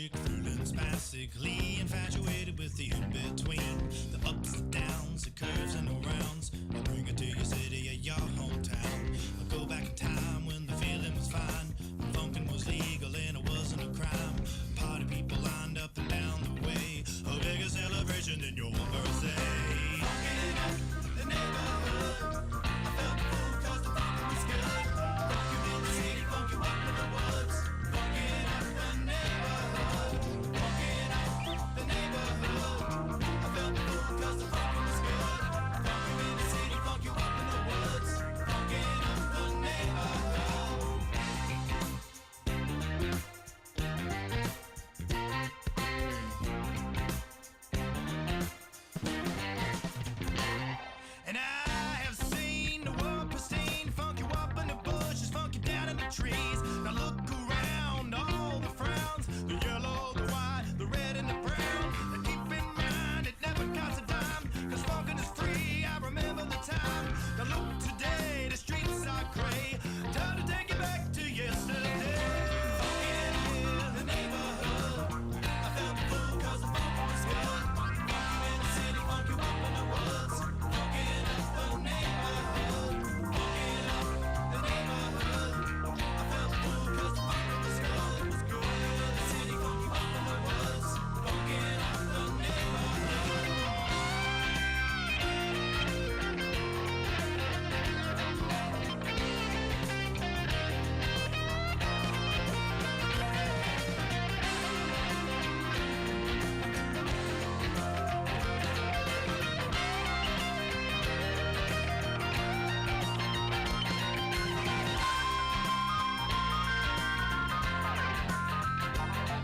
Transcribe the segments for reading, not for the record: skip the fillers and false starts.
Sick, feeling spastically infatuated with the in-between. The ups, the downs, the curves and the rounds. I bring it to your city or your hometown. I go back in time when the feeling was fine. When funkin' was legal and it wasn't a crime. Party people lined up and down the way. A bigger celebration than your birthday. Funkin' up the neighborhood. I felt the fool 'cause the funkin' was good. Funk you in the city, funk you up in the woods. Funkin' up the neighborhood. Funkin' up the neighborhood. I felt the fool 'cause the funkin' was good. Funk you in the city, funk you up in the woods. Funkin' up the neighborhood. And I have seen the world pristine, funk you up in the bushes, funk you down in the trees. Now look around, all the frowns, the yellow, the white, the red and the brown. Now keep in mind, it never costs a dime, 'cause funkin' is free, I remember the time. Now look today, the streets are gray, time to take it back to yesterday. Funkin' in the neighborhood, I felt the fool 'cause the funkin' was good. Funk you in the city, funk you up in the woods. Funkin' up the neighborhood, funkin' up the neighborhood. I felt the fool 'cause the funkin' was good. It was good in the city, funk you up in the woods. Funkin' up the neighborhood. Funkin' up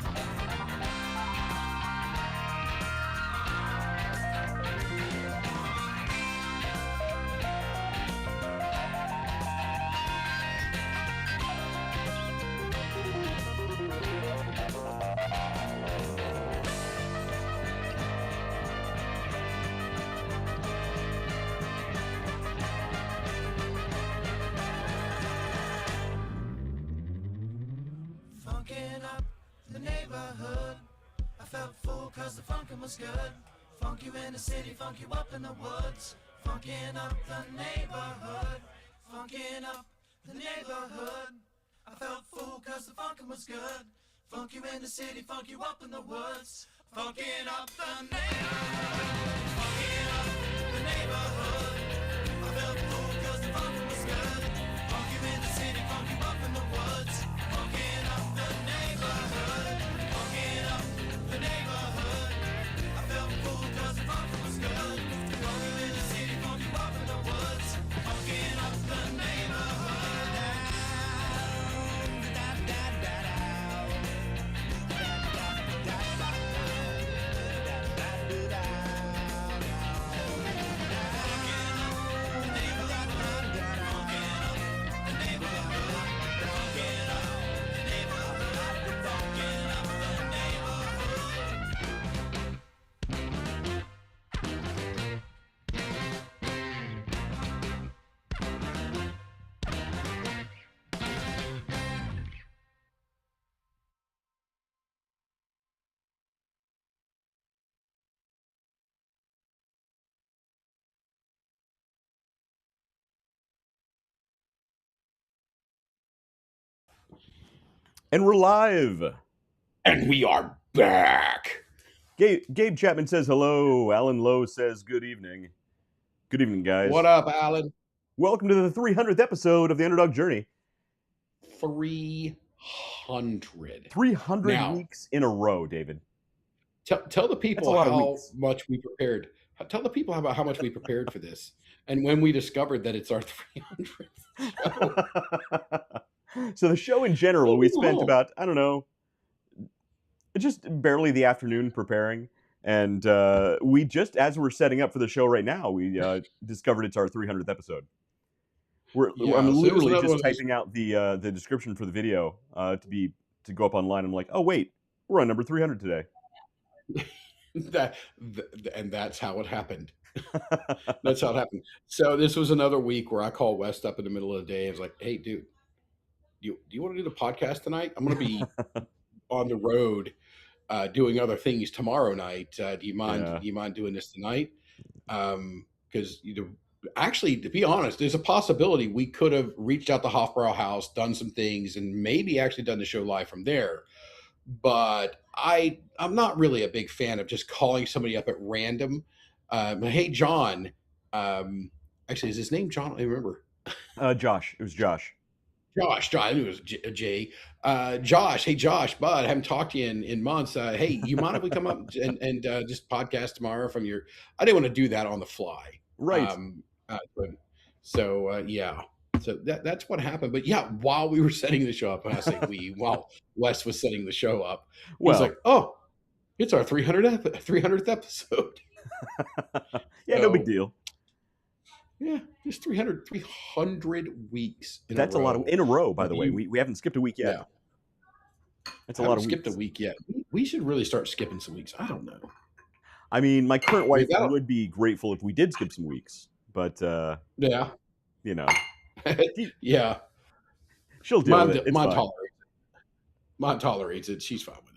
the neighborhood. I felt full 'cause the funkin' was good. Funk you in the city, funk you up in the woods. Funkin' up the neighborhood. Funkin' up the neighborhood. I felt full 'cause the funkin' was good. Funk you in the city, funk you up in the woods. Funkin' up the neighborhood. Funkin' up the neighborhood. I felt full 'cause the funkin' was good. Funk you in the city, funk you up in the woods. Funkin' up the neighborhood. Funkin' up the neighborhood. I felt full 'cause the funkin' was good. Funk you in the city, funk you up in the woods. Funkin' up the neighborhood. Da, da, da, da. And we're live. And we are back. Gabe Chapman says hello. Alan Lowe says good evening. Good evening, guys. What up, Alan? Welcome to the 300th episode of the Underdog Journey. 300. 300 Now, weeks in a row, David. Tell the people That's a lot of how weeks. much we prepared. Tell the people about how much we prepared for this. And when we discovered that it's our 300th show. So the show in general, we spent about, I don't know, just barely the afternoon preparing. And we just, as we're setting up for the show right now, we discovered it's our 300th episode. I'm literally just typing out the description for the video to go up online. I'm like, oh wait, we're on number 300 today. And that's how it happened. That's how it happened. So this was another week where I called West up in the middle of the day. I was like, hey, dude, do you want to do the podcast tonight? I'm going to be on the road. doing other things tomorrow night. Do you mind? Yeah. Do you mind doing this tonight? Because actually, to be honest, there's a possibility we could have reached out to Hofbrau House, done some things, and maybe actually done the show live from there. But I'm not really a big fan of just calling somebody up at random. Hey, John. Actually, is his name John? I remember. Josh. It was Josh. Josh, I knew it was Jay. Josh, hey Josh, bud, I haven't talked to you in months. Hey, you mind if we come up and just podcast tomorrow from your? I didn't want to do that on the fly, Right. Yeah, so that's what happened. But yeah, while we were setting the show up, and I say we, while Wes was setting the show up, Well, he's like, "Oh, it's our 300th episode." yeah, no big deal. Yeah, just 300 weeks. That's a lot in a row. By the way, we haven't skipped a week yet. Yeah. That's a lot of weeks. Skipped a week yet. We should really start skipping some weeks. I don't know. I mean, my current wife would be grateful if we did skip some weeks, but yeah, you know, yeah, she'll deal with it. Mom tolerates it. She's fine with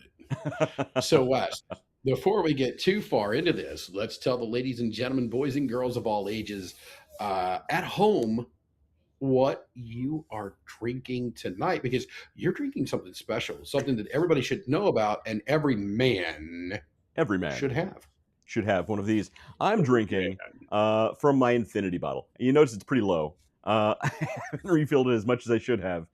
it. So, Wes, before we get too far into this, let's tell the ladies and gentlemen, boys and girls of all ages, at home, what you are drinking tonight, because you're drinking something special, something that everybody should know about, and every man should have one of these. I'm drinking from my infinity bottle. You notice it's pretty low. I haven't refilled it as much as I should have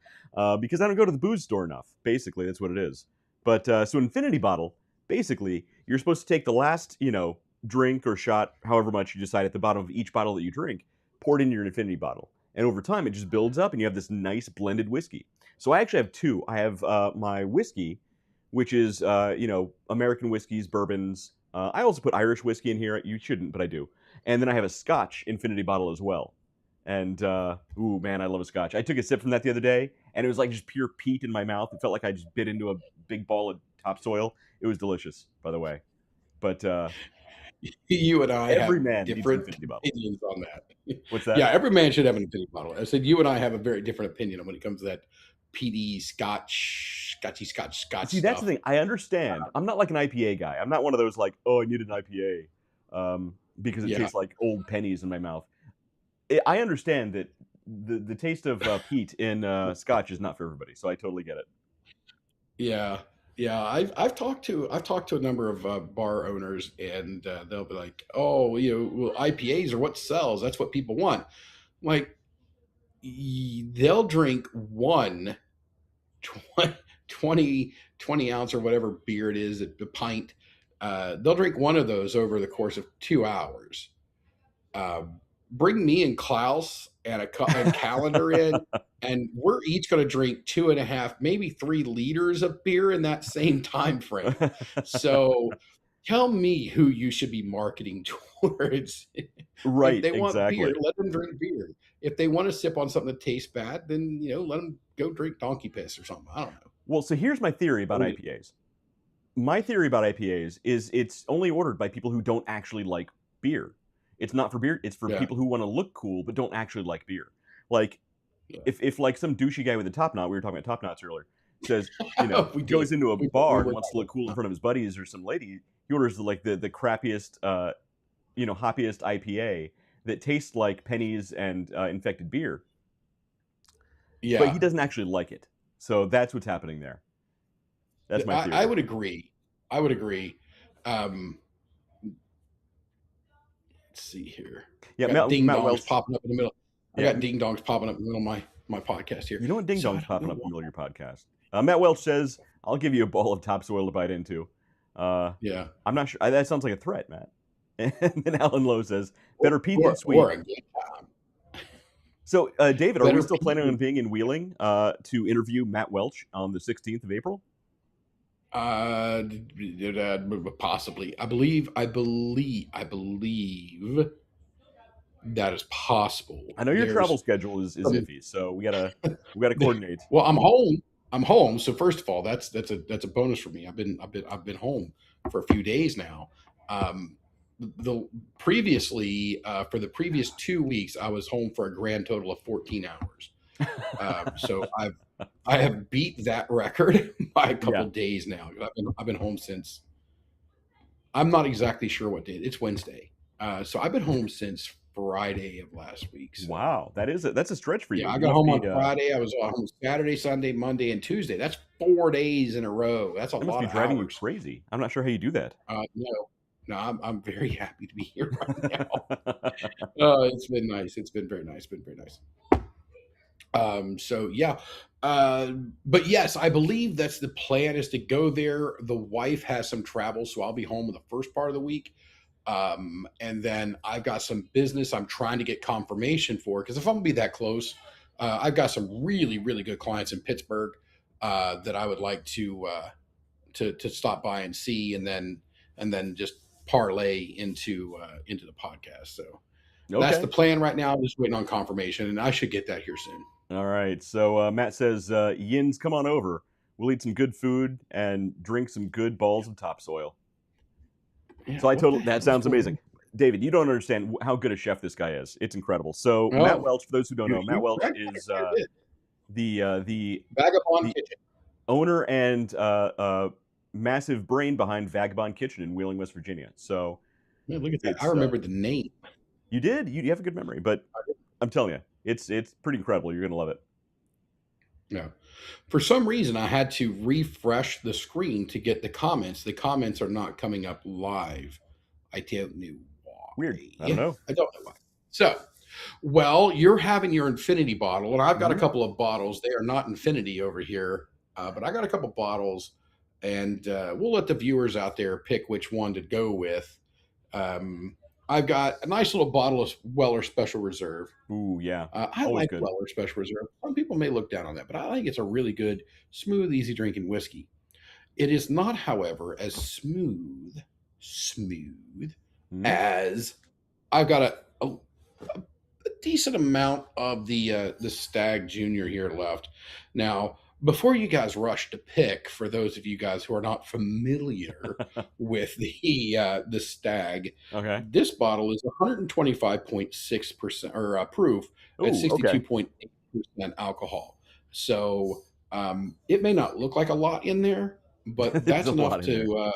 because I don't go to the booze store enough. Basically, that's what it is. But so infinity bottle, basically, you're supposed to take the last, drink or shot, however much you decide at the bottom of each bottle that you drink, pour it in your infinity bottle. And over time, it just builds up and you have this nice blended whiskey. So I actually have two. I have my whiskey, which is, American whiskeys, bourbons. I also put Irish whiskey in here. You shouldn't, but I do. And then I have a Scotch infinity bottle as well. And, ooh, man, I love a Scotch. I took a sip from that the other day, and it was like just pure peat in my mouth. It felt like I just bit into a big ball of topsoil. It was delicious, by the way. But you and I every have man different needs an infinity bottle. opinions on that. What's that? Yeah, every man should have an infinity bottle. I said you and I have a very different opinion when it comes to that peaty Scotch See, stuff. that's the thing. I understand. I'm not like an IPA guy. I'm not one of those like, oh, I need an IPA because it tastes like old pennies in my mouth. I understand that the taste of peat in Scotch is not for everybody, so I totally get it. Yeah, I've talked to a number of bar owners, and they'll be like, "Oh, well, IPAs are what sells. That's what people want." Like, they'll drink one 20 ounce or whatever beer it is, the pint. They'll drink one of those over the course of 2 hours. Bring me and Klaus and a calendar in, and we're each going to drink 2.5, maybe 3 liters of beer in that same time frame. So tell me who you should be marketing towards. Right, if they want exactly. beer, let them drink beer. If they want to sip on something that tastes bad, then let them go drink donkey piss or something. I don't know. Well, so here's my theory about IPAs. My theory about IPAs is it's only ordered by people who don't actually like beer. It's not for beer. It's for people who want to look cool but don't actually like beer. Like, if like some douchey guy with a top knot, we were talking about top knots earlier, says, goes into a bar and wants to look cool in front of his buddies or some lady, he orders like the crappiest, hoppiest IPA that tastes like pennies and infected beer. Yeah. But he doesn't actually like it. So that's what's happening there. That's my theory. I would agree. Let's see here. Yeah, ding dongs popping up in the middle. I got ding dongs popping up in the middle of my podcast here. You know what ding dongs popping up in the middle of your podcast? Matt Welch says, "I'll give you a ball of topsoil to bite into." Yeah, I'm not sure. That sounds like a threat, Matt. And then Alan Lowe says, "Better peat than sweet." Or a good time. So, David, are we still planning on being in Wheeling to interview Matt Welch on the 16th of April? Possibly. I believe that is possible. I know your travel schedule is iffy, so we gotta coordinate. Well, I'm home. So first of all, that's a bonus for me. I've been home for a few days now. For the previous 2 weeks, I was home for a grand total of 14 hours. So I have beat that record by a couple Yeah. days now. I've been home since, I'm not exactly sure what day. It's Wednesday. So I've been home since Friday of last week. So Wow, that's a stretch for yeah, you. I You got must home be on Friday. I was home Saturday, Sunday, Monday, and Tuesday. That's 4 days in a row. That's a that must lot be of driving you hours. crazy. I'm not sure how you do that. No, no, I'm very happy to be here right now. It's been nice. It's been very nice. Been very nice. So yeah, uh, but yes, I believe that's the plan is to go there. The wife has some travel, so I'll be home in the first part of the week. And then I've got some business I'm trying to get confirmation for because if I'm gonna be that close, I've got some really, really good clients in Pittsburgh that I would like to stop by and see, and then just parlay into the podcast. So that's the Okay. plan right now. I'm just waiting on confirmation, and I should get that here soon. All right. So Matt says, Yins, come on over. We'll eat some good food and drink some good balls of topsoil. Yeah, So what the that hell is sounds going amazing. on? David, you don't understand how good a chef this guy is. It's incredible. So Matt Oh, Welch, for those who don't know, Matt Welch I is did. the Vagabond the Kitchen. owner and massive brain behind Vagabond Kitchen in Wheeling, West Virginia. So Man, look at that. I it's remember the name. you have a good memory, but I'm telling you, it's pretty incredible. You're gonna love it. Yeah. For some reason, I had to refresh the screen to get the comments. The comments are not coming up live. I don't know Weird. why. I don't know. I don't know why. So, well, you're having your infinity bottle, and I've got a Mhm. couple of bottles. They are not infinity over here, but I got a couple bottles, and we'll let the viewers out there pick which one to go with. Um, I've got a nice little bottle of Weller Special Reserve. Ooh, yeah, I always like good. Weller Special Reserve. Some people may look down on that, but I think it's a really good, smooth, easy drinking whiskey. It is not, however, as smooth Mhm. as I've got a decent amount of the Stag Junior here left. Now, before you guys rush to pick, for those of you guys who are not familiar with the Stag, Okay. this bottle is 125.6% or proof at Ooh, okay. 62.8% alcohol. So it may not look like a lot in there, but There's a lot in there.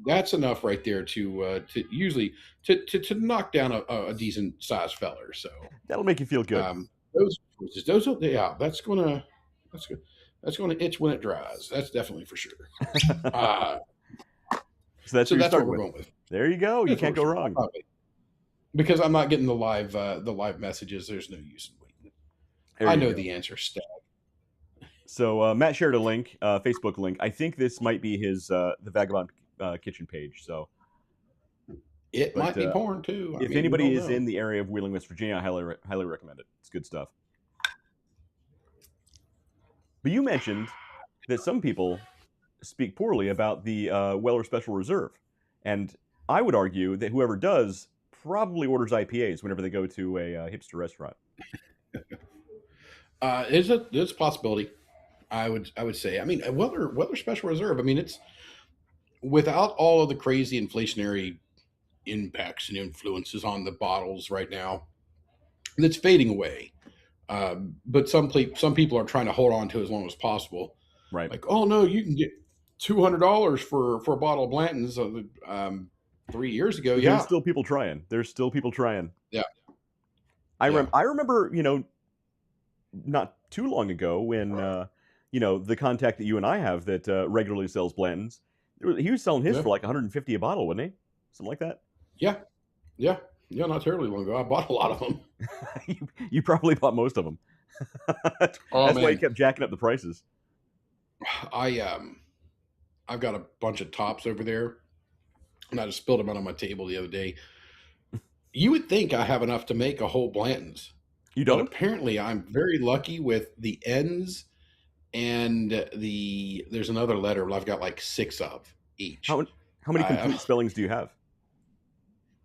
that's enough right there to usually to knock down a decent sized feller. So That'll make you feel good. those choices, those are yeah, that's good. That's gonna itch when it dries. That's definitely for sure. Uh, So that's so what you're that's what starting we're with. going with. There you go. You That's what can't we're go starting. wrong. Because I'm not getting the live messages. There's no use in waiting. There I you know go. the answer, Stag. So Matt shared a link, Facebook link. I think this might be his the Vagabond Kitchen page. So, It but might be porn too. I if mean, we anybody don't is know. in the area of Wheeling, West Virginia, I highly recommend it. It's good stuff. But you mentioned that some people speak poorly about the Weller Special Reserve, and I would argue that whoever does probably orders IPAs whenever they go to a hipster restaurant. It's a possibility. I would say. I mean, Weather Special Reserve. I mean, it's without all of the crazy inflationary impacts and influences on the bottles right now. That's fading away. But some people are trying to hold on to it as long as possible. Right. Like, oh no, you can get $200 for a bottle of Blanton's. 3 years ago, There's yeah, still people trying. There's still people trying. yeah, yeah, I remember, not too long ago when the contact that you and I have that regularly sells Blanton's, he was selling his yeah, for like 150 a bottle, wasn't he? Something like that. yeah, yeah, yeah. Not terribly long ago, I bought a lot of them. you probably bought most of them. Oh That's why he man, kept jacking up the prices. I I've got a bunch of tops over there, and I just spilled them out on my table the other day. You would think I have enough to make a whole Blanton's, You but don't? apparently I'm very lucky with the ends and there's another letter I've got like six of each. How how many I, complete spellings do you have?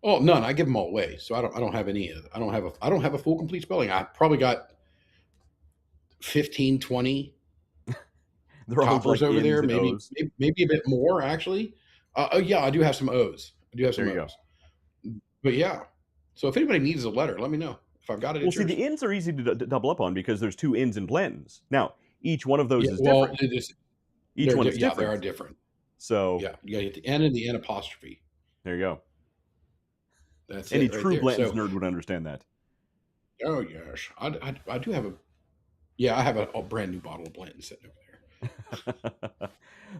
oh, none. I give them all away, so I don't have any. I don't have a full complete spelling. I probably got 15, 20 They're all toppers like over N's there, and O's. maybe a bit more actually. Oh yeah, I do have some O's. I do have There some you go. O's. But yeah, so if anybody needs a letter, let me know. If I've got it, Well, it's see, yours. the inns are easy to double up on because there's 2 inns in Blanton's. Now, each one of those Yeah, is well, different. it is. Each one is Yeah, they different. are different. So Yeah, you got to get the N and the N apostrophe. there you go. That's Any it right true there. Blanton's So, nerd would understand that. oh yes, I do have a. Yeah, I have a brand new bottle of Blanton sitting over there.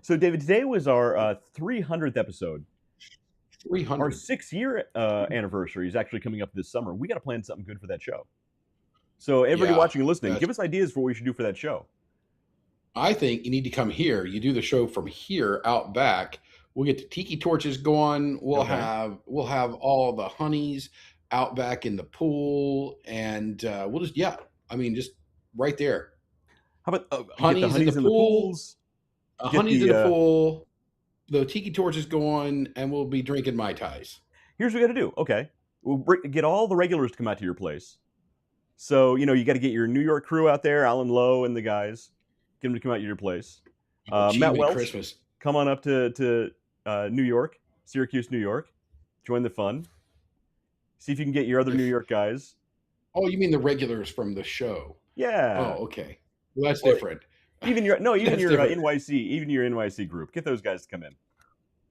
So, David, today was our 300th episode. Our 300. 6-year anniversary is actually coming up this summer. We got to plan something good for that show. So, everybody Yeah, watching and listening, that's. give us ideas for what we should do for that show. I think you need to come here. You do the show from here out back. We'll get the tiki torches going. We'll Okay. have all the honeys out back in the pool, and we'll just I mean just right there. How about get the Honeys in honeys the in the pool. pools? Get Honeys in the the pool. The tiki torches going, and we'll be drinking Mai Tais. here's what we got to do. Okay, we'll get all the regulars to come out to your place. So you got to get your New York crew out there, Alan Lowe and the guys. Get them to come out to your place. Matt Achievement Welch, Christmas. come on up to New York, Syracuse, New York. Join the fun. See if you can get your other New York guys. Oh, you mean the regulars from the show? Yeah. Oh, okay. Well, that's Or different. even your That's different. NYC group. Get those guys to come in.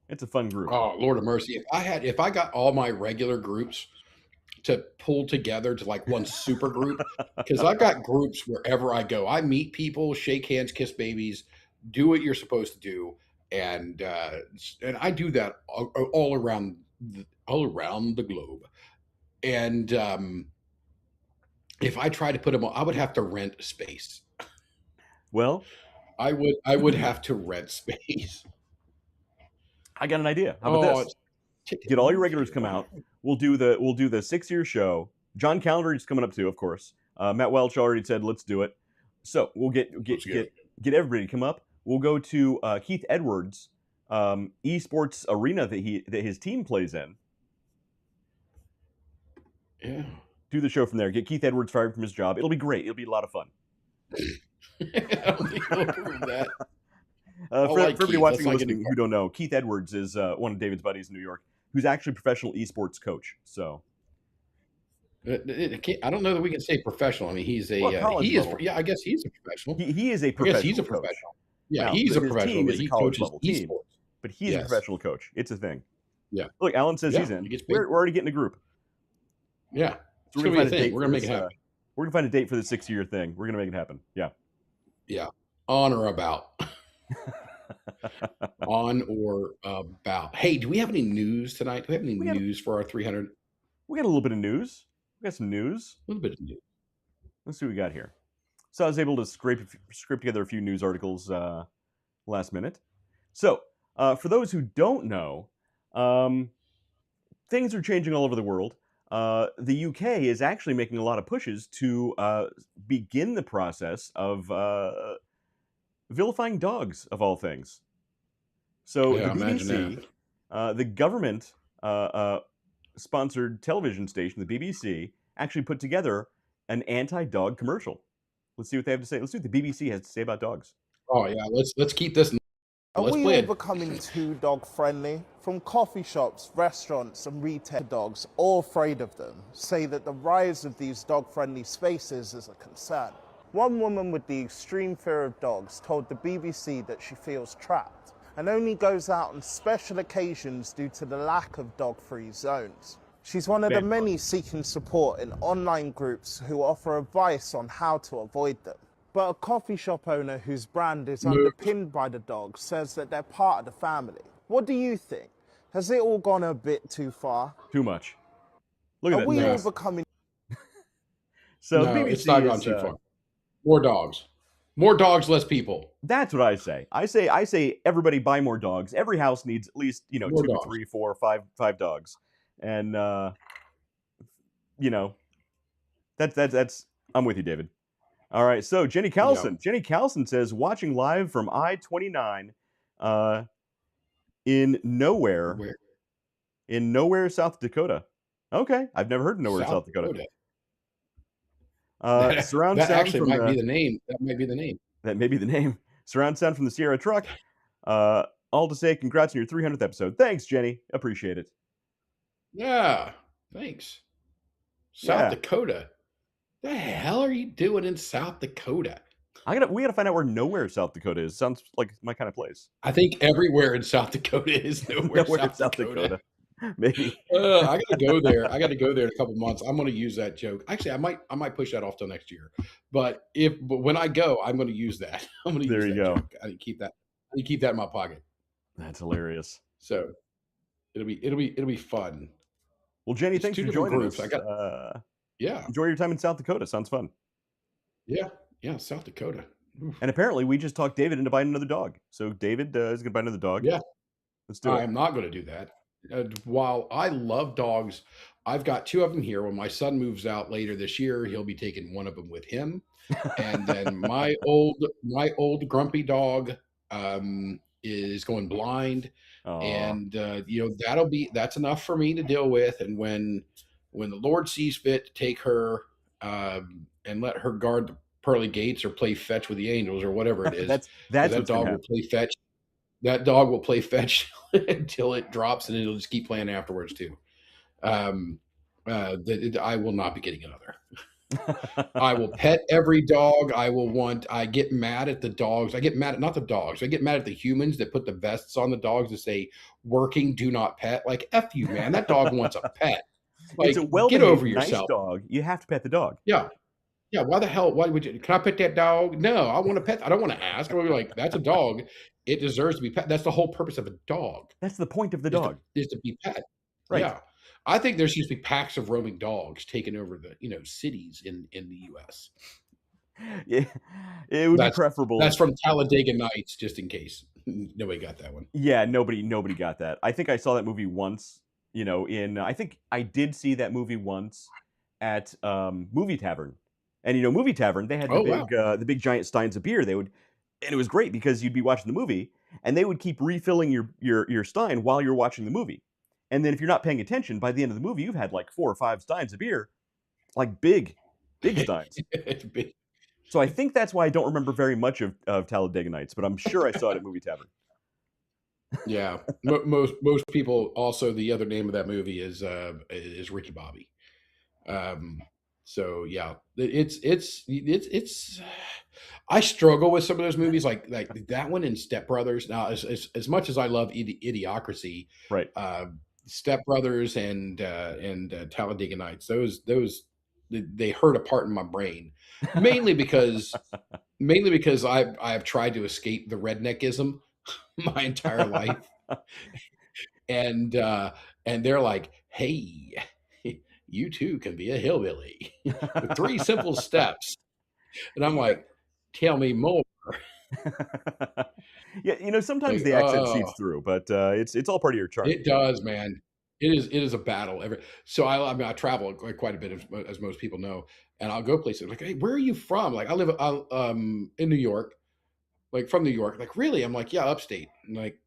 It's a fun group. Oh, Lord of mercy. If I got all my regular groups to pull together to like one super group, because I've got groups wherever I go. I meet people, shake hands, kiss babies, do what you're supposed to do, and I do that all around the globe. And if I try to put them on, I would have to rent space. Well, I would have to rent space. I got an idea. How about this? Get all your regulars come out. We'll do the 6-year show. John Calendar is coming up too, of course. Matt Welch already said let's do it. So we'll get everybody to come up. We'll go to Keith Edwards' esports arena that his team plays in. Yeah. Do the show from there. Get Keith Edwards fired from his job. It'll be great. It'll be a lot of fun. I don't think I'll approve that. For everybody watching and listening who don't know, Keith Edwards is one of David's buddies in New York, who's actually a professional esports coach. So I don't know that we can say professional. I mean, he's a he is. Yeah, I guess he's a professional. He is a professional. I guess he's a coach. professional. Yeah, now, he's a professional. But he coaches team, esports. But he's a professional coach. It's a thing. Yeah. Look, Alan says he's in. We're already getting a group. Yeah. So we're gonna find a date. We're gonna make it happen. We're gonna find a date for the 6-year thing. We're gonna make it happen. Yeah. Yeah. On or about. On or about. Hey, do we have any news tonight? Do we have any news for our 300? We got a little bit of news. We got some news. A little bit of news. Let's see what we got here. So I was able to scrape together a few news articles last minute. So for those who don't know, things are changing all over the world. The UK is actually making a lot of pushes to begin the process of vilifying dogs, of all things. So the BBC, the government sponsored television station, the BBC, actually put together an anti-dog commercial. Let's see what they have to say. Let's see what the BBC has to say about dogs. Oh yeah, let's keep this. Are we all becoming too dog friendly? From coffee shops, restaurants and retail, dogs, all afraid of them, say that the rise of these dog friendly spaces is a concern. One woman with the extreme fear of dogs told the BBC that she feels trapped and only goes out on special occasions due to the lack of dog-free zones. She's one of the many seeking support in online groups who offer advice on how to avoid them. But a coffee shop owner whose brand is underpinned by the dogs says that they're part of the family. What do you think? Has it all gone a bit too far? Too much. Look at that. Are we all becoming... So no, BBC it's not gone too far. More dogs. More dogs, less people. That's what I say. I say everybody buy more dogs. Every house needs at least, 2, 3, 4, 5 dogs. And that's I'm with you, David. All right, so Jenny Carlson. Yep. Jenny Carlson says, watching live from I-29 in Nowhere, South Dakota. Okay, I've never heard of Nowhere, South Dakota. Surround that sound actually might be the name. That might be the name. That may be the name. Surround sound from the Sierra truck. All to say, congrats on your 300th episode. Thanks, Jenny. Appreciate it. Yeah, thanks. South Dakota. The hell are you doing in South Dakota? We gotta find out where Nowhere, South Dakota is. Sounds like my kind of place. I think everywhere in South Dakota is nowhere Nowhere, South Dakota. Maybe. I gotta go there. I gotta go there in a couple months. I'm gonna use that joke. Actually, I might push that off till next year. But when I go, I'm gonna use that. I'm gonna There use you that go. joke. I need to keep that. I need to keep that in my pocket. That's hilarious. So it'll be fun. Well, Jenny, It's thanks two for different joining groups. us. I got yeah, Enjoy your time in South Dakota. Sounds fun. yeah, South Dakota. Oof. And apparently, we just talked David into buying another dog. So David is gonna buy another dog. Yeah, Let's do I it. am not going to do that. While I love dogs, I've got two of them here. When my son moves out later this year, he'll be taking one of them with him. And then my old grumpy dog is going blind, Aw. and that's enough for me to deal with. And when the Lord sees fit to take her and let her guard the pearly gates or play fetch with the angels or whatever it is, that's 'cause what's that gonna dog will happen. play fetch. That dog will play fetch until it drops, and it'll just keep playing afterwards too. I will not be getting another. I will pet every dog. I get mad at the dogs. I get mad at not the dogs. I get mad at the humans that put the vests on the dogs to say "working, do not pet." Like F you, man. That dog wants a pet. It's a Like, get well-behaved, over nice yourself. dog. You have to pet the dog. Yeah. Yeah. Why the hell? Why would you? Can I pet that dog? No, I want to pet. I don't want to ask. I'm gonna be like, that's a dog. It deserves to be pet. That's the whole purpose of a dog. That's the point of the is dog. to be pet. Right. Yeah. I think there should be packs of roaming dogs taking over the cities in the U.S. Yeah, it would be That's preferable. That's from Talladega Nights, just in case nobody got that one. Yeah, nobody got that. I think I saw that movie once. I think I did see that movie once at Movie Tavern, and Movie Tavern, they had Oh wow. the big giant steins of beer. And it was great because you'd be watching the movie, and they would keep refilling your stein while you're watching the movie. And then if you're not paying attention, by the end of the movie, you've had like 4 or 5 steins of beer, like big steins. It's big. So I think that's why I don't remember very much of Talladega Nights, but I'm sure I saw it at Movie Tavern. Yeah. Most people also, the other name of that movie is Ricky Bobby. So yeah, it's I struggle with some of those movies like that one and Step Brothers. Now, as much as I love Idiocracy, Right. Step Brothers and Talladega Nights, those they hurt a part in my brain, mainly because I've tried to escape the redneckism my entire life, and they're like, hey, you too can be a hillbilly with 3 simple steps, and I'm like, tell me more. Yeah, sometimes Like, the accent seeps through, but it's all part of your charm. it does, man. It is a battle. So I mean, I travel quite a bit, as most people know, and I'll go places like, hey, where are you from? Like, I live in New York, like from New York. Like, really? I'm like, yeah, upstate. I'm like,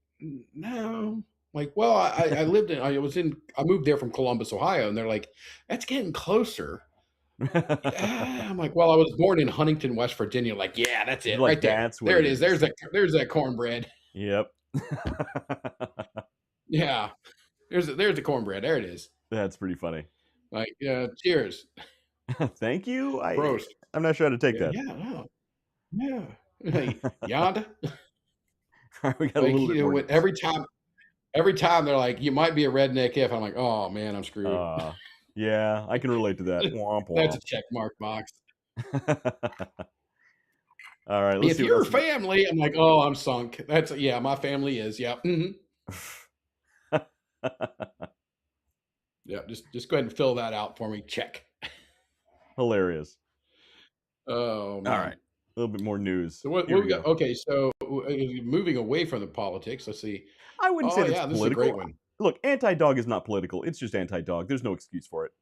no. Like, well, I moved there from Columbus, Ohio, and they're like, that's getting closer. I'm like, well, I was born in Huntington, West Virginia. Like, yeah, that's it, Like, right there. that's what There it it is. is. There's that cornbread. Yep. Yeah, there's the cornbread. There it is. That's pretty funny. Like, cheers. Thank you. Prost. I'm not sure how to take that. Yeah, wow. Yeah. Hey, yada. We got a Like, little bit more. Every time they're like, you might be a redneck if. I'm like, oh man, I'm screwed. Yeah, I can relate to that. Womp That's a womp. check mark box. All right, let's If see what you're else we got. family, I'm like, oh, I'm sunk. Yeah, my family is. Yeah. Yeah, just go ahead and fill that out for me. Check. Hilarious. Oh man. All right, a little bit more news. So what Here we got? Okay, so moving away from the politics, let's see. I wouldn't say Oh that's yeah, this is a political. great one. Look, anti-dog is not political. It's just anti-dog. There's no excuse for it.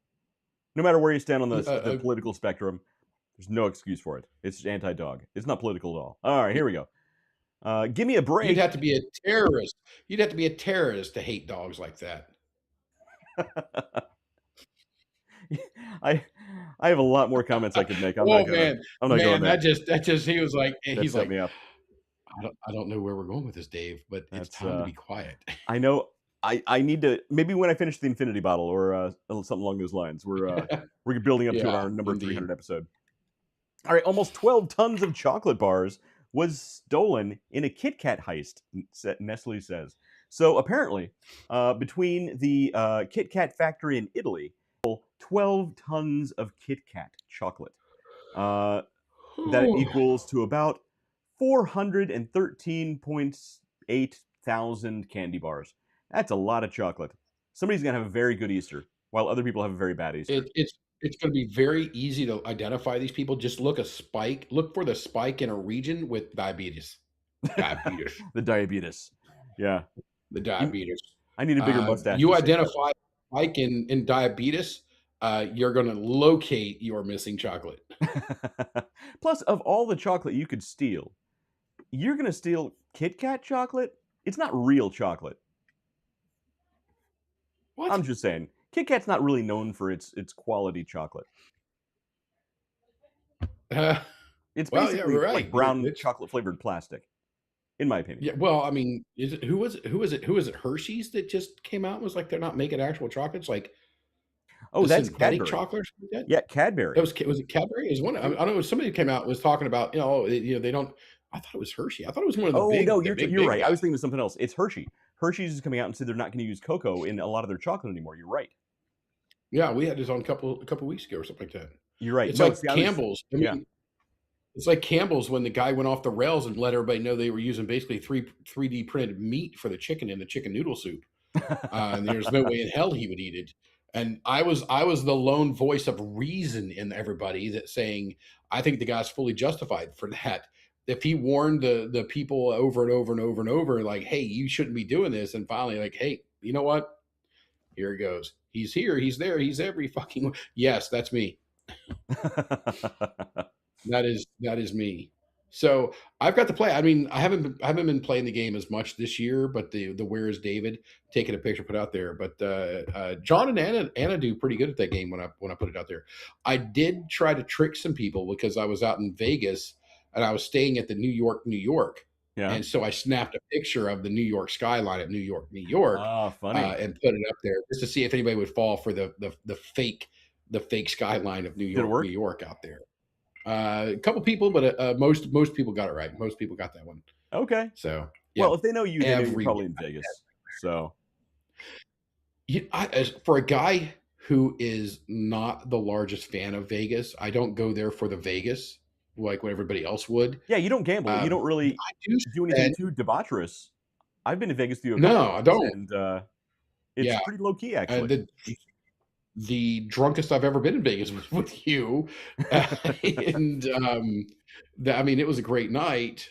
No matter where you stand on the political spectrum, there's no excuse for it. It's just anti-dog. It's not political at all. All right, here we go. Give me a break. You'd have to be a terrorist. You'd have to be a terrorist to hate dogs like that. I have a lot more comments I could make. I'm Oh not gonna. man, I'm not going there. that just he was like, That he's set like, me up. I don't know where we're going with this, Dave, but it's That's, time to be quiet. I know. I need to, maybe when I finish the Infinity Bottle or something along those lines. We're building up to Yeah, our number indeed. 300 episode. All right, almost 12 tons of chocolate bars was stolen in a Kit Kat heist, Nestle says. So apparently, between the Kit Kat factory in Italy, 12 tons of Kit Kat chocolate. That equals to about 413.8 thousand candy bars. That's a lot of chocolate. Somebody's gonna have a very good Easter, while other people have a very bad Easter. It's going to be very easy to identify these people. Just look for the spike in a region with diabetes. Diabetes. The diabetes. Yeah. The diabetes. I need a bigger mustache. You to say that. identify spike in diabetes, you're going to locate your missing chocolate. Plus, of all the chocolate you could steal, you're going to steal Kit Kat chocolate? It's not real chocolate. What? I'm just saying. Kit Kat's not really known for its quality chocolate. It's basically right. like brown chocolate flavored plastic, in my opinion. Yeah, well, I mean, who is it? Hershey's that just came out and was like they're not making actual chocolates, like that's synthetic Cadbury. chocolate or something like that? Yeah, Cadbury. Was it Cadbury? It was one. I don't know. Somebody came out and was talking about they don't. I thought it was Hershey. I thought it was one of the big. No, you're right. Guys. I was thinking of something else. It's Hershey. Hershey's is coming out and said they're not going to use cocoa in a lot of their chocolate anymore. You're right. Yeah, we had this on a couple weeks ago or something like that. You're right. It's like Campbell's. Yeah. It's like Campbell's when the guy went off the rails and let everybody know they were using basically 3D printed meat for the chicken in the chicken noodle soup, and there's no way in hell he would eat it. And I was the lone voice of reason in everybody that saying I think the guy's fully justified for that. If he warned the people over and over and over and over, like, hey, you shouldn't be doing this, and finally, like, hey, you know what? Here it goes. He's here. He's there. He's every fucking. Yes, that's me. That is me. So I've got to play. I mean, I haven't been playing the game as much this year, but the Where is David, taking a picture put out there. But John and Anna do pretty good at that game when I put it out there. I did try to trick some people because I was out in Vegas and I was staying at the New York. Yeah. And so I snapped a picture of the New York skyline of New York. Oh, funny. And put it up there just to see if anybody would fall for the fake skyline of New York out there. A couple people, but most people got it right. Most people got that one. Okay. So, yeah. Well, if they know you, they know you're probably in Vegas. So, for a guy who is not the largest fan of Vegas, I don't go there for the Vegas like what everybody else would. Yeah, you don't gamble. You don't really do anything too debaucherous. I've been to Vegas to No, I don't. And it's pretty low key, actually. The drunkest I've ever been in Vegas was with you, and I mean, it was a great night.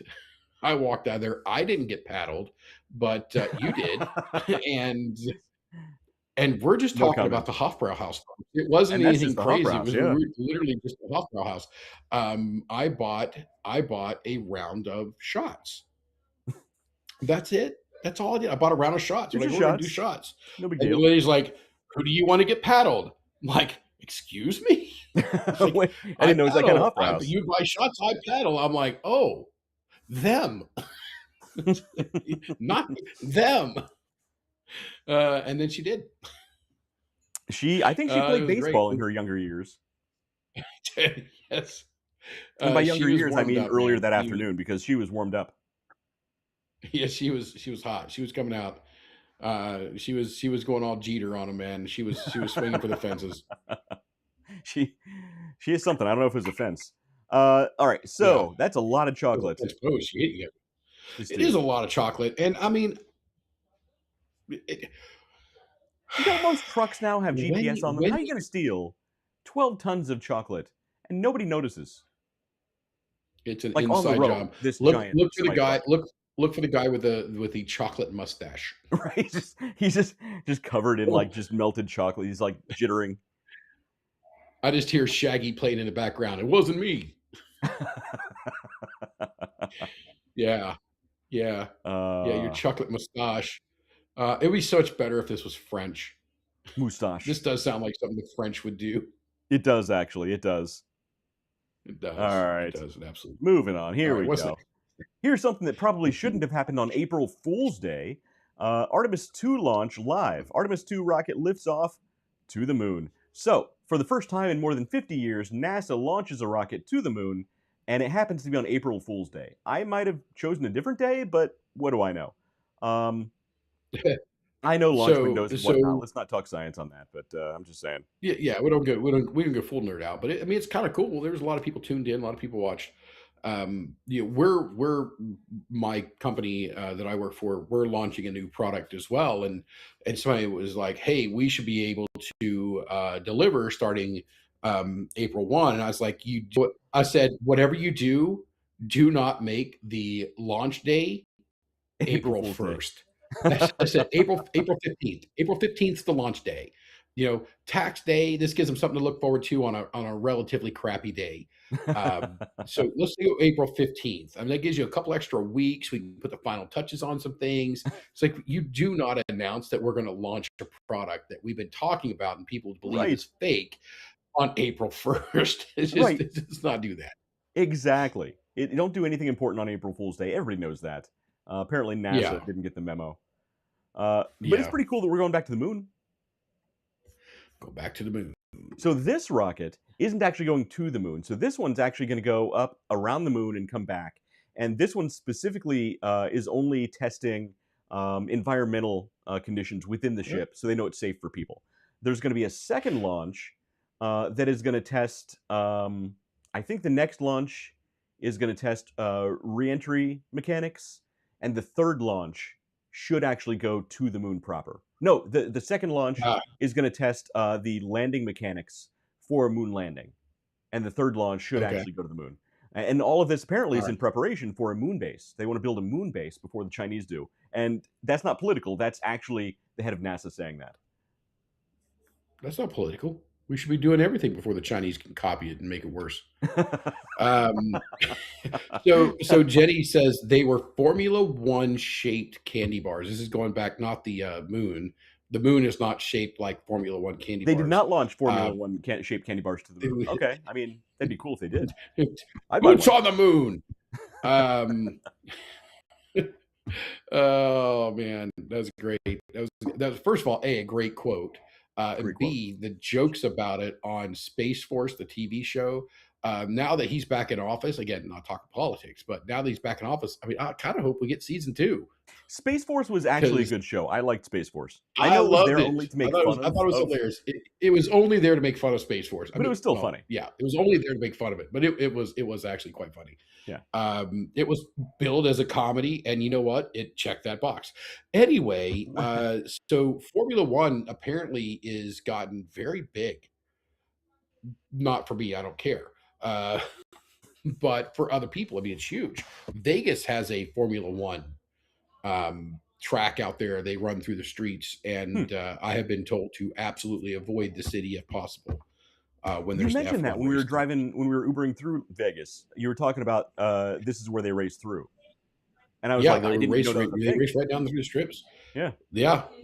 I walked out of there. I didn't get paddled, but you did, and we're just talking about the Hofbrauhaus. It wasn't anything crazy. It was literally just the Hofbrauhaus. I bought a round of shots. That's it. That's all I did. I bought a round of shots. We're going to do shots. No big deal. And the lady's like, "Who do you want to get paddled?" I'm like, "Excuse me." Like, wait, I didn't know it was that kind of Hofbrauhaus. You buy shots, I paddle. I'm like, "Oh, them, not them." And then she did. I think she played baseball in her younger years. Yes. And by younger years, I mean earlier that afternoon because she was warmed up. Yeah, she was hot. She was coming out. She was going all Jeter on him, man. She was swinging for the fences. She is something. I don't know if it was a fence. All right, so that's a lot of chocolate. It is a lot of chocolate, and I mean, most trucks now have GPS on them. How are you going to steal 12 tons of chocolate and nobody notices? It's an like inside job. Look for the guy. Look for the guy with the chocolate mustache. Right, he's just covered in like just melted chocolate. He's like jittering. I just hear Shaggy playing in the background. It wasn't me. Yeah. Your chocolate mustache. It'd be so much better if this was French. Moustache. This does sound like something the French would do. It does, actually. It does. It does. All right. It does, absolutely. Moving on. Here we go. Here's something that probably shouldn't have happened on April Fool's Day. Artemis 2 launch live. Artemis 2 rocket lifts off to the moon. So, for the first time in more than 50 years, NASA launches a rocket to the moon, and it happens to be on April Fool's Day. I might have chosen a different day, but what do I know? I know launch windows and whatnot. Let's not talk science on that, but I'm just saying. Yeah, we don't go full nerd out, but I mean, it's kind of cool. There's a lot of people tuned in, a lot of people watched. We're my company that I work for. We're launching a new product as well, and somebody was like, "Hey, we should be able to deliver starting April 1." And I was like, I said, whatever you do, do not make the launch day April 1st. I said April 15th. April 15th is the launch day. Tax day. This gives them something to look forward to on a relatively crappy day. So let's do April 15th. I mean, that gives you a couple extra weeks. We can put the final touches on some things. It's like, you do not announce that we're going to launch a product that we've been talking about and people believe is fake on April 1st. Let's not do that. Exactly. You don't do anything important on April Fool's Day. Everybody knows that. Apparently NASA didn't get the memo. But it's pretty cool that we're going back to the moon. Go back to the moon. So this rocket isn't actually going to the moon. So this one's actually going to go up around the moon and come back. And this one specifically is only testing environmental conditions within the ship, so they know it's safe for people. There's going to be a second launch that is going to test, I think the next launch is going to test re-entry mechanics, and the third launch should actually go to the moon proper. No, the second launch is going to test the landing mechanics for a moon landing, and the third launch should actually go to the moon. And all of this apparently is in preparation for a moon base. They want to build a moon base before the Chinese do. And that's not political. That's actually the head of NASA saying that. That's not political. We should be doing everything before the Chinese can copy it and make it worse. So Jenny says they were Formula One shaped candy bars. This is going back, not the moon. The moon is not shaped like Formula One candy bars. They did not launch Formula One shaped candy bars to the moon. Okay, I mean, that'd be cool if they did. Boots on the moon. Oh man, that was great. That was first of all a great quote. And B, the jokes about it on Space Force, the TV show. Now that he's back in office, again, not talking politics, but now that he's back in office, I mean, I kind of hope we get season 2. Space Force was actually a good show. I liked Space Force. I know it was there only to make fun of. I thought it was hilarious. It was only there to make fun of Space Force. But it was still funny. Yeah, it was only there to make fun of it, but it was actually quite funny. Yeah. It was billed as a comedy, and you know what? It checked that box. Anyway, so Formula One apparently is gotten very big. Not for me, I don't care. But for other people, I mean, it's huge. Vegas has a Formula One track out there. They run through the streets, and I have been told to absolutely avoid the city if possible. When there's you mentioned that when we were Ubering through Vegas, you were talking about this is where they race through, and I was like, they race right down through the strips. Yeah,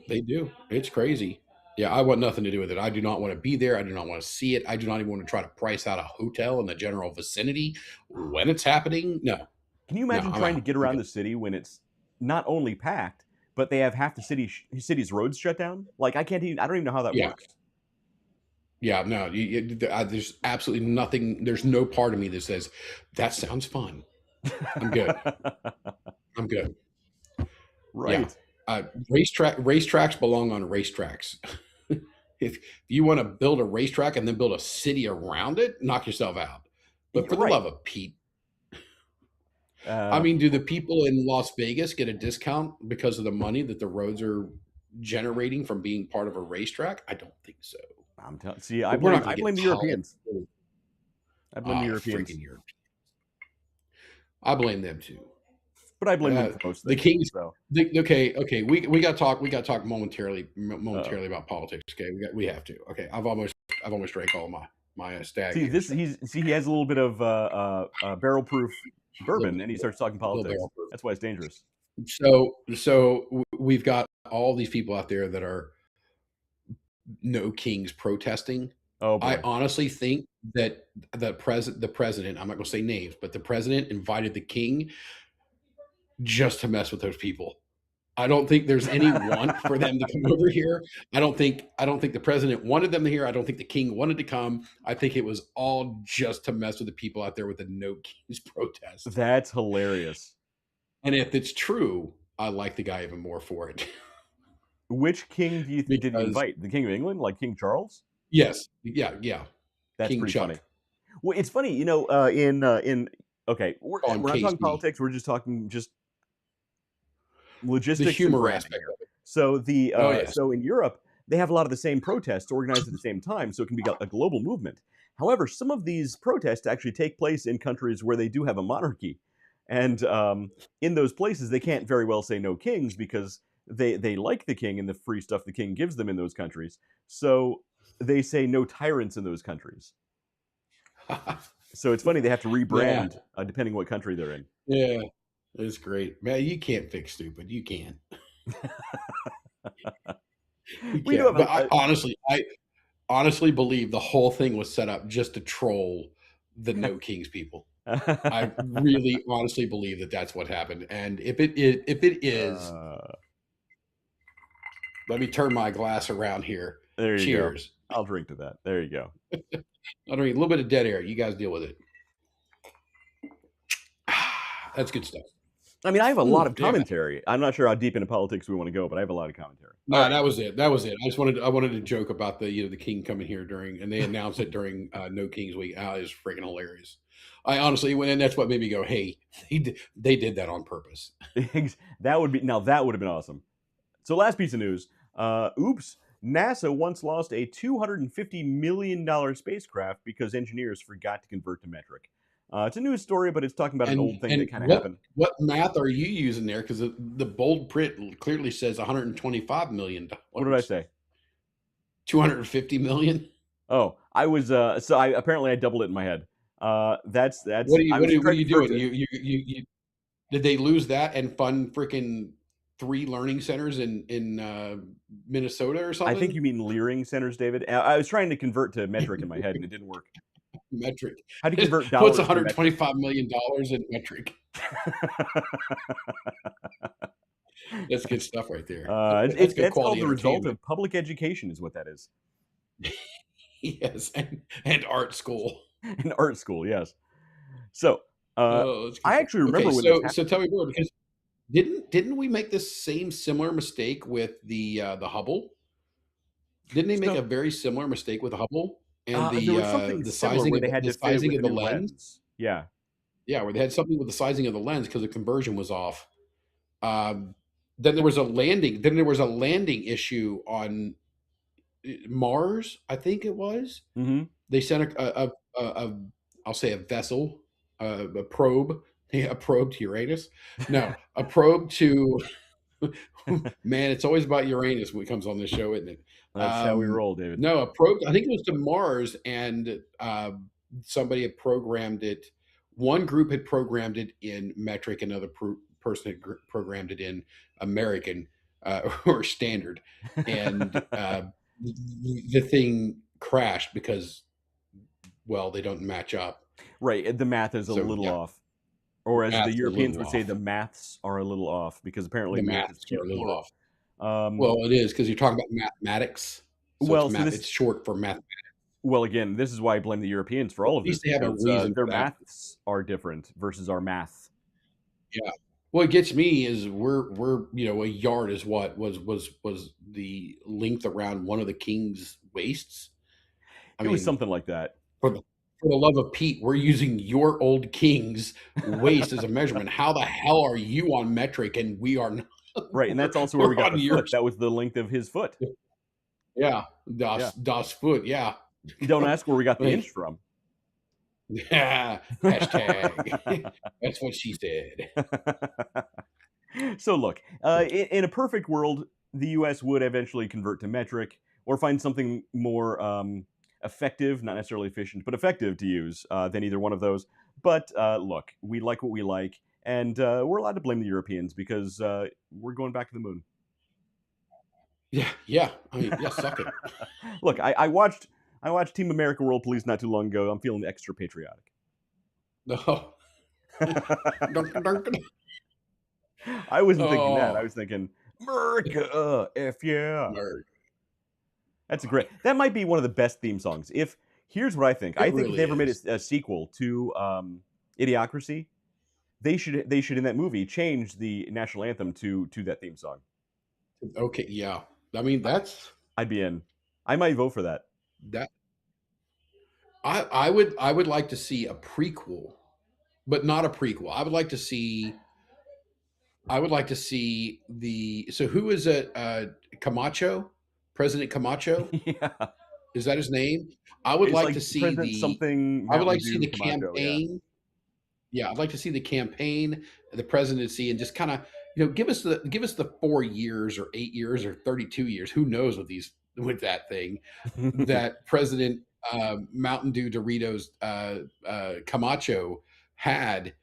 they do. It's crazy. Yeah, I want nothing to do with it. I do not want to be there. I do not want to see it. I do not even want to try to price out a hotel in the general vicinity when it's happening. No. Can you imagine trying to get around the city when it's not only packed, but they have half the city's roads shut down? Like, I don't even know how that works. Yeah, no, there's absolutely nothing. There's no part of me that says, that sounds fun. I'm good. I'm good. Right. Yeah. Racetracks belong on racetracks. If you want to build a racetrack and then build a city around it, knock yourself out. But for the love of Pete, I mean, do the people in Las Vegas get a discount because of the money that the roads are generating from being part of a racetrack? I don't think so. I blame the Europeans. I blame the Europeans. I blame them too. But I blame them for most things. The Kings. So. Okay. We got to talk momentarily about politics. Okay, we have to. Okay, I've almost drank all my stag. See, he has a little bit of barrel proof bourbon, and he starts talking politics. That's why it's dangerous. So we've got all these people out there that are no kings protesting. Oh, boy. I honestly think that the president, I'm not going to say names, but the president invited the king just to mess with those people. I don't think there's any want for them to come over here. I don't think the president wanted them here. I don't think the king wanted to come. I think it was all just to mess with the people out there with the No Kings protest. That's hilarious. And if it's true, I like the guy even more for it. Which king did he Because invite? The King of England, like King Charles? yes, yeah. That's King pretty Chuck. funny. Well, it's funny, okay, we're Call him not talking KC. politics. We're just talking just The logistics and humor branding aspect here. of it. So the Oh yes. so in Europe, they have a lot of the same protests organized at the same time, so it can be a global movement. However, some of these protests actually take place in countries where they do have a monarchy, and in those places, they can't very well say no kings because they like the king and the free stuff the king gives them in those countries. So they say no tyrants in those countries. So it's funny they have to Yeah, rebrand depending what country they're in. yeah. It's great. Man, you can't fix stupid. You can't. You We do can't. have But I honestly believe the whole thing was set up just to troll the No Kings people. I really honestly believe that that's what happened. And if it is, let me turn my glass around here. There you Cheers. go. I'll drink to that. There you go. I mean, a little bit of dead air. You guys deal with it. That's good stuff. I mean, I have a lot of damn it. commentary. I'm not sure how deep into politics we want to go, but I have a lot of commentary. No, that was it. That was it. I wanted to joke about the the king coming here during, and they announced it during No Kings Week. Oh, it was freaking hilarious. I honestly, and that's what made me go, "Hey, they did that on purpose." That would have been awesome. So, last piece of news. Oops. NASA once lost a $250 million spacecraft because engineers forgot to convert to metric. It's a news story, but it's talking about an old thing that kind of happened. What math are you using there? Because the bold print clearly says $125 million. What did I say? 250 million. Oh, I was apparently I doubled it in my head. That's What are you doing? You did they lose that and fund freaking 3 learning centers in Minnesota or something? I think you mean Leering centers, David. I was trying to convert to metric in my head and it didn't work. Metric. How do you convert dollars? What's $125 million in metric? That's good stuff right there. It's called the result of public education, is what that is. Yes, and art school. In art school, yes. So I actually remember when this so tell me more, because didn't we make this similar mistake with the Hubble? Didn't they make a very similar mistake with the Hubble and there was something the similar sizing where of they had the to fit it sizing with of a the new lens? Yeah. Yeah, where they had something with the sizing of the lens because the conversion was off. Then there was a landing. Then there was a landing issue on Mars, I think it was. Mm-hmm. They sent I'll say a vessel, a probe, a probe to Uranus. No, a probe to. Man, it's always about Uranus when it comes on this show, isn't it? That's how we roll, David. No, a probe. I think it was to Mars, and somebody had programmed it. One group had programmed it in metric, another person had programmed it in American or standard, and the thing crashed because, well, they don't match up. Right, the math is a little off, or as the Europeans would say, the maths are a little off because apparently the maths are a little off. Well, it is because you're talking about mathematics. So it's short for mathematics. Well, again, this is why I blame the Europeans for all of this. They have a reason. Their maths are different versus our math. Yeah. What gets me is we're a yard is what was the length around one of the king's waists. It was something like that. For the love of Pete, we're using your old king's waist as a measurement. How the hell are you on metric and we are not? Right, and that's also where we got the foot. That was the length of his foot. Yeah, das foot. Yeah. Don't ask where we got the inch from. Yeah. Hashtag. That's what she said. So look, in a perfect world, the U.S. would eventually convert to metric or find something more effective, not necessarily efficient, but effective to use than either one of those. But look, we like what we like, and we're allowed to blame the Europeans because we're going back to the moon. Yeah. I mean, suck it. Look, I watched Team America World Police not too long ago. I'm feeling extra patriotic. No. I wasn't thinking that. I was thinking America, F yeah. Nerd. That's a great. That might be one of the best theme songs. If here's what I think. I It think if really they ever made is. a sequel to Idiocracy, they should in that movie change the national anthem to that theme song. Okay, yeah. I mean, I'd be in. I might vote for that. that. I would like to see a prequel, but not a prequel. I would like to see. I would like to see the. So who is it? Camacho, President Camacho. Yeah, Is that his name? I would it's like like to see President the. something I would Mountain like to see Dew the Camacho. Yeah. campaign. Yeah, I'd like to see the campaign, the presidency, and just kind of give us the 4 years or 8 years or 32 years. Who knows with that thing that President Mountain Dew Doritos Camacho had.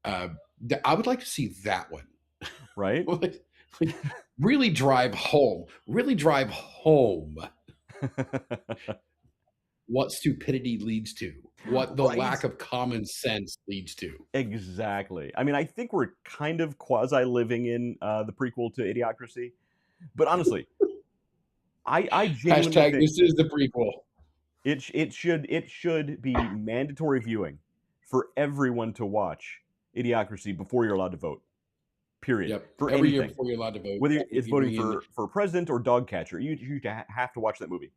I would like to see that one. Right. Like, really drive home. Really drive home what stupidity leads to, what the Right. lack of common sense leads to. Exactly. I mean, I think we're kind of quasi living in the prequel to Idiocracy, but honestly, I genuinely Hashtag think this is the prequel. it should be mandatory viewing for everyone to watch Idiocracy before you're allowed to vote. Period. Yep. For Every year anything. before you're allowed to vote. Whether you it's bring voting in- for president or dog catcher, you have to watch that movie.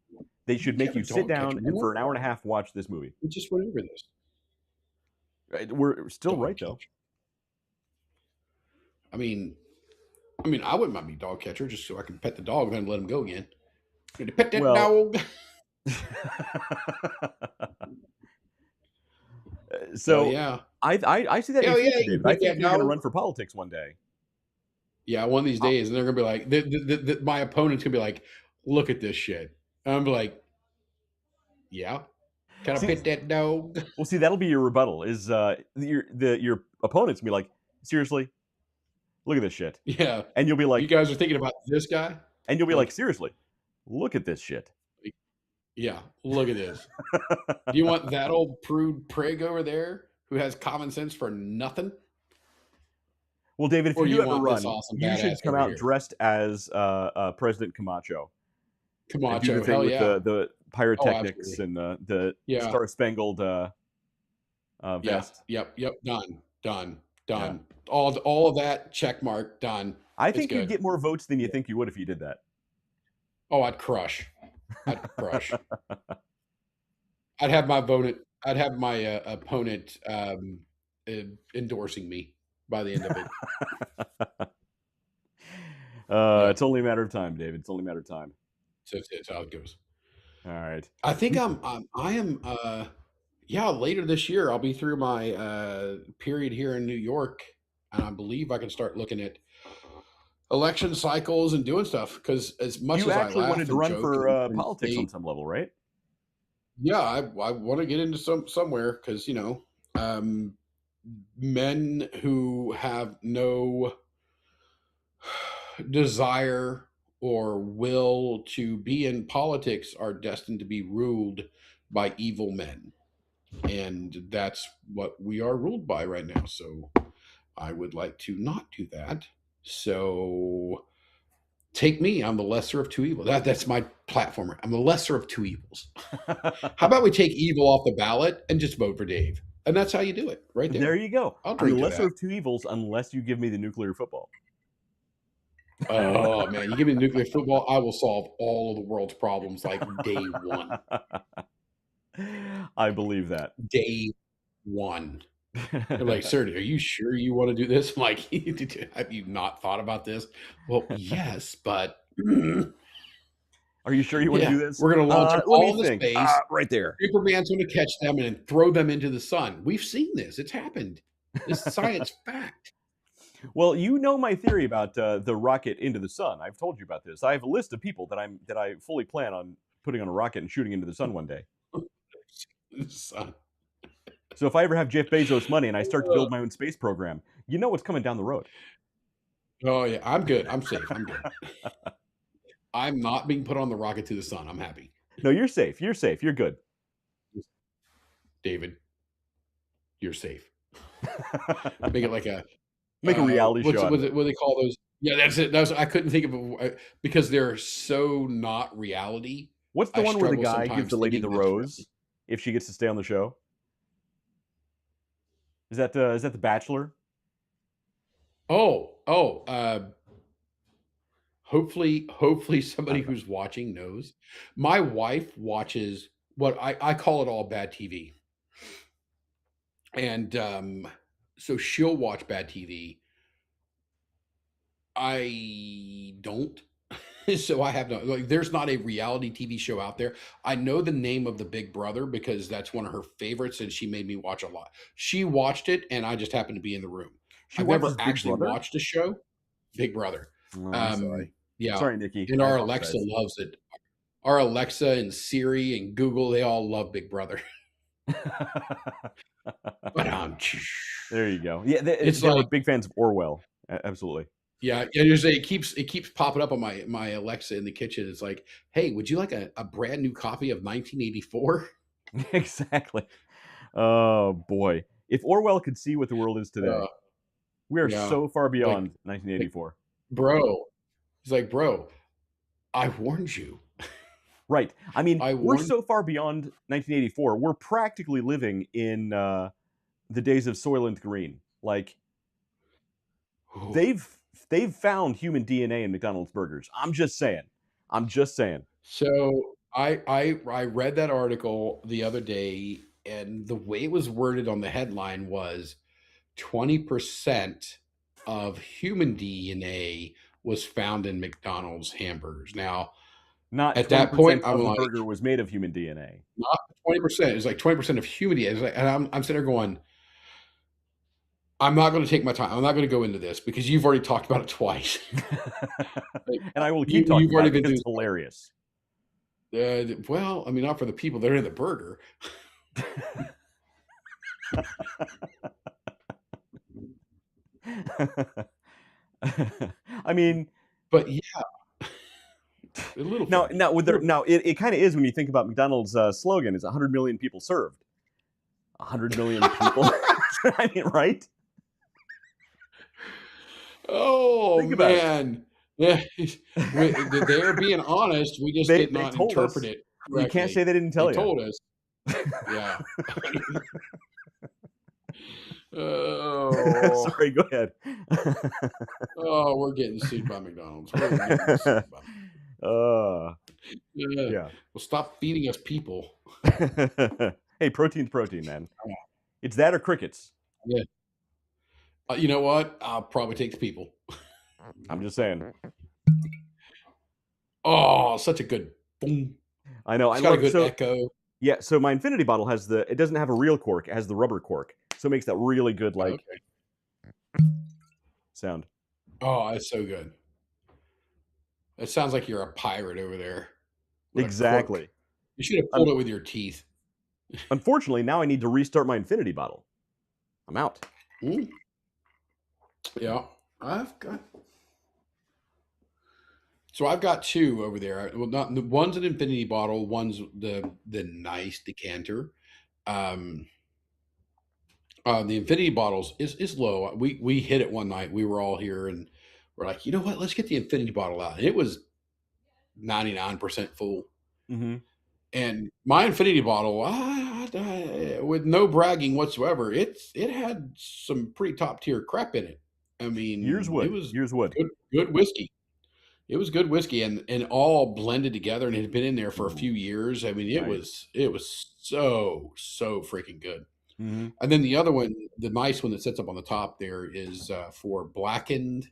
They should make Yeah, you but sit dog down catcher, and we for an won't- hour and a half watch this movie. we just went over this. We're still Dog right though. catcher. I mean, I wouldn't mind being dog catcher just so I can pet the dog and then let him go again. Gonna pet that Well- dog. So Oh, yeah. I see that in Hell your yeah, future, you David. I put think that you're going to dog. run for politics one day. Yeah, one of these days, and they're gonna be like, my opponent's gonna be like, look at this shit. And I'm like, yeah. Can I See- pet that dog? Well, see, that'll be your rebuttal. Is your opponent's gonna be like, seriously, look at this shit, Yeah. and you'll be like, You guys are thinking about this guy? and you'll be like, seriously, look at this shit. Yeah, look at this. Do you want that old prude prig over there who has common sense for nothing? Well, David, if Or you you do have a want run, this awesome you should badass come over out here? dressed as President Camacho. And do Camacho, the thing hell with yeah. Oh, the pyrotechnics absolutely. and the Yeah. Star Spangled Yeah. vest. Yep. Done. All of that, check mark, done. I It's think you'd good. get more votes than you think you would if you did that. Oh, I'd crush. I'd have my opponent. I'd have my opponent endorsing me by the end of it. It's only a matter of time, David. It's only a matter of time. So that's how it goes. All right. I think I am. Yeah, later this year I'll be through my period here in New York, and I believe I can start looking at election cycles and doing stuff. Because as much You as actually I laugh wanted to and run joke for and politics say- on some level, right? yeah, I want to get into somewhere because men who have no desire or will to be in politics are destined to be ruled by evil men, and that's what we are ruled by right now. So I would like to not do that. So take me. I'm the lesser of two evils. That's my platform. I'm the lesser of two evils. How about we take evil off the ballot and just vote for Dave? And that's how you do it, right there. There you go. I'll I'm drink the to lesser that. of two evils unless you give me the nuclear football. Oh man, you give me nuclear football, I will solve all of the world's problems like day one. I believe that. Day one. They're like, sir, are you sure you want to do this? I'm like, have you not thought about this? Well, yes, but Are you sure you want yeah, to do this? we're gonna launch them let all me into think. space. Right there. Superman's going to catch them and throw them into the sun. We've seen this. It's happened. It's science fact. Well, you know my theory about the rocket into the sun. I've told you about this. I have a list of people that I fully plan on putting on a rocket and shooting into the sun one day. Sun. So if I ever have Jeff Bezos money and I start to build my own space program, you know what's coming down the road. Oh yeah, I'm good. I'm safe. I'm good. I'm not being put on the rocket to the sun. I'm happy. No, you're safe. You're safe. You're good. David, you're safe. Make it like a Make a reality show. What do they call those? Yeah, that's it. I couldn't think of because they're so not reality. What's the I one where the struggle guy gives sometimes the lady the thinking that's reality. rose if she gets to stay on the show? Is that The Bachelor? Oh, hopefully I somebody don't know. who's watching knows. My wife watches what I call it all bad TV. And so she'll watch bad TV. I don't. So I have no, like, there's not a reality TV show out there. I know the name of the Big Brother because that's one of her favorites and she made me watch a lot. She watched it and I just happened to be in the room. She I've never watches Big actually Brother? watched a show, Big Brother. Oh, I'm sorry. Yeah. Sorry, Nikki. And I our Alexa apologize. loves it. Our Alexa and Siri and Google, they all love Big Brother. But There you go. Yeah, it's they were like, big fans of Orwell. Absolutely. yeah, it keeps popping up on my Alexa in the kitchen. It's like, hey, would you like a brand new copy of 1984? Exactly. Oh boy. If Orwell could see what the world is today, Uh, we are yeah, so far like beyond like 1984. bro. He's like, bro, I warned you. Right. I mean, I we're warned. so far beyond 1984. We're practically living in the days of Soylent Green. Like Oh. they've they've found human DNA in McDonald's burgers. I'm just saying. I'm just saying. So I read that article the other day, and the way it was worded on the headline was 20% of human DNA was found in McDonald's hamburgers. Now, Not at that point, 20% I'm of the like, burger was made of human DNA. not 20%. It's like 20% of human DNA. It's like, and I'm sitting there going, I'm not going to take my time. I'm not going to go into this because you've already talked about it twice. Like, And I will keep you've talking about already it been because through. it's hilarious. Well, I mean, not for the people that are in the burger. I mean, But yeah, a little now funny. it kind of is when you think about McDonald's slogan is 100 million people served. 100 million people. I mean, right? Oh Think about it. man, yeah, they're being honest. We just did They not told interpret us. it You can't say correctly. they didn't They tell you. told us. Yeah. Oh, Sorry, go ahead. oh, we're getting sued by McDonald's. We're getting sued by. Yeah. Yeah. Well, stop feeding us people. Hey, protein's protein, man. It's that or crickets. Yeah. You know what? I'll probably take the people. I'm just saying. Oh, such a good boom. I know. It's I got a love good so echo. yeah. So my infinity bottle has it doesn't have a real cork. It has the rubber cork, so it makes that really good like Okay. sound. Oh, it's so good. It sounds like you're a pirate over there with a cork. Exactly. You should have pulled it with your teeth. Unfortunately, now I need to restart my infinity bottle. I'm out. Mm. Yeah, I've got two over there. Well, not one's an infinity bottle. One's the nice decanter. Um, the infinity bottles is low. We hit it one night. We were all here and we're like, you know what? Let's get the infinity bottle out. And it was 99% full. Mm-hmm. And my infinity bottle, with no bragging whatsoever, it had some pretty top tier crap in it. I Years mean, it wood. was Years wood. good whiskey. It was good whiskey and all blended together, and it had been in there for a few years. I mean, Nice. it was so freaking good. Mm-hmm. And then the other one, the nice one that sits up on the top there, is for Blackened's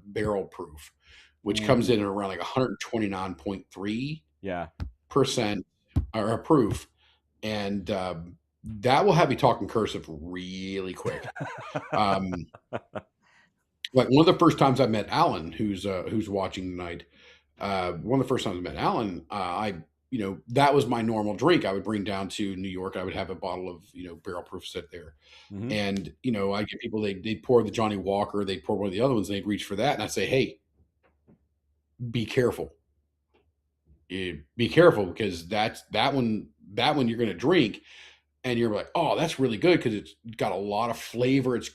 barrel proof, which comes in at around like 129.3% Yeah. or proof, and that will have you talking cursive really quick. Like one of the first times I met Alan, who's watching tonight. One of the first times I met Alan, that was my normal drink. I would bring down to New York. I would have a bottle of barrel proof sit there, Mm-hmm. and I get people they'd pour the Johnny Walker, they'd pour one of the other ones, and they'd reach for that, and I'd say, hey, be careful. Be careful because that one you're going to drink. and you're like, oh, that's really good because it's got a lot of flavor. It's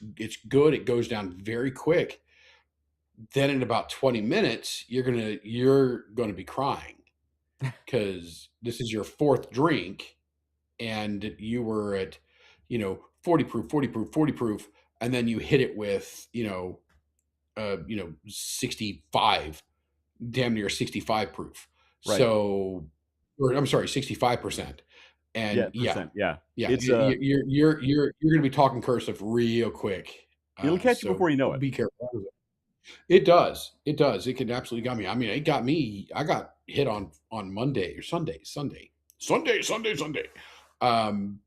good. It goes down very quick. Then in about 20 minutes, you're gonna be crying because this is your fourth drink, and you were at 40 proof, 40 proof, 40 proof, and then you hit it with 65, damn near 65 proof. Right. So, or I'm sorry, 65%. Yeah, And yeah, percent. Yeah. yeah, It's you're gonna be talking cursive real quick. it'll catch you So before you know it. be careful. It does. It does. It can absolutely got me. I mean, it got me. I got hit on Monday or Sunday. Um,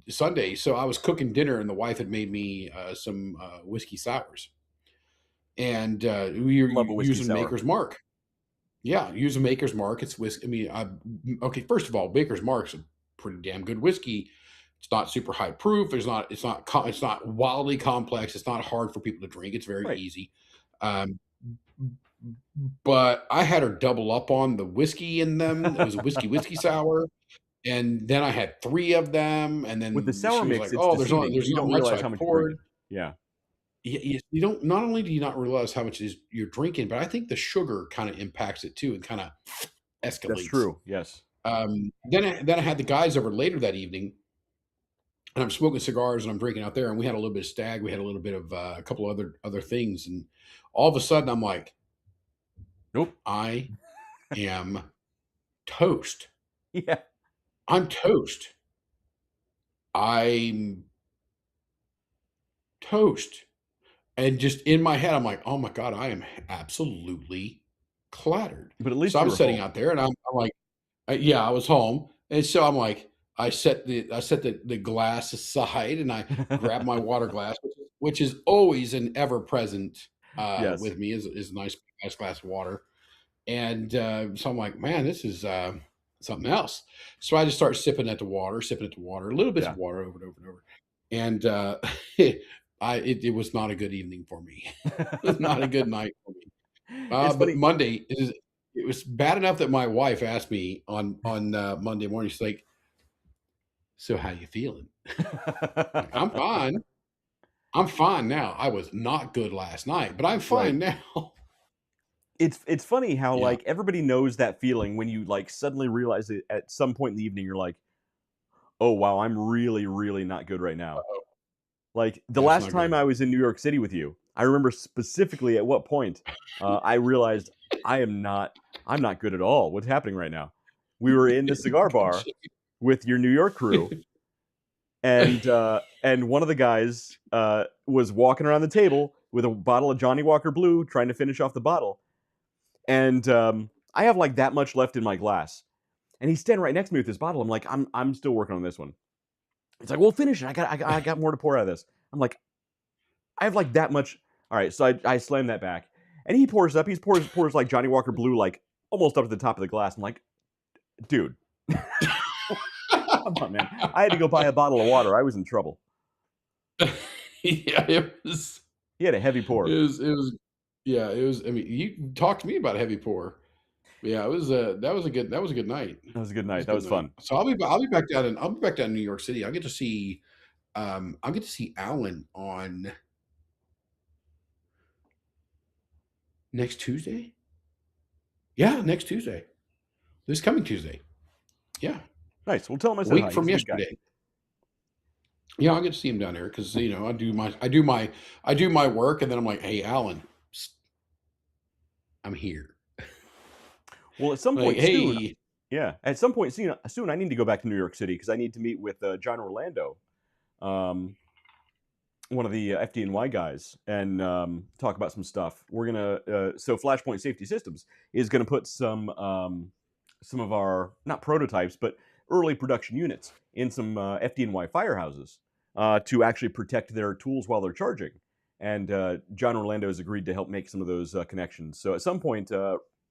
Sunday. So I was cooking dinner, and the wife had made me some whiskey sours, and we were Love a whiskey using sour. Maker's Mark. Yeah, using Maker's Mark. It's whiskey. I mean, okay. First of all, Maker's Mark's a pretty damn good whiskey. It's not super high proof. It's not wildly complex. It's not hard for people to drink. It's very Right. easy. Um, but I had her double up on the whiskey in them. It was a whiskey sour, and then I had three of them, and With the then sour she was mix, like, it's "Oh, deceiving. there's You not don't much." So realize I how much you're poured. drinking. Yeah. You don't. Not only do you not realize how much it is you're drinking, but I think the sugar kind of impacts it too, and kind of That's escalates. true. Yes. Then I had the guys over later that evening, and I'm smoking cigars and I'm drinking out there, and we had a little bit of stag. We had a little bit of a couple other things, and all of a sudden I'm like, Nope. I am toast. Yeah. I'm toast. I'm toast. And just in my head, I'm like, oh my God, I am absolutely clattered. But at least So you I'm were sitting home. out there, and I'm like, yeah, I was home. And so I'm like, I set the glass aside, and I grab my water glass, which is always an ever present Yes. with me, is a nice glass of water. And so I'm like, man, this is something else. So I just start sipping at the water, little bits Yeah. of water over and over and over. And it was not a good evening for me. It was not a good night for me. It's But funny. Monday, it was bad enough that my wife asked me on Monday morning. She's like, "So how you feeling?" Like, I'm fine. I'm fine now. I was not good last night, but I'm Right. fine now. It's funny how Yeah. like everybody knows that feeling when you like suddenly realize it at some point in the evening. You're like, oh wow, I'm really, really not good right now. Like the That's last not time good. I was in New York City with you, I remember specifically at what point I realized I'm not good at all. What's happening right now? We were in the cigar bar with your New York crew, and one of the guys was walking around the table with a bottle of Johnny Walker Blue, trying to finish off the bottle, and I have like that much left in my glass, and he's standing right next to me with this bottle. I'm like, I'm still working on this one. It's like, well, finish it. I got more to pour out of this. I'm like, I have like that much. All right, so I slam that back, and he pours up. He pours like Johnny Walker Blue, like almost up to the top of the glass. I'm like, dude, come on, man. I had to go buy a bottle of water. I was in trouble. Yeah, it was. He had a heavy pour. It was. Yeah, it was. I mean, you talked to me about a heavy pour. Yeah, it was. That was a good night. That was a good It was night. a That good was night. fun. So I'll be back down in New York City. I'll get to see Alan on next Tuesday. Yeah, next Tuesday. This coming Tuesday. Yeah, Nice. Well, tell him I a said week hi. from He's a good guy. yesterday. Yeah, I'll get to see him down there because I do my work, and then I'm like, hey, Alan, I'm here. Well, at some Like, point soon, hey, yeah, at some point soon, I need to go back to New York City because I need to meet with John Orlando, um, one of the FDNY guys, and talk about some stuff. We're gonna so Flashpoint Safety Systems is gonna put some of our not prototypes but early production units in some FDNY firehouses to actually protect their tools while they're charging. And John Orlando has agreed to help make some of those connections. So at some point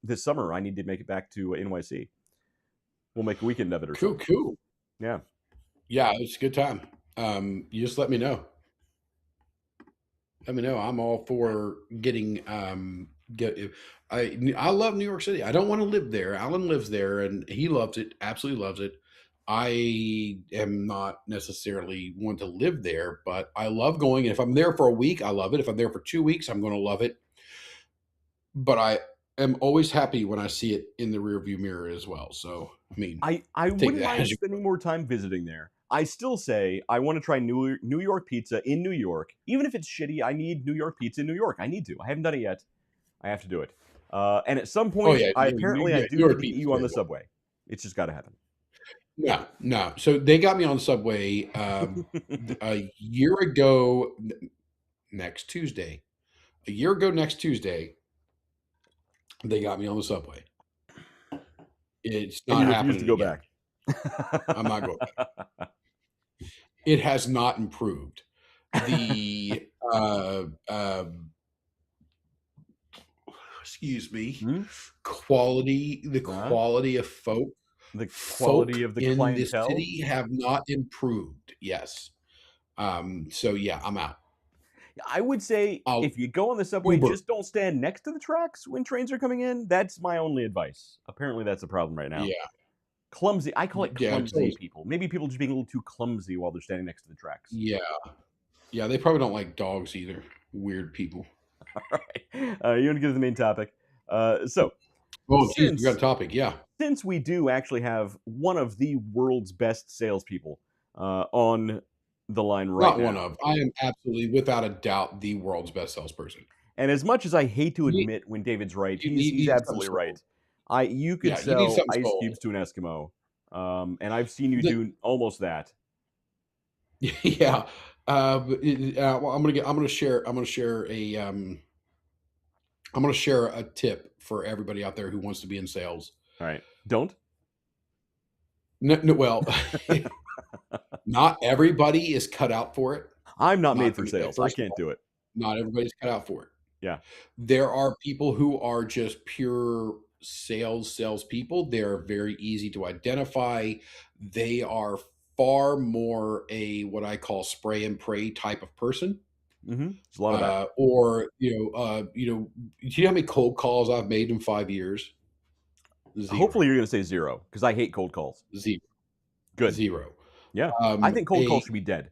this summer, I need to make it back to NYC. We'll make a weekend of it or cool, something. cool. Yeah. Yeah, it's a good time. You just let me know. Let me know. I'm all for getting get. I love New York City. I don't want to live there. Alan lives there, and he loves it. Absolutely loves it. I am not necessarily one to live there, but I love going. And if I'm there for a week, I love it. If I'm there for 2 weeks, I'm going to love it. But I am always happy when I see it in the rearview mirror as well. So, I mean, I take wouldn't that mind as you spending more time visiting there. I still say I want to try New York pizza in New York. Even if it's shitty, I need New York pizza in New York. I need to. I haven't done it yet. I have to do it. And at some Oh point, yeah, I yeah, do New need York to get pizza is you on very the good. subway. It's just got to happen. No, no. So they got me on the subway a year ago next Tuesday. A year ago next Tuesday, they got me on the subway. It's And you not refuse to happening go again. back. I'm not going back. It has not improved. The excuse me, Hmm? the quality of The quality folk of the in this clientele. city have not improved. Yes. So yeah, I'm out. I would say I'll if you go on the subway, Uber. just don't stand next to the tracks when trains are coming in. That's my only advice. Apparently, that's a problem right now. Yeah. Clumsy. I call it Yeah. clumsy people. Maybe people just being a little too clumsy while they're standing next to the tracks. Yeah. Yeah. They probably don't like dogs either. Weird people. All right. You want to get to the main topic? So, Oh, geez, we got a since topic. Yeah. since we do actually have one of the world's best salespeople on the line right Not now, one of. I am absolutely, without a doubt, the world's best salesperson. and as much as I hate to You need, admit when David's right, you he's need something absolutely right. sold. You could Yeah. You need sell something ice sold. cubes to an Eskimo, and I've seen you The, do almost that. yeah. Well, I'm gonna share. I'm gonna share a tip for everybody out there who wants to be in sales. All right, don't. No, no, well, not everybody is cut out for it. I'm not made Not, I for mean, sales. I first of can't all, do it. not everybody's cut out for it. Yeah. There are people who are just pure salespeople. They're very easy to identify. They are far more a what I call spray and pray type of person. There's a lot of that. Or do you know how many cold calls I've made in 5 years? Zero. Hopefully, you're going to say zero because I hate cold calls. Zero. Good. Zero. Yeah. I think cold calls should be dead.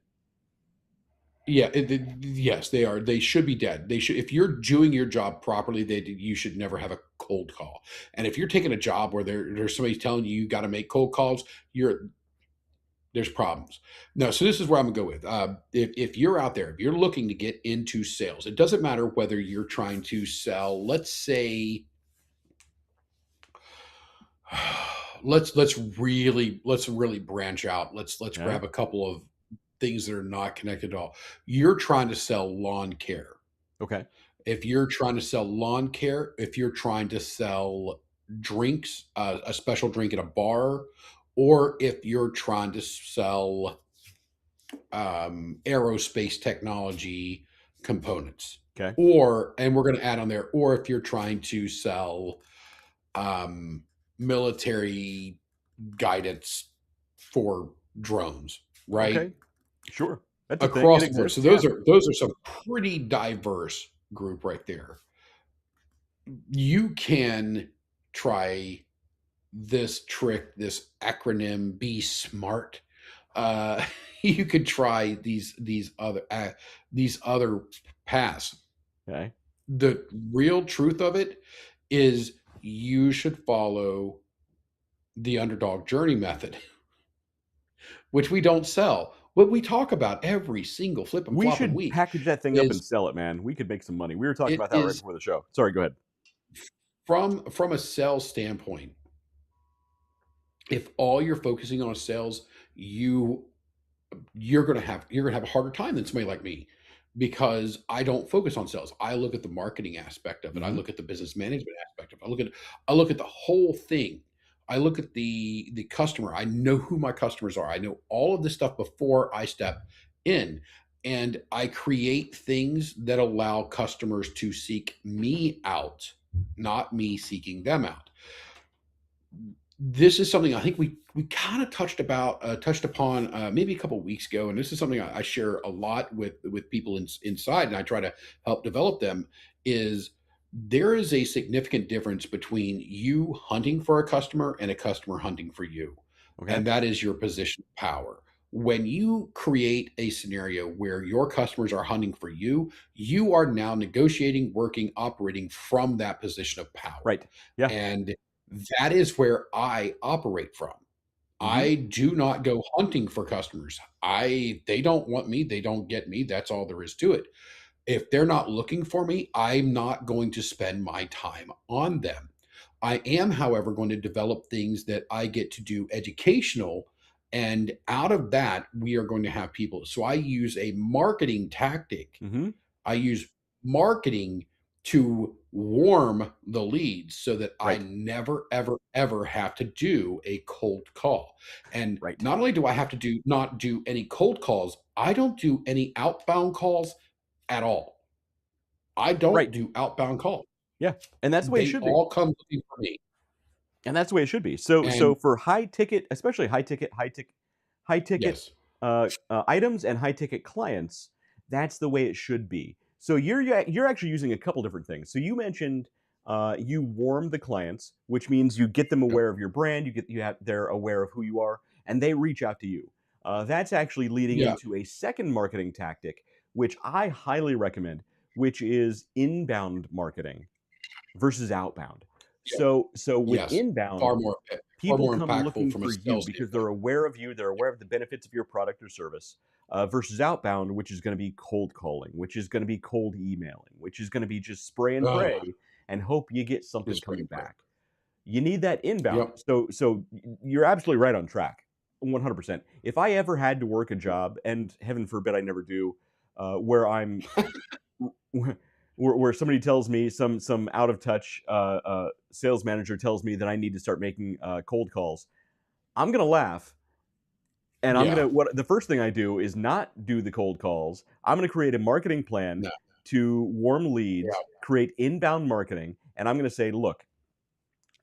Yeah, yes, they are. They should be dead. They should. If you're doing your job properly, you should never have a cold call. And if you're taking a job where there's somebody telling you got to make cold calls, there's problems. No, so this is where I'm gonna go with. If you're out there, if you're looking to get into sales, it doesn't matter whether you're trying to sell. Let's say, let's really branch out. Let's Yeah. grab a couple of things that are not connected at all. You're trying to sell lawn care. Okay. If you're trying to sell lawn care, if you're trying to sell drinks, a special drink at a bar, or if you're trying to sell aerospace technology components, Okay. and we're going to add on there, or if you're trying to sell military guidance for drones, right? Okay. Sure. That's a thing. Across It the board. exists. So Yeah. those are some pretty diverse group right there. You can try this trick, this acronym, be smart. You could try these other paths. Okay. The real truth of it is you should follow the underdog journey method, which we don't sell. What we talk about every single flip and We flop and should week package that thing up and is sell it, man. We could make some money. We were talking it about that right is before the show. Sorry, go ahead. from a sales standpoint. If all you're focusing on is sales, you're gonna have a harder time than somebody like me, because I don't focus on sales. I look at the marketing aspect of it. I Mhm. look at the business management aspect of it. I look at the whole thing. I look at the customer. I know who my customers are. I know all of this stuff before I step in, and I create things that allow customers to seek me out, not me seeking them out. This is something I think we kind of touched upon maybe a couple of weeks ago, and this is something I share a lot with people inside, and I try to help develop them. Is there is a significant difference between you hunting for a customer and a customer hunting for you. Okay. and that is your position of power. When you create a scenario where your customers are hunting for you, you are now negotiating, working, operating from that position of power. Right. Yeah. And that is where I operate from. Hmm. I do not go hunting for customers. They don't want me, they don't get me. That's all there is to it. If they're not looking for me, I'm not going to spend my time on them. I am, however, going to develop things that I get to do educational. And out of that, we are going to have people. So I use a marketing tactic. Hmm. I use marketing to warm the leads so that I Right. never, ever, ever have to do a cold call. And Right. not only do I have to not do any cold calls, I don't do any outbound calls at all. I don't Right. do outbound calls. Yeah. And that's the way it They should be. all come looking for me. And that's the way it should be. So And for high ticket, especially high ticket yes, items and high ticket clients, that's the way it should be. So you're actually using a couple different things. So you mentioned you warm the clients, which means you get them yep, aware of your brand. They're aware of who you are, and they reach out to you. That's actually leading yeah, into a second marketing tactic, which I highly recommend, which is inbound marketing versus outbound. yeah, So with yes, inbound, far people more come impactful looking from a for you sales because standpoint. they're aware of you, they're aware of the benefits of your product or service, versus outbound, which is going to be cold calling, which is going to be cold emailing, which is going to be just spray and Oh, pray and hope you get something it's coming pretty great. back. You need that inbound. Yep. So you're absolutely right on track, 100%. If I ever had to work a job, and heaven forbid I never do, where I'm where somebody tells me some out of touch sales manager tells me that I need to start making cold calls, I'm gonna laugh, and I'm Yeah. gonna what the first thing I do is not do the cold calls. I'm gonna create a marketing plan No. to warm leads, Yeah. create inbound marketing, and I'm gonna say, look,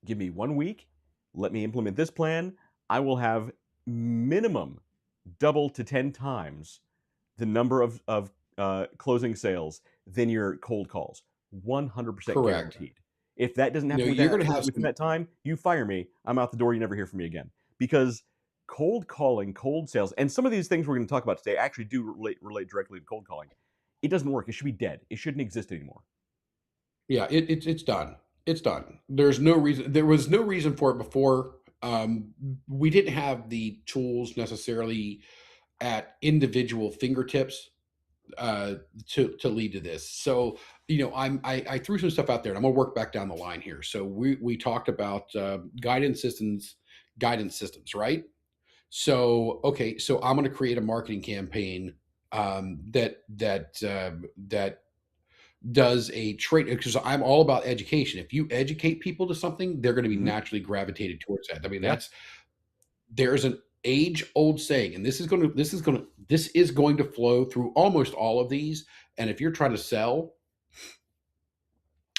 give me 1 week, let me implement this plan. I will have minimum double to 10 times the number of closing sales than your cold calls. 100% Correct. guaranteed. If that doesn't No, happen you're going to have within some. that time, you fire me. I'm out the door. You never hear from me again. Because cold calling, cold sales, and some of these things we're going to talk about today actually do relate directly to cold calling. It doesn't work. It should be dead. It shouldn't exist anymore. Yeah, it's done. It's done. There's no reason. There was no reason for it before. We didn't have the tools necessarily at individual fingertips uh, to lead to this. So I threw some stuff out there, and I'm gonna work back down the line here. So we talked about guidance systems, right? So okay, so I'm gonna create a marketing campaign that does a trait because I'm all about education. If you educate people to something, they're going to be Hmm. naturally gravitated towards that. I mean, Yeah. there's an age old saying, and this is going to flow through almost all of these. And if you're trying to sell,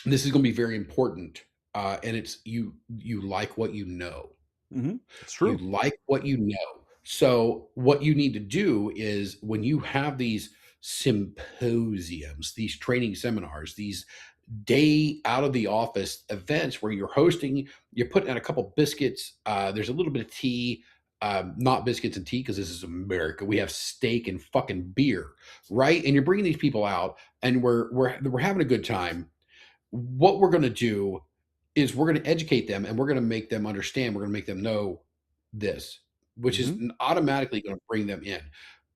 this is going to be very important. And it's you like what you know. Hmm. It's You true. like what you know. So what you need to do is when you have these symposiums, these training seminars, these day out of the office events where you're hosting, you're putting out a couple biscuits. There's a little bit of tea, not biscuits and tea because this is America. We have steak and fucking beer, right? And you're bringing these people out, and we're having a good time. What we're going to do is we're going to educate them, and we're going to make them understand. We're going to make them know this, which is Hmm. automatically going to bring them in.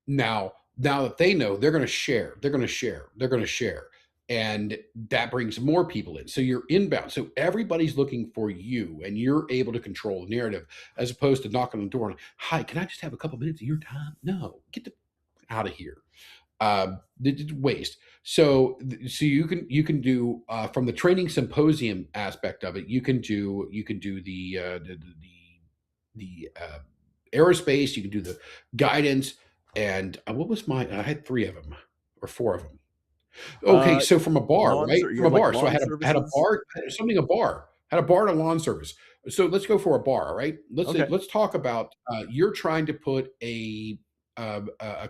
Now that they know, they're going to share, they're going to share, they're going to share. And that brings more people in. So you're inbound. So everybody's looking for you and you're able to control the narrative as opposed to knocking on the door and, hi, can I just have a couple minutes of your time? No, get the out of here. Waste. So you can do from the training symposium aspect of it. You can do the aerospace. You can do the guidance. And what was my? I had three of them or four of them. Okay, Uh, so from a bar, right? From yeah, a like bar. So I lawn had a services. bar, something a bar, had a bar and a lawn service. So let's go for a bar, all right? Okay. Let's talk about you're trying to put a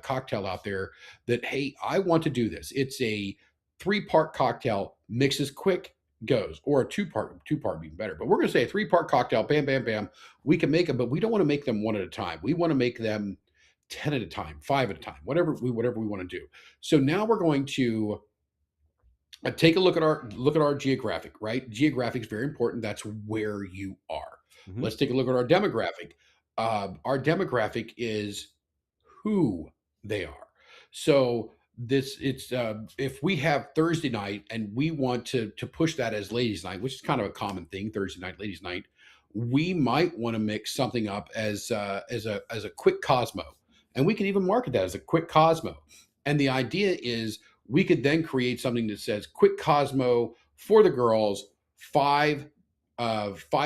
cocktail out there that hey, I want to do this. It's a three-part cocktail, mixes quick, goes, or a two part even better. But we're going to say a three-part cocktail. Bam, bam, bam. We can make them, but we don't want to make them one at a time. We want to make them 10 at a time, 5 at a time, whatever we want to do. So now we're going to take a look at our geographic, right? Geographic is very important. That's where you are. Mhm. Let's take a look at our demographic. Our demographic is who they are. So this it's if we have Thursday night and we want to push that as ladies night, which is kind of a common thing, Thursday night, ladies night, we might want to mix something up as a quick Cosmo, and we can even market that as a quick Cosmo. And the idea is we could then create something that says quick Cosmo for the girls, five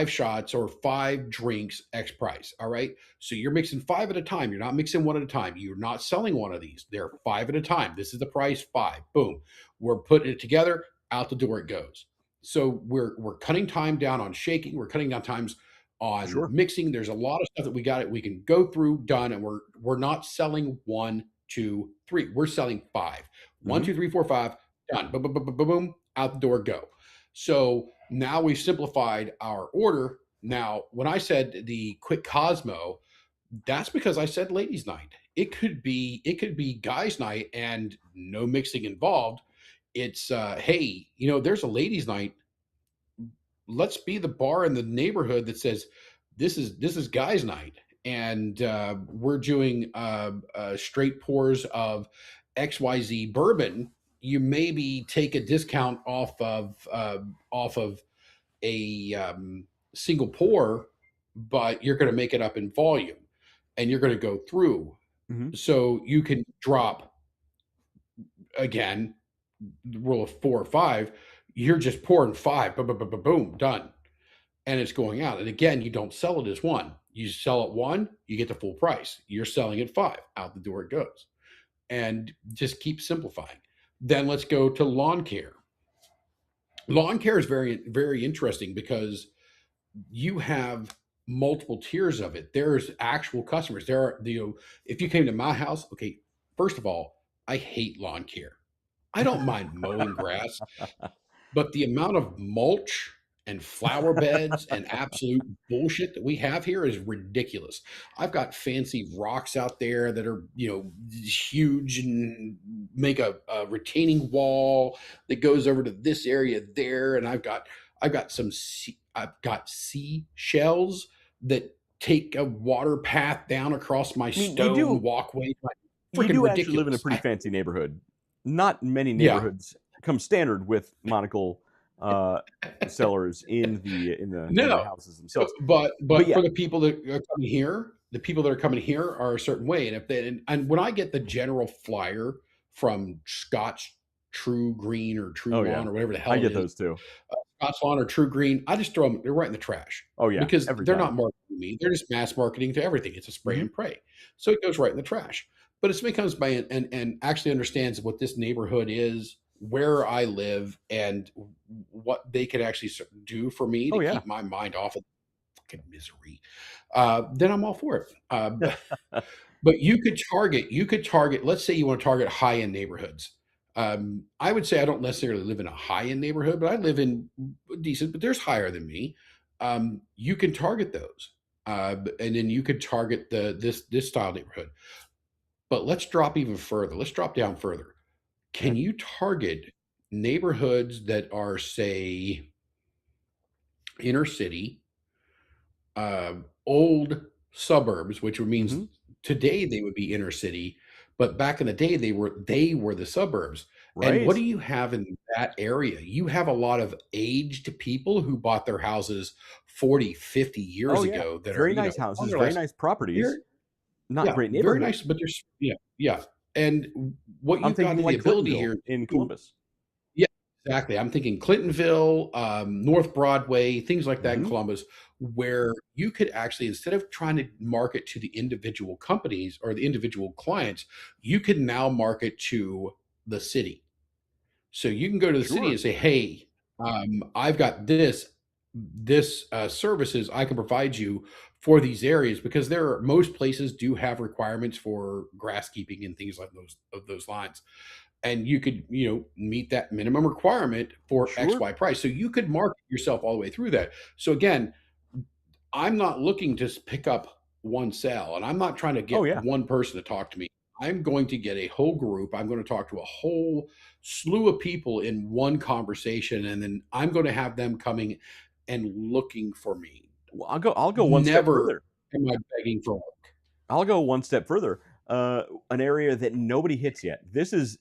shots or 5 drinks X price. All right. So you're mixing 5 at a time. You're not mixing one at a time. You're not selling one of these. They're 5 at a time. This is the price, 5. Boom. We're putting it together. Out the door it goes. So we're cutting time down on shaking. We're cutting down times on Sure. mixing. There's a lot of stuff that we can go through, done, and we're not selling 1, 2, 3. We're selling 5. 1, Mhm. 2, 3, 4, 5. Done. Boom, boom, boom, boom, boom, boom. Out the door go. So now we've simplified our order. Now, when I said the quick Cosmo, that's because I said ladies' night. It could be guys' night and no mixing involved. It's hey, there's a ladies' night. Let's be the bar in the neighborhood that says this is guys' night, and we're doing straight pours of XYZ bourbon. You maybe take a discount off of a single pour, but you're going to make it up in volume and you're going to go through. Mhm. So you can drop again, the rule of 4 or 5. You're just pouring 5, boom, boom, boom, boom, boom, done. And it's going out. And again, you don't sell it as one. You sell it one, you get the full price. You're selling it 5, out the door it goes. And just keep simplifying. Then let's go to lawn care. Lawn care is very, very interesting because you have multiple tiers of it. There's actual customers. There are, if you came to my house, okay, first of all, I hate lawn care. I don't mind mowing grass, but the amount of mulch and flower beds and absolute bullshit that we have here is ridiculous. I've got fancy rocks out there that are, huge and make a retaining wall that goes over to this area there. And I've got seashells that take a water path down across my I mean, you stone do walkway. you Freaking do actually live in a ridiculous. pretty fancy neighborhood. Not many Yeah. neighborhoods come standard with monocle cellars in the No, houses themselves. but But yeah, for the people that are coming here are a certain way, and if they and when I get the general flyer from Scotch True Green or True oh yeah, Lawn or whatever the I hell it get is, those too. Scotch Lawn or True Green, I just throw them. They're right in the trash Oh yeah, because every they're not time. marketing to me. They're just mass marketing to everything. It's a spray Hmm. and pray, so it goes right in the trash. But if somebody comes by and actually understands what this neighborhood is, where I live, and what they can actually do for me Oh to yeah. keep my mind off of fucking misery, then I'm all for it. But you could target, let's say you want to target high-end neighborhoods. I would say I don't necessarily live in a high-end neighborhood, but I live in decent, but there's higher than me. You can target those. And then you could target this style neighborhood. But let's drop even further. Let's drop down further. Okay. Can you target neighborhoods that are, say, inner city, old suburbs, which means Hmm. today they would be inner city, but back in the day they were the suburbs. And what Right. do you have in that area? You have a lot of aged people who bought their houses 40, 50 Oh years yeah. ago that are, Very nice on houses, their very last. nice properties. They're Not Yeah, great very neighborhoods. nice, but there's yeah, yeah. And what I'm you've got thinking is the like ability Clintonville here in to Columbus. yeah, exactly. I'm thinking Clintonville, North Broadway, things like that in Hmm. Columbus, where you could actually, instead of trying to market to the individual companies or the individual clients, you can now market to the city. So you can go to the city Sure. and say, "Hey, I've got this services I can provide you for these areas because most places do have requirements for grass keeping and things like those of those lines. and you could, meet that minimum requirement for Sure. XY price. So you could market yourself all the way through that. So again, I'm not looking to pick up one sale, and I'm not trying to Oh get yeah. one person to talk to me. I'm going to get a whole group. I'm going to talk to a whole slew of people in one conversation, and then I'm going to have them coming and looking for me. Well, I'll go one step Never further. am I begging for work. I'll go one step further. An area that nobody hits yet. This is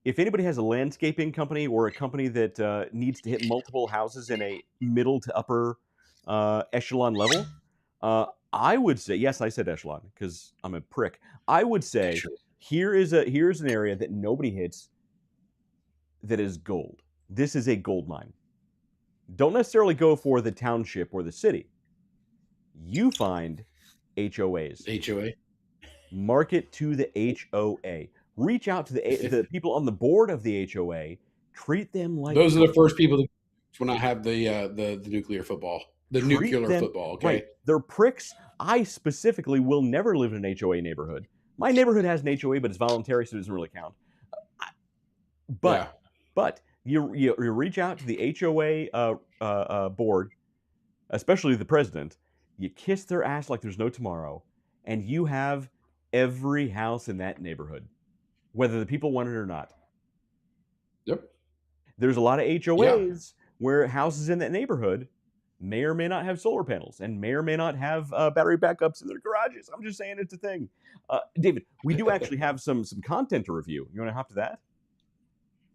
if anybody has a landscaping company or a company that needs to hit multiple houses in a middle to upper echelon level, I would say yes. I said echelon because I'm a prick. I would say Sure. here's an area that nobody hits that is gold. This is a gold mine. Don't necessarily go for the township or the city. You find HOAs. HOA. Market to the HOA. Reach out to the people on the board of the HOA. Treat them like Those are the first people that, when I have the nuclear football, treat nuclear them football. Okay. right. They're pricks. I specifically will never live in an HOA neighborhood. My neighborhood has an HOA, but it's voluntary, so it doesn't really count. But you reach out to the HOA board, especially the president. You kiss their ass like there's no tomorrow, and you have every house in that neighborhood, whether the people want it or not. Yep. There's a lot of HOAs where houses in that neighborhood may or may not have solar panels and may or may not have battery backups in their garages. I'm just saying it's a thing. David, we do actually have some content to review. You want to hop to that?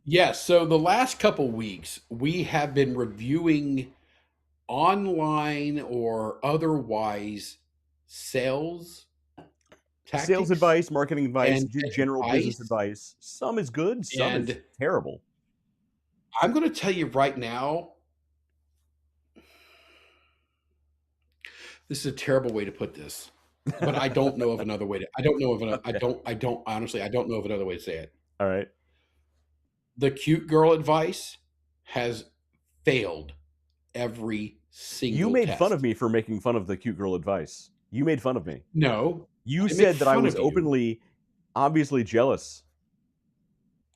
Yes. So the last couple weeks, we have been reviewing online or otherwise sales tactics, Sales advice, marketing advice, and general business advice. advice. Some is good, some is And terrible. I'm going to tell you right now, this is a terrible way to put this, but I don't know of another way to. I don't know of an. I don't honestly. I don't know of another way to say it. All right. The cute girl advice has failed every single. You made test. fun of me for making fun of the cute girl advice. You made fun of me. No, You I said made that I fun was of you. openly, obviously jealous.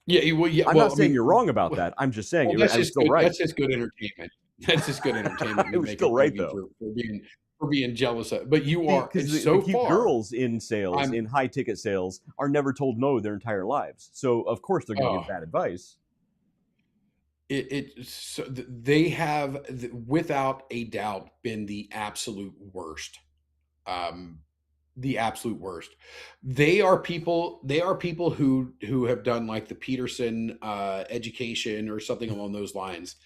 Yeah, well, yeah. I'm well, not saying you're wrong about that. I'm just saying Well, I was still right. That's just good entertainment. That's just good entertainment. It Me was making still fun right, of you though. for being jealous of. But you are Because so the cute far. girls in sales, I'm- in high ticket sales, are never told no their entire lives. So of course they're going to Oh. give bad advice. They have without a doubt been the absolute worst. The absolute worst. They are people who have done like the Peterson education or something along those lines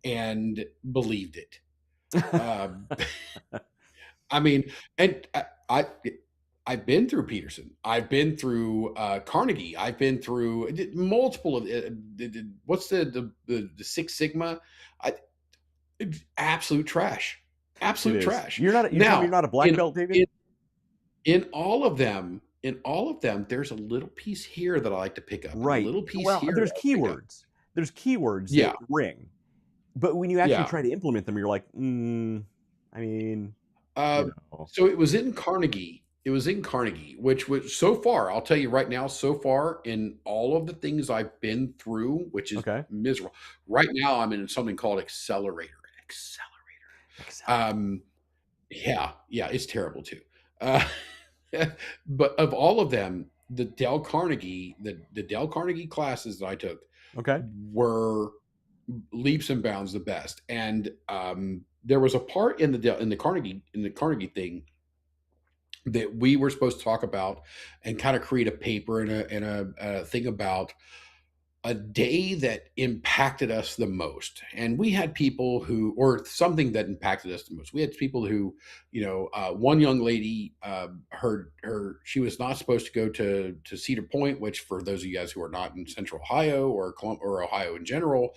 and believed it. I mean, and I've been through Peterson. I've been through Carnegie. I've been through multiple of what's the Six Sigma? Absolute trash. Absolute trash. You're telling me you're not a black belt, David? In all of them, there's a little piece here that I like to pick up. Right. A little piece here. There's keywords. There's keywords that ring. But when you actually try to implement them, you're like, I mean, So it was in Carnegie. Which was so far, I'll tell you right now, so far in all of the things I've been through, which is miserable. Right now, I'm in something called Accelerator. Yeah, it's terrible too. But of all of them, the Dale Carnegie classes that I took were leaps and bounds the best. And there was a part in the Carnegie thing that we were supposed to talk about and kind of create a paper and a thing about a day that impacted us the most. And we had people or something that impacted us the most. We had people who, one young lady, she was not supposed to go to Cedar Point, which for those of you guys who are not in Central Ohio or Ohio in general,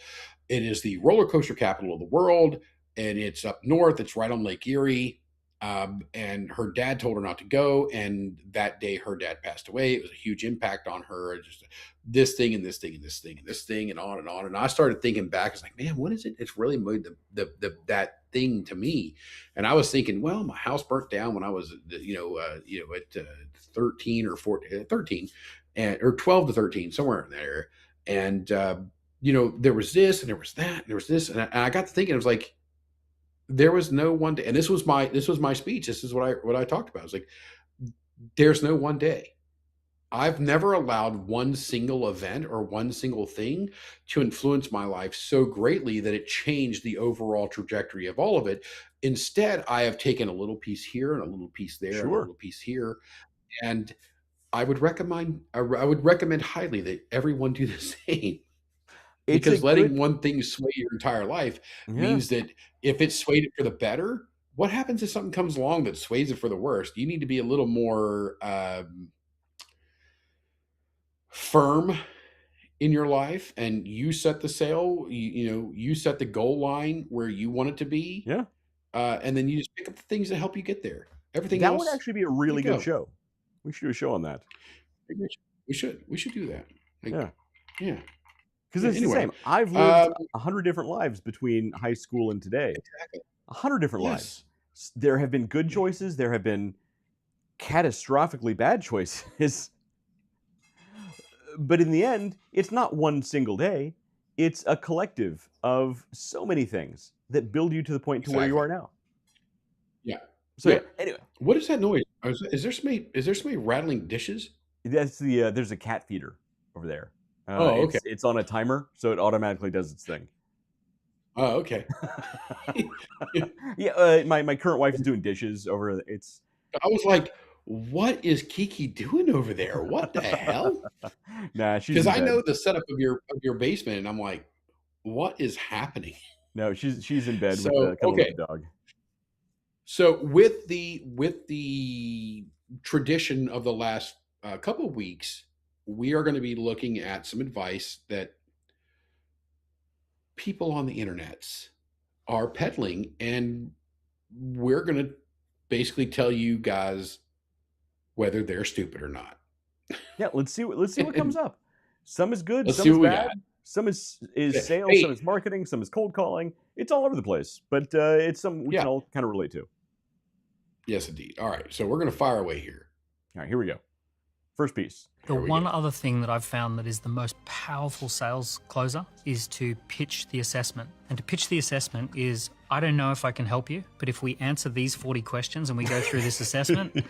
it is the roller coaster capital of the world. And it's up north. It's right on Lake Erie. And her dad told her not to go. And that day her dad passed away. It was a huge impact on her. Just this thing and this thing and this thing and this thing and on and on. And I started thinking back, it's like, man, what is it? It's really made that thing to me. And I was thinking, well, my house burnt down when I was, at 13 or 14, 13 or 12 to 13, somewhere in there. And there was this, and there was that, and there was this, and I got to thinking, I was like, there was no one day, and this was my speech. This is what I talked about. I was like, there's no one day. I've never allowed one single event or one single thing to influence my life so greatly that it changed the overall trajectory of all of it. Instead, I have taken a little piece here and a little piece there and a Sure. little piece here. And I would recommend highly that everyone do the same. It's Because a letting good, one thing sway your entire life yeah, means that if it swayed it for the better, what happens if something comes along that sways it for the worst? You need to be a little more firm in your life, and you set the sail. You set the goal line where you want it to be, yeah. and then you just pick up the things that help you get there. Everything That would else, actually be a let really it good go. show. We should do a show on that. We should do that. Like, Yeah. yeah. Because Yeah, it's the anyway, same. I've lived um, 100 different lives between high school and today. exactly. 100 different lives. Yes. There have been good choices. There have been catastrophically bad choices. But in the end, it's not one single day. It's a collective of so many things that build you to the point to where you are Exactly. now. Yeah. So yeah. Yep. Anyway, What is that noise? Is there somebody rattling dishes? that's the there's a cat feeder over there. Oh, okay. It's on a timer, so it automatically does its thing. Oh, okay. Yeah, my current wife is doing dishes over. It's I was like, what is Kiki doing over there? What the hell? nah, she's Because in I bed. know the setup of your basement, and I'm like, what is happening? No, she's in bed with So cuddling with okay. the dog. So with the tradition of the last couple of weeks, we are going to be looking at some advice that people on the internets are peddling, and we're going to basically tell you guys whether they're stupid or not. Yeah, let's see what comes up. Some is good, Let's some see is what we bad, got. some is sales, Hey, some is marketing, some is cold calling. It's all over the place, but it's something we yeah, can all kind of relate to. yes, indeed. All right, so we're going to fire away here. All right, here we go. First piece. The Here we one go. other thing that I've found that is the most powerful sales closer is to pitch the assessment. And to pitch the assessment is, I don't know if I can help you, but if we answer these 40 questions and we go through this assessment,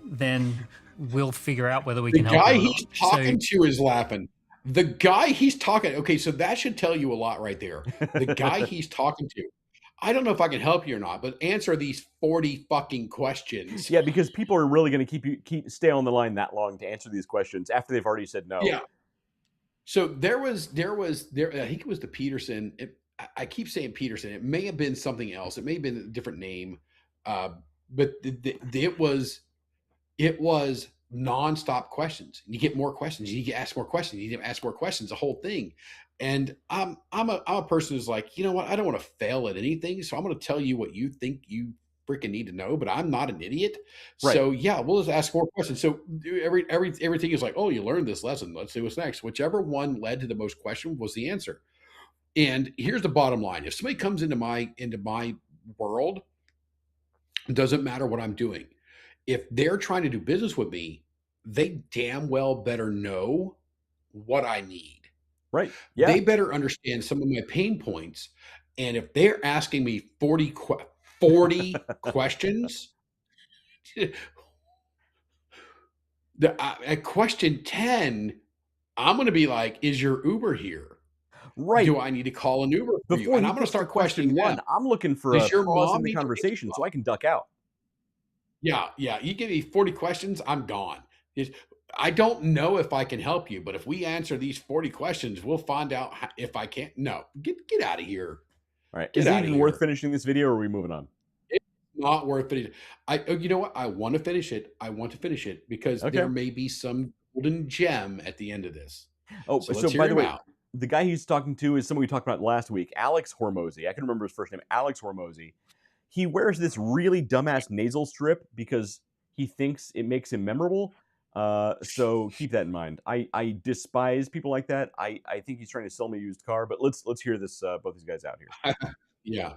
then we'll figure out whether we The can help guy you or he's not. talking to is laughing. The guy he's talking. Okay, so that should tell you a lot right there. The guy he's talking to. I don't know if I can help you or not, but answer these 40 fucking questions. Yeah, because people are really going to stay on the line that long to answer these questions after they've already said no. Yeah. So there. I think it was the Peterson. I keep saying Peterson. It may have been something else. It may have been a different name, but it was nonstop questions. You get more questions. You get ask more questions. You ask more questions. The whole thing. And I'm a person who's like, you know what? I don't want to fail at anything, so I'm going to tell you what you think you freaking need to know. But I'm not an idiot, Right. so yeah, we'll just ask more questions. So everything is like, oh, you learned this lesson. Let's see what's next. Whichever one led to the most question was the answer. And here's the bottom line: if somebody comes into my world, it doesn't matter what I'm doing. If they're trying to do business with me, they damn well better know what I need. Right. Yeah. They better understand some of my pain points. And if they're asking me 40 questions, at question 10, I'm going to be like, is your Uber here? Right. Do I need to call an Uber for you? Before And he I'm going to gets to start question questioning one, them. I'm looking for Does a your pause mom in the need to conversation pick so I can duck out. Yeah. You give me 40 questions, I'm gone. I don't know if I can help you, but if we answer these 40 questions, we'll find out if I can't. No, get out of here. All right. Get Is it outta even worth here. finishing this video, or are we moving on? It's not worth it. You know what? I want to finish it. I want to finish it because Okay. there may be some golden gem at the end of this. Oh, So so let's hear by the him way, out. the guy he's talking to is someone we talked about last week, Alex Hormozy. I can remember his first name, Alex Hormozy. He wears this really dumbass nasal strip because he thinks it makes him memorable. So keep that in mind. I despise people like that. I think he's trying to sell me a used car. But let's hear this both these guys out here. Yeah.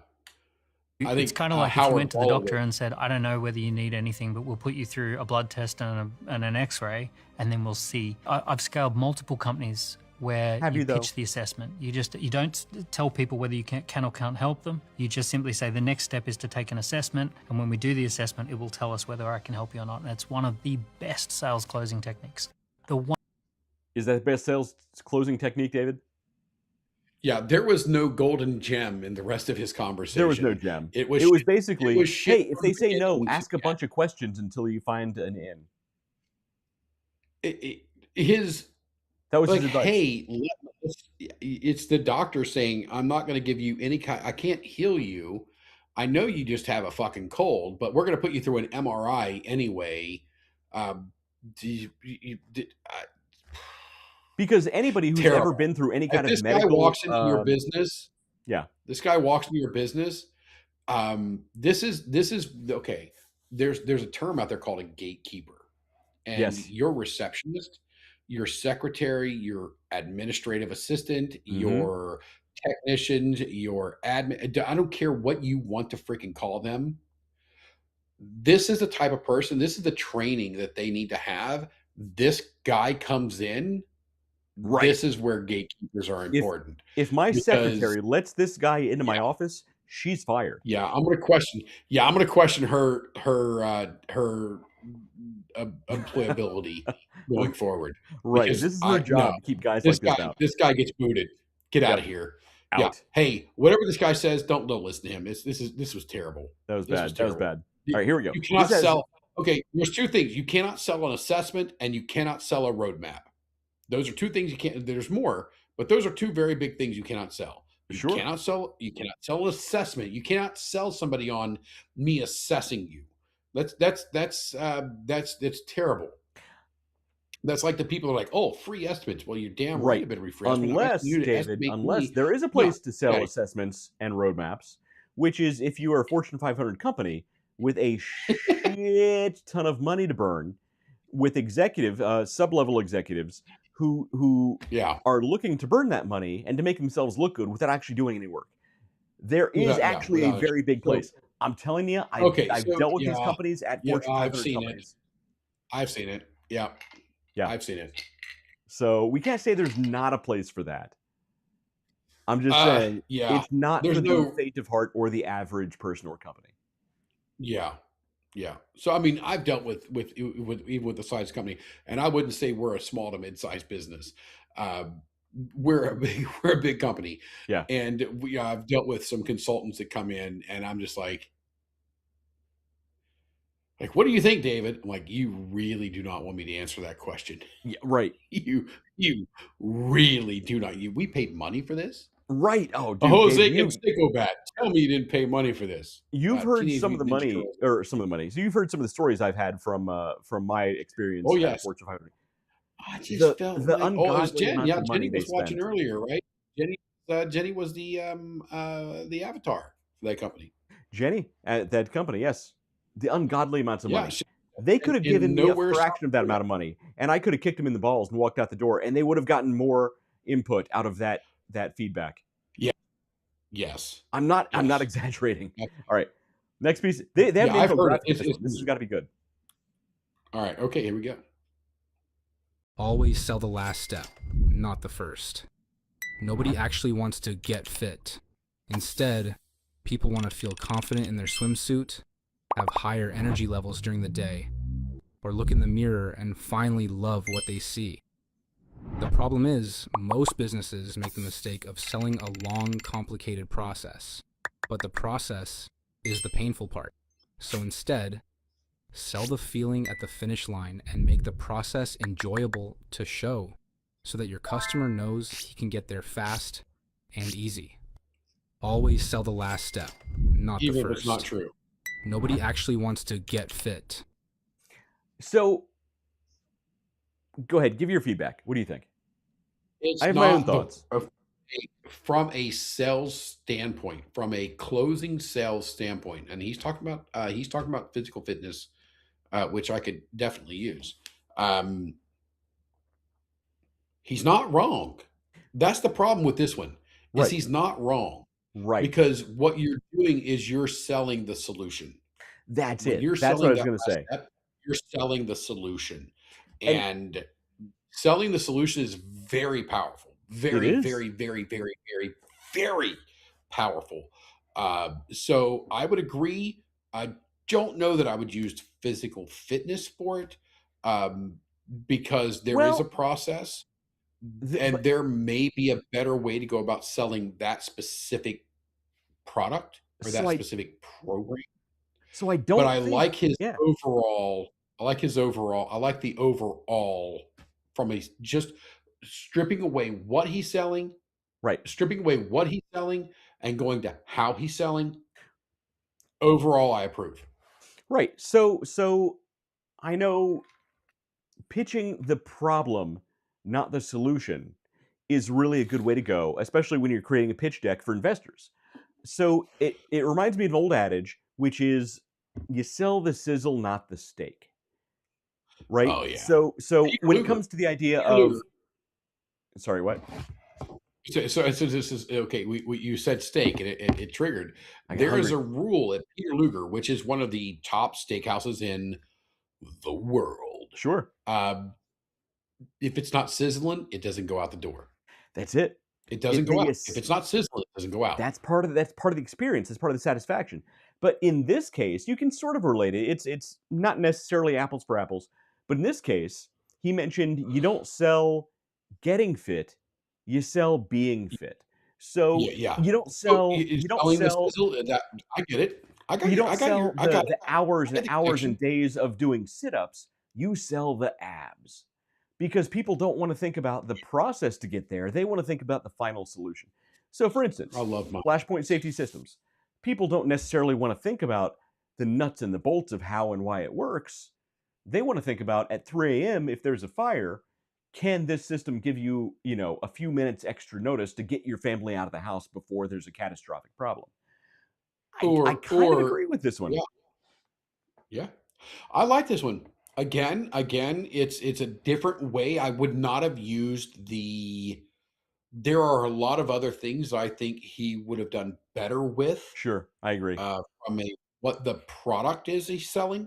I It's think kind of like if you Howard went to the Ball doctor and said, I don't know whether you need anything, but we'll put you through a blood test and an x-ray, and then we'll see. I've scaled multiple companies where Have you you, though? pitch the assessment. You don't tell people whether you can or can't help them. You just simply say the next step is to take an assessment, and when we do the assessment, it will tell us whether I can help you or not. And it's one of the best sales closing techniques. Is that the best sales closing technique, David? Yeah, there was no golden gem in the rest of his conversation. There was no gem. It was basically, it was shit hey, if from they say no, beginning to ask a bunch of questions until you find an in. That was his like, advice. hey, it's the doctor saying, I'm not going to give you any kind, I can't heal you. I know you just have a fucking cold, but we're going to put you through an MRI anyway. Because anybody who's Terrible. ever been through any kind If of this medical, guy walks into your business, yeah, this guy walks into your business. This is okay. There's a term out there called a gatekeeper, and Yes. your receptionist, your secretary, your administrative assistant, Mhm. your technicians, your admin. I don't care what you want to freaking call them. This is the type of person. This is the training that they need to have. This guy comes in. Right. This is where gatekeepers are important. If my because- secretary lets this guy into my office, she's fired. Yeah, I'm going to question. Yeah, I'm going to question her employability going forward. Right. Because This is her job to keep guys like this out. This guy gets booted. Get out of here. Out. Yeah. Hey, whatever this guy says, don't listen to him. This was terrible. That was This bad. was That was terrible. bad. All right, here we go. You cannot This has- sell. Okay, there's two things. You cannot sell an assessment, and you cannot sell a roadmap. Those are two things you can't. There's more, but those are two very big things you cannot sell. You Sure. cannot sell. You cannot sell an assessment. You cannot sell somebody on me assessing you. That's terrible. That's like the people are like, oh, free estimates. Well, you're damn right. Right. A bit of free estimate. I'm Unless, asking you to David, estimate unless me. there is a place to sell okay. assessments and roadmaps, which is if you are a Fortune 500 company with a shit ton of money to burn, with sub-level executives who Yeah. are looking to burn that money and to make themselves look good without actually doing any work. There is Without- yeah, actually a without- very big place. I'm telling you, I've dealt with these companies at Fortune 500 I've seen companies. I've seen it. Yeah. Yeah. I've seen it. So we can't say there's not a place for that. I'm just saying yeah. it's not There's for no- the faint of heart or the average person or company. Yeah. Yeah. So I mean, I've dealt with even with the size company, and I wouldn't say we're a small to mid-sized business. We're a big company. Yeah. And I've dealt with some consultants that come in, and I'm just like, what do you think, David? I'm like, you really do not want me to answer that question. Yeah, right. You really do not. We paid money for this. Right. Oh, dude, Jose Dave, Canseco tell me you didn't pay money for this. you've heard Teenage some of the Mutant Ninja money, Turtles. or some of the money. So you've heard some of the stories I've had from my experience Oh, at yes. Fortune 500. I just The- felt the like, it was ungodly Jen. amount Yeah, of money Jenny was they watching spend. earlier, right? Jenny was the avatar for that company. Jenny at that company, yes. The ungodly amounts of Yeah, money. They could have and given me a nowhere fraction of that stopped amount of money, and I could have kicked them in the balls and walked out the door, and they would have gotten more input out of that feedback. Yes. I'm not Yes. exaggerating. Yeah. All right. Next piece. They have Yeah, an I've heard infographic it. for this one. This has got to be good. All right. Okay, here we go. Always sell the last step, not the first. Nobody actually wants to get fit. Instead, people want to feel confident in their swimsuit, have higher energy levels during the day, or look in the mirror and finally love what they see. The problem is, most businesses make the mistake of selling a long, complicated process, but the process is the painful part. So instead, sell the feeling at the finish line and make the process enjoyable to show so that your customer knows he can get there fast and easy. Always sell the last step, not Even the if first. it's not true. Nobody actually wants to get fit. So, go ahead. Give your feedback. What do you think? It's I have my own not the- thoughts. From a sales standpoint, from a closing sales standpoint, and he's talking about physical fitness, which I could definitely use. He's not wrong. That's the problem with this one. Is Right. he's not wrong. Right. Because what you're doing is you're selling the solution. That's When it. you're That's what I selling was that going to last say. step, you're selling the solution. And- And selling the solution is very powerful. Very, is. very, very, very, very, very powerful. So I would agree. I don't know that I would use physical fitness for it, um, because there is a Well, process, and but there may be a better way to go about selling that specific product or so that I specific program. so I But don't I think like his yeah, overall. I like his overall. I like the overall from a just stripping away what he's selling, right. stripping away what he's selling, and going to how he's selling. Overall, I approve. Right. So I know pitching the problem, not the solution, is really a good way to go, especially when you're creating a pitch deck for investors. So it reminds me of an old adage, which is you sell the sizzle, not the steak. Right? Oh yeah, So Peter when it Luger. comes to the idea Peter Luger. of sorry, what? So this is okay. You said steak, and it triggered. I got There is hungry. a rule at Peter Luger, which is one of the top steakhouses in the world. Sure. Um, if it's not sizzling, it doesn't go out the door. That's it. It doesn't The go out. If it's not sizzling, it doesn't go out. that's part of the experience. That's part of the satisfaction. But in this case, you can sort of relate it. It's not necessarily apples for apples, but in this case, he mentioned you don't sell getting fit, you sell being fit. So Yeah, yeah. you don't So sell is you don't selling the sell sizzle. That I get it. I got you your. don't I got sell your. I got it. the hours I and get the hours and connection. days of doing sit-ups. You sell the abs. Because people don't want to think about the process to get there. They want to think about the final solution. So for instance, I love my. flashpoint safety systems. People don't necessarily want to think about the nuts and the bolts of how and why it works. They want to think about at 3 a.m. if there's a fire, can this system give you, a few minutes extra notice to get your family out of the house before there's a catastrophic problem? I kind of agree with this one. Yeah, yeah. I like this one. Again, it's a different way. I would not have used the. There are a lot of other things I think he would have done better with, Sure, I agree. from a what the product is he's selling.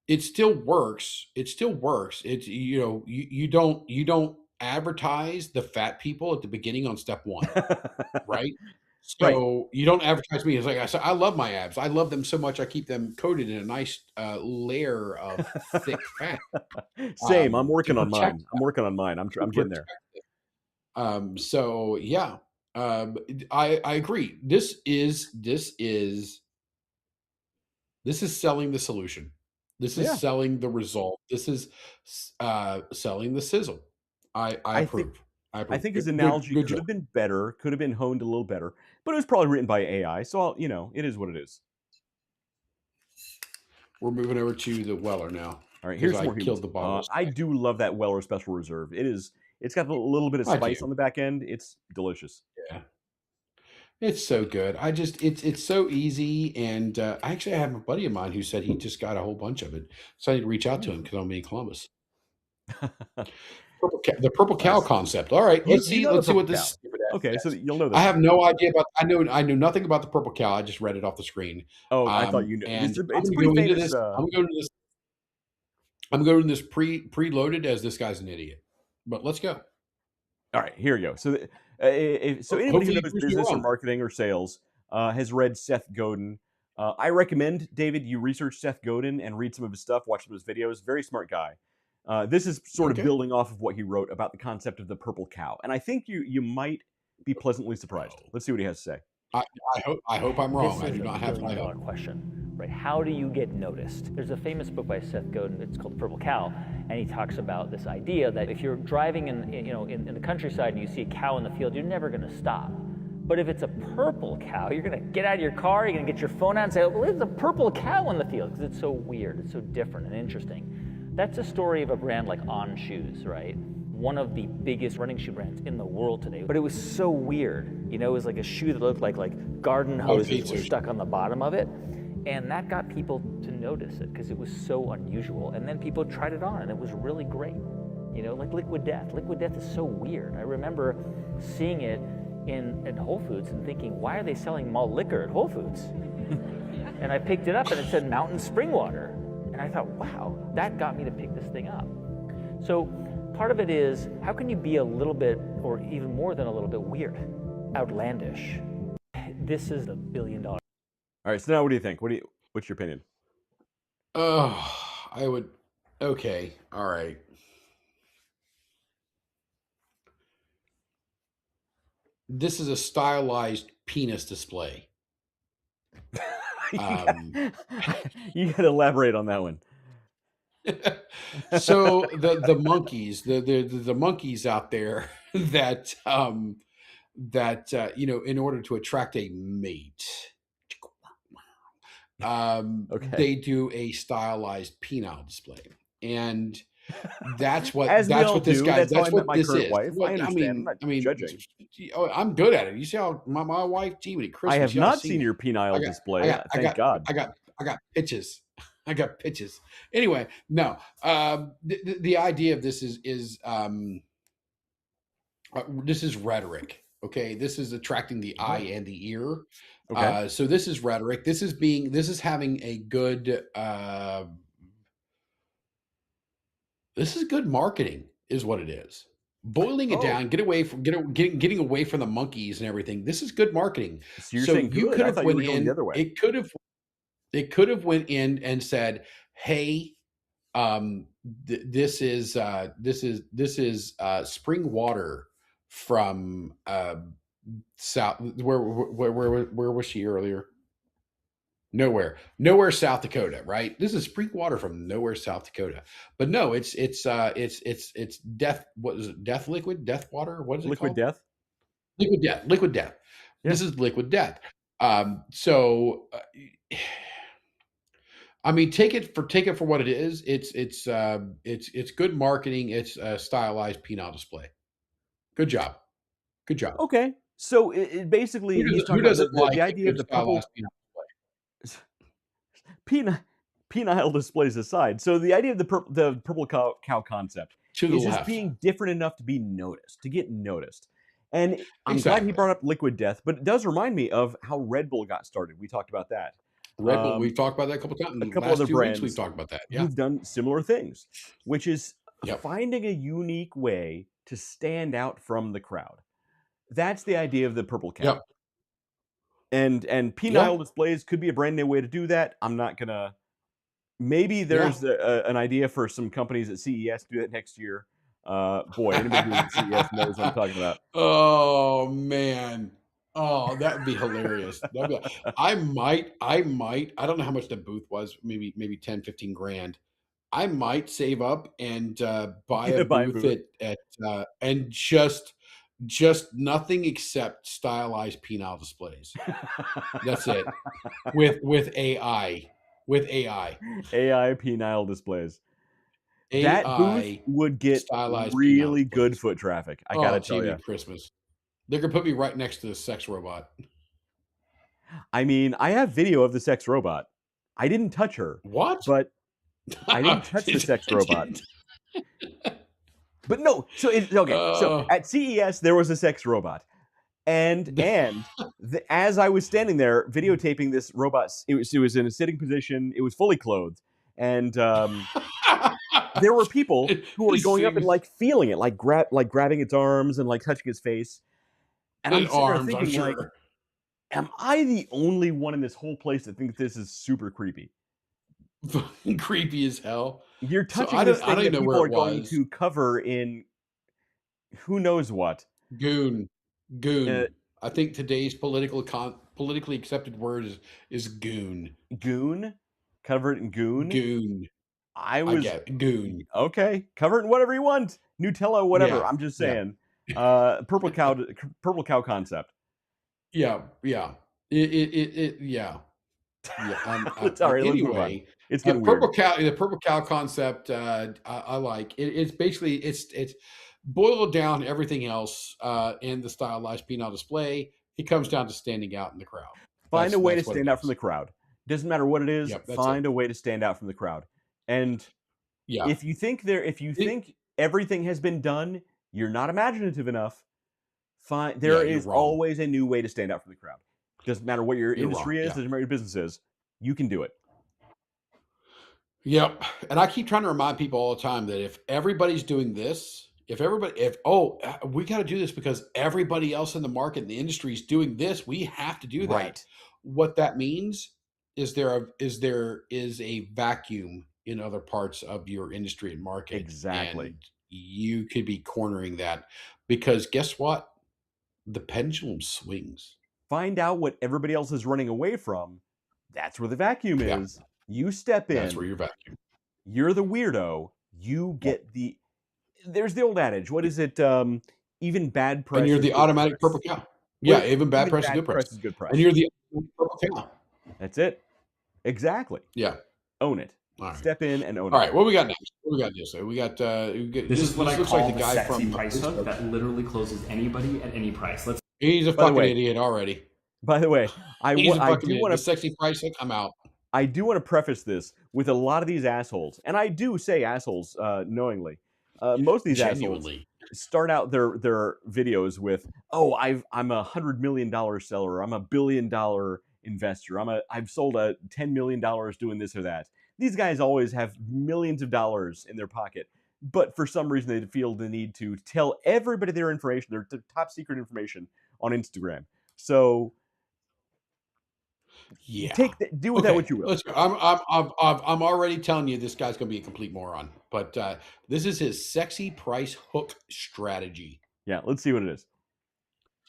It still works. It still works. It's you don't advertise the fat people at the beginning on step one, right? Right. So you don't advertise me as like I said. I love my abs. I love them so much. I keep them coated in a nice layer of thick fat, Same. I'm to working on protect mine. I'm working on mine. to I'm getting there. protect it. So yeah, I agree. This is selling the solution. This is Yeah. selling the result. This is selling the sizzle. I I think approve. I I approve. think his Good, analogy good could job. have been better, could have been honed a little better, but it was probably written by AI. So it is what it is. We're moving over to the Weller now All right, because here's I more humans. killed the bottle. of I Sprite. do love that Weller Special Reserve. It's got a little bit of I spice do. on the back end. It's delicious. Yeah, it's so good. It's so easy, and I actually have a buddy of mine who said he just got a whole bunch of it, so I need to reach out to him because I'm in Columbus. The purple cow Nice. concept. All right, You let's see. know the Let's see what purple this. cow. Okay, so you'll know I this have one. no idea about. I knew nothing about the purple cow. I just read it off the screen. Oh, I thought you knew. And I'm It's gonna pretty go into famous. this. I'm going to this. I'm going to this preloaded as this guy's an idiot. But let's go. All right, here we go. So, anybody who Hopefully, knows you proves me business or wrong. marketing or sales has read Seth Godin. I recommend, David, you research Seth Godin and read some of his stuff, watch some of his videos. Very smart guy. This is sort of Okay. building off of what he wrote about the concept of the purple cow, and I think you might be pleasantly surprised. Let's see what he has to say. I hope I'm wrong. This I is do a not have my billion-dollar hope. question, right? How do you get noticed? There's a famous book by Seth Godin. It's called The Purple Cow, and he talks about this idea that if you're driving in the countryside and you see a cow in the field, you're never going to stop. But if it's a purple cow, you're going to get out of your car, you're going to get your phone out and say, "Well, there's a purple cow in the field," because it's so weird, it's so different and interesting. That's a story of a brand like On Shoes, right? One of the biggest running shoe brands in the world today. But it was so weird. It was like a shoe that looked like garden hoses were stuck on the bottom of it. And that got people to notice it because it was so unusual. And then people tried it on and it was really great. Like Liquid Death. Liquid Death is so weird. I remember seeing it in Whole Foods and thinking, why are they selling malt liquor at Whole Foods? And I picked it up and it said Mountain Spring Water. And I thought, wow, that got me to pick this thing up. So Part of it is, how can you be a little bit, or even more than a little bit, weird, outlandish? This is the $1 billion. All right. So now, what do you think? What's your opinion? I would. Okay. All right. This is a stylized penis display. You got to elaborate on that one. So the monkeys, the monkeys out there that in order to attract a mate, Okay. they do a stylized penile display, and that's what As we all this do. guy. That's how I That's met what my this current is. wife. What, I understand. I'm not judging. I'm good at it. You see how my wife, gee, when it Christmas, I have you ought to not see seen me. your penile display. Thank God. I got pitches. I got pitches. Anyway, no. The idea of this is this is rhetoric. Okay, this is attracting the eye and the ear. Okay. So this is rhetoric. This is having a good. This is good marketing, is what it is. Boiling it down, getting away from the monkeys and everything. This is good marketing. So you're So saying you good? could I have thought you went were going in. the other way. It could have went in and said, "Hey, this is spring water from South. Where was she earlier? Nowhere, South Dakota, right? This is spring water from nowhere, South Dakota. But no, it's death. What is it? Death liquid, death water. What is it Liquid called? death? Liquid death. Yeah. This is liquid death. So I mean, take it for what it is. It's good marketing. It's a stylized penile display. Good job. Good job. Okay. So it basically, he's talking about the idea of the purple penile displays aside. So the idea of the purple cow concept To the is just left. being different enough to be noticed, to get noticed. And I'm glad Exactly. he brought up liquid death, but it does remind me of how Red Bull got started. We talked about that. Red Bull, we've talked about that a couple times. A couple Last other 2 brands weeks, we've talked about that. Yeah. who've done similar things, which is Yep. finding a unique way to stand out from the crowd. That's the idea of the purple cow. Yep. And penile displays could be a brand new way to do that. I'm not gonna. Maybe there's an idea for some companies at CES to do that next year. Boy, anybody who's at CES knows what I'm talking about. Oh man. Oh, that would be hilarious. I might. I don't know how much the booth was. Maybe 10, 15 grand. I might save up and buy a Buy a booth booth. at and just nothing except stylized penile displays. That's it. With AI. With AI. AI penile displays. AI That booth would get stylized really penile good displays. foot traffic. I gotta tell you. Christmas. They're gonna put me right next to the sex robot. I mean, I have video of the sex robot. I didn't touch her. What? But I didn't touch the sex robot. But no, so so at CES there was a sex robot, and as I was standing there videotaping this robot, it was in a sitting position. It was fully clothed, and there were people who were going up and like feeling it, like grabbing its arms and like touching its face. And I'm sitting there thinking, like, am I the only one in this whole place that thinks this is super creepy? Creepy as hell. You're touching this thing that people are going to cover in who knows what. Goon. I think today's politically accepted word is goon. Goon? Cover it in goon? Goon. I get it. Goon. Okay, cover it in whatever you want. Nutella, whatever. Yeah, I'm just saying. Purple cow concept. Yeah. Yeah. Yeah. Sorry, anyway, it's getting weird. The purple cow concept, I like. It's basically it's boiled down to everything else in the stylized penile display. It comes down to standing out in the crowd. Find a way to stand out from the crowd. Doesn't matter what it is. Yep, find a way to stand out from the crowd. And if you think think everything has been done, you're not imaginative enough. There is always a new way to stand out from the crowd. Doesn't matter what your industry is, doesn't matter what your business is. You can do it. Yep. And I keep trying to remind people all the time that if everybody's doing this, we got to do this because everybody else in the market and the industry is doing this, we have to do that. Right. What that means is there is a vacuum in other parts of your industry and market. Exactly. And you could be cornering that because guess what? The pendulum swings. Find out what everybody else is running away from. That's where the vacuum Yeah. is. You step in. That's where your vacuum. You're the weirdo. You get the. There's the old adage. What is it? Even bad price. And you're is the good automatic price. purple cow. Yeah, even bad price is bad good price. is good price. And you're the purple cow. That's it. Exactly. Yeah. Own it. All right. Step in and own it. All right, what we got next? What we got this? We got this is what I looks call like the guy sexy from price hook that literally closes anybody at any price. He's a By the fucking way- idiot already. By the way, I He's a do fucking idiot. want The to sexy price hook. I'm out. I do want to preface this with a lot of these assholes, and I do say assholes knowingly. Most of these Genuinely. assholes start out their videos with, "Oh, I'm $100 million seller. I'm $1 billion investor. I've sold $10 million doing this or that." These guys always have millions of dollars in their pocket, but for some reason they feel the need to tell everybody their information, their top secret information on Instagram. So Yeah. do with that what you will. Let's go. I'm already telling you this guy's gonna be a complete moron. But this is his sexy price hook strategy. Yeah, let's see what it is.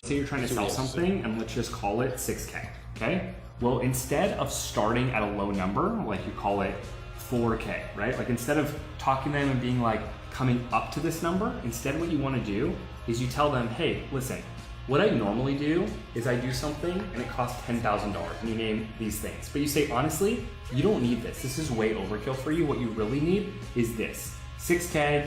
Say you're trying to sell something, and let's just call it 6K, okay? Well, instead of starting at a low number, like you call it 4K, right? Like instead of talking to them and being like coming up to this number, instead what you want to do is you tell them, hey, listen, what I normally do is I do something and it costs $10,000 and you name these things. But you say, honestly, you don't need this. This is way overkill for you. What you really need is this. 6K,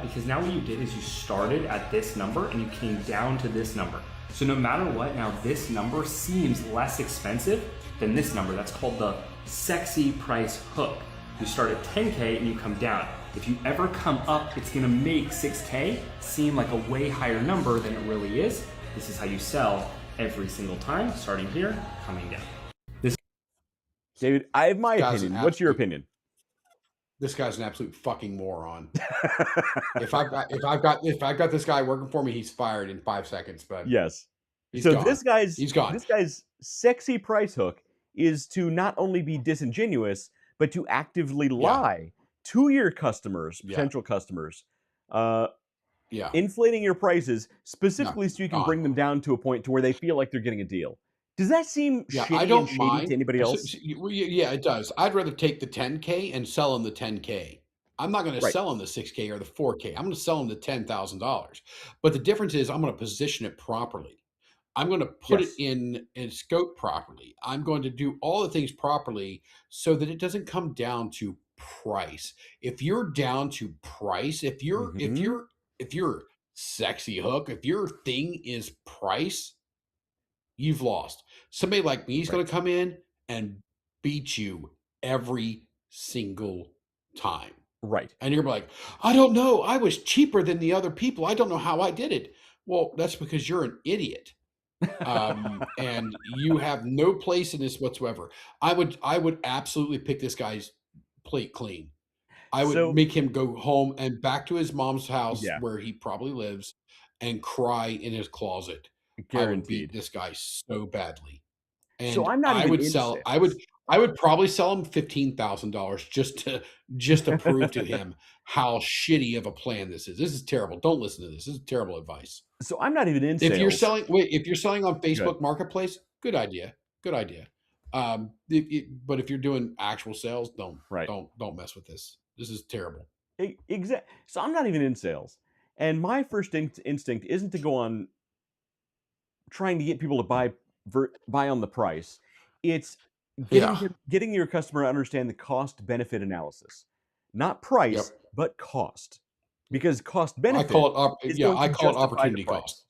because now what you did is you started at this number and you came down to this number. So no matter what, now this number seems less expensive than this number. That's called the sexy price hook. You start at 10K and you come down. If you ever come up, it's gonna make 6K seem like a way higher number than it really is. This is how you sell every single time, starting here, coming down. David, I have my opinion. What's your opinion? This guy's an absolute fucking moron. if I've got this guy working for me, he's fired in 5 seconds. But yes, he's so gone. He's gone. This guy's sexy price hook is to not only be disingenuous, but to actively lie to your customers, potential customers, inflating your prices specifically so you can bring them down to a point to where they feel like they're getting a deal. Does that seem shitty and shady to anybody else? Yeah, it does. I'd rather take the 10K and sell them the 10K. I'm not going to sell them the 6K or the 4K. I'm going to sell them the $10,000. But the difference is I'm going to position it properly. I'm going to put it in scope properly. I'm going to do all the things properly so that it doesn't come down to price. If you're down to price, if you're sexy hook, if your thing is price, you've lost. Somebody like me is going to come in and beat you every single time. Right. And you're like, I don't know. I was cheaper than the other people. I don't know how I did it. Well, that's because you're an idiot. And you have no place in this whatsoever. I would absolutely pick this guy's plate clean. I would make him go home and back to his mom's house where he probably lives and cry in his closet. Guaranteed. I would beat this guy so badly. And so I'm not. I would sell. I would probably sell him $15,000 just to prove to him how shitty of a plan this is. This is terrible. Don't listen to this. This is terrible advice. So I'm not even in if sales. If you're selling on Facebook Marketplace, good idea. Good idea. But if you're doing actual sales, don't mess with this. This is terrible. Exactly. So I'm not even in sales, and my first instinct isn't to go on trying to get people to buy on the price. It's getting your customer to understand the cost benefit analysis, not price, but cost, because cost benefit. I call it opportunity cost.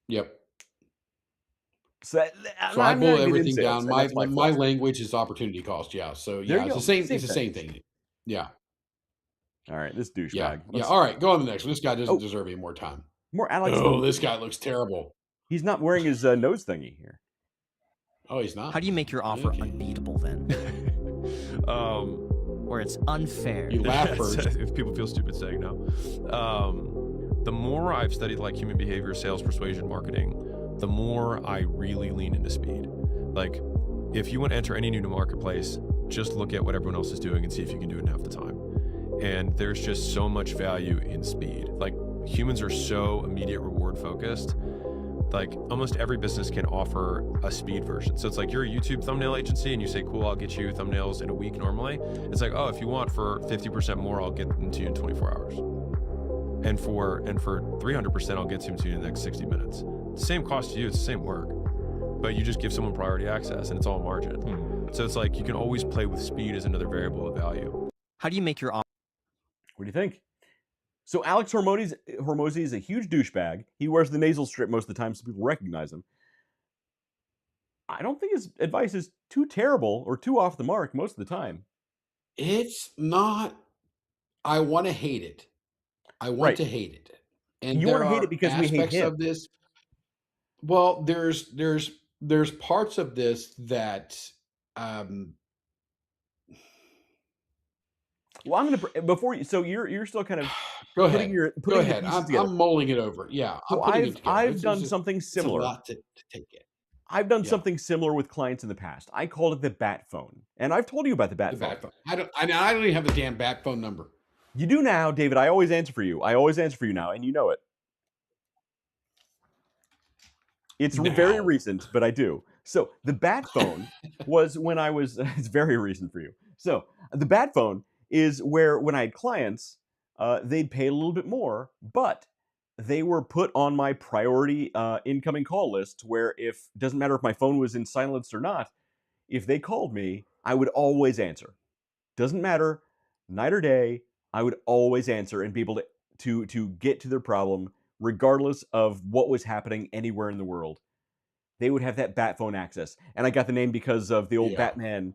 Yep. So I boil everything down. My language is opportunity cost. Yeah. So it's the same. It's the same thing. Yeah. All right. This douchebag. Yeah. All right. Go on to the next one. This guy doesn't deserve any more time. More Alex. Oh, this guy looks terrible. He's not wearing his nose thingy here. Oh, he's not. How do you make your offer unbeatable then? where it's unfair. You laugh first. If people feel stupid saying no. The more I've studied like human behavior, sales, persuasion, marketing, the more I really lean into speed. Like, if you want to enter any new marketplace, just look at what everyone else is doing and see if you can do it in half the time. And there's just so much value in speed. Like, humans are so immediate reward focused. Like, almost every business can offer a speed version. So it's like, you're a YouTube thumbnail agency and you say, cool, I'll get you thumbnails in a week normally. It's like, oh, if you want for 50% more, I'll get them to you in 24 hours. And for 300%, I'll get them to you in the next 60 minutes. It's the same cost to you, it's the same work, but you just give someone priority access and it's all margin. So it's like, you can always play with speed as another variable of value. How do you make your What do you think? So Alex Hormozy is a huge douchebag. He wears the nasal strip most of the time so people recognize him. I don't think his advice is too terrible or too off the mark most of the time. It's not. I want to hate it. I want Right. to hate it. And You there wanna hate are it because we hate aspects him. of this. Well, there's parts of this that Well, I'm gonna before you. So you're still kind of go putting ahead. putting Go the ahead. pieces I'm together. mulling it over. Yeah, So I'm putting it together. I've It's done something it's a similar. lot to take in. I've done Yeah. something similar with clients in the past. I called it the bat phone, and I've told you about the bat The phone. bat phone. I don't even have the damn bat phone number. You do now, David. I always answer for you. I always answer for you now, and you know it. It's very Now. recent, but I do. So the bat phone was when I was. It's very recent for you. So the bat phone is where when I had clients, they'd pay a little bit more, but they were put on my priority incoming call list. Where if doesn't matter if my phone was in silence or not, if they called me, I would always answer. Doesn't matter, night or day, I would always answer and be able to get to their problem, regardless of what was happening anywhere in the world. They would have that bat phone access, and I got the name because of the old Yeah. Batman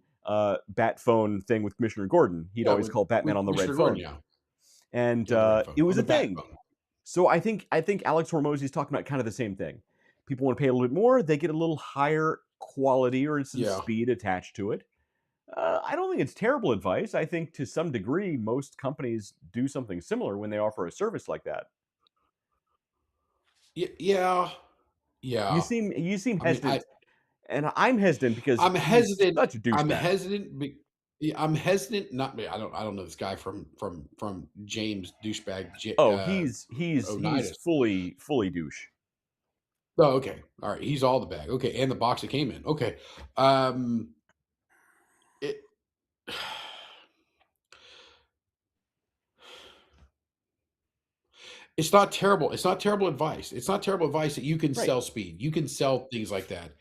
bat phone thing with Commissioner Gordon. He'd always call Batman on the red Mr. phone, Gordon, yeah. and Yeah, the red phone. it was Or a the bat thing. phone. So I think Alex Hormozy is talking about kind of the same thing. People want to pay a little bit more; they get a little higher quality or some Yeah. speed attached to it. I don't think it's terrible advice. I think to some degree, most companies do something similar when they offer a service like that. Yeah. Yeah. You seem I mean, hesitant, and I'm hesitant because I'm he's hesitant. such a I'm douchebag. hesitant. Yeah, I'm hesitant. Not me. I don't know this guy from James douchebag. Oh, he's Onidas. fully douche. Oh, okay. All right. He's all the bag. Okay, and the box it came in. Okay. It. It's not terrible. It's not terrible advice. It's not terrible advice that you can Right. sell speed. You can sell things like that.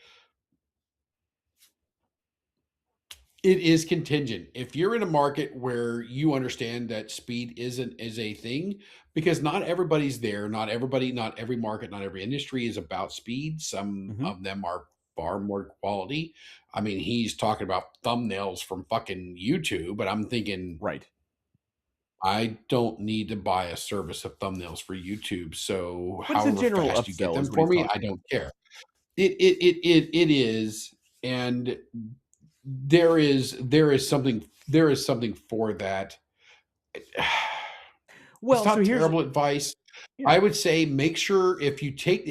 It is contingent. If you're in a market where you understand that speed is a thing, because not everybody's there, not every market, not every industry is about speed. Some Mhm. of them are far more quality. I mean, he's talking about thumbnails from fucking YouTube, but I'm thinking, Right. I don't need to buy a service of thumbnails for YouTube. So But it's a however general fast you get upsell them is what for he's me, talking I don't care. It is, and there is something for that. Well, It's not so here's terrible advice. yeah. I would say make sure if you take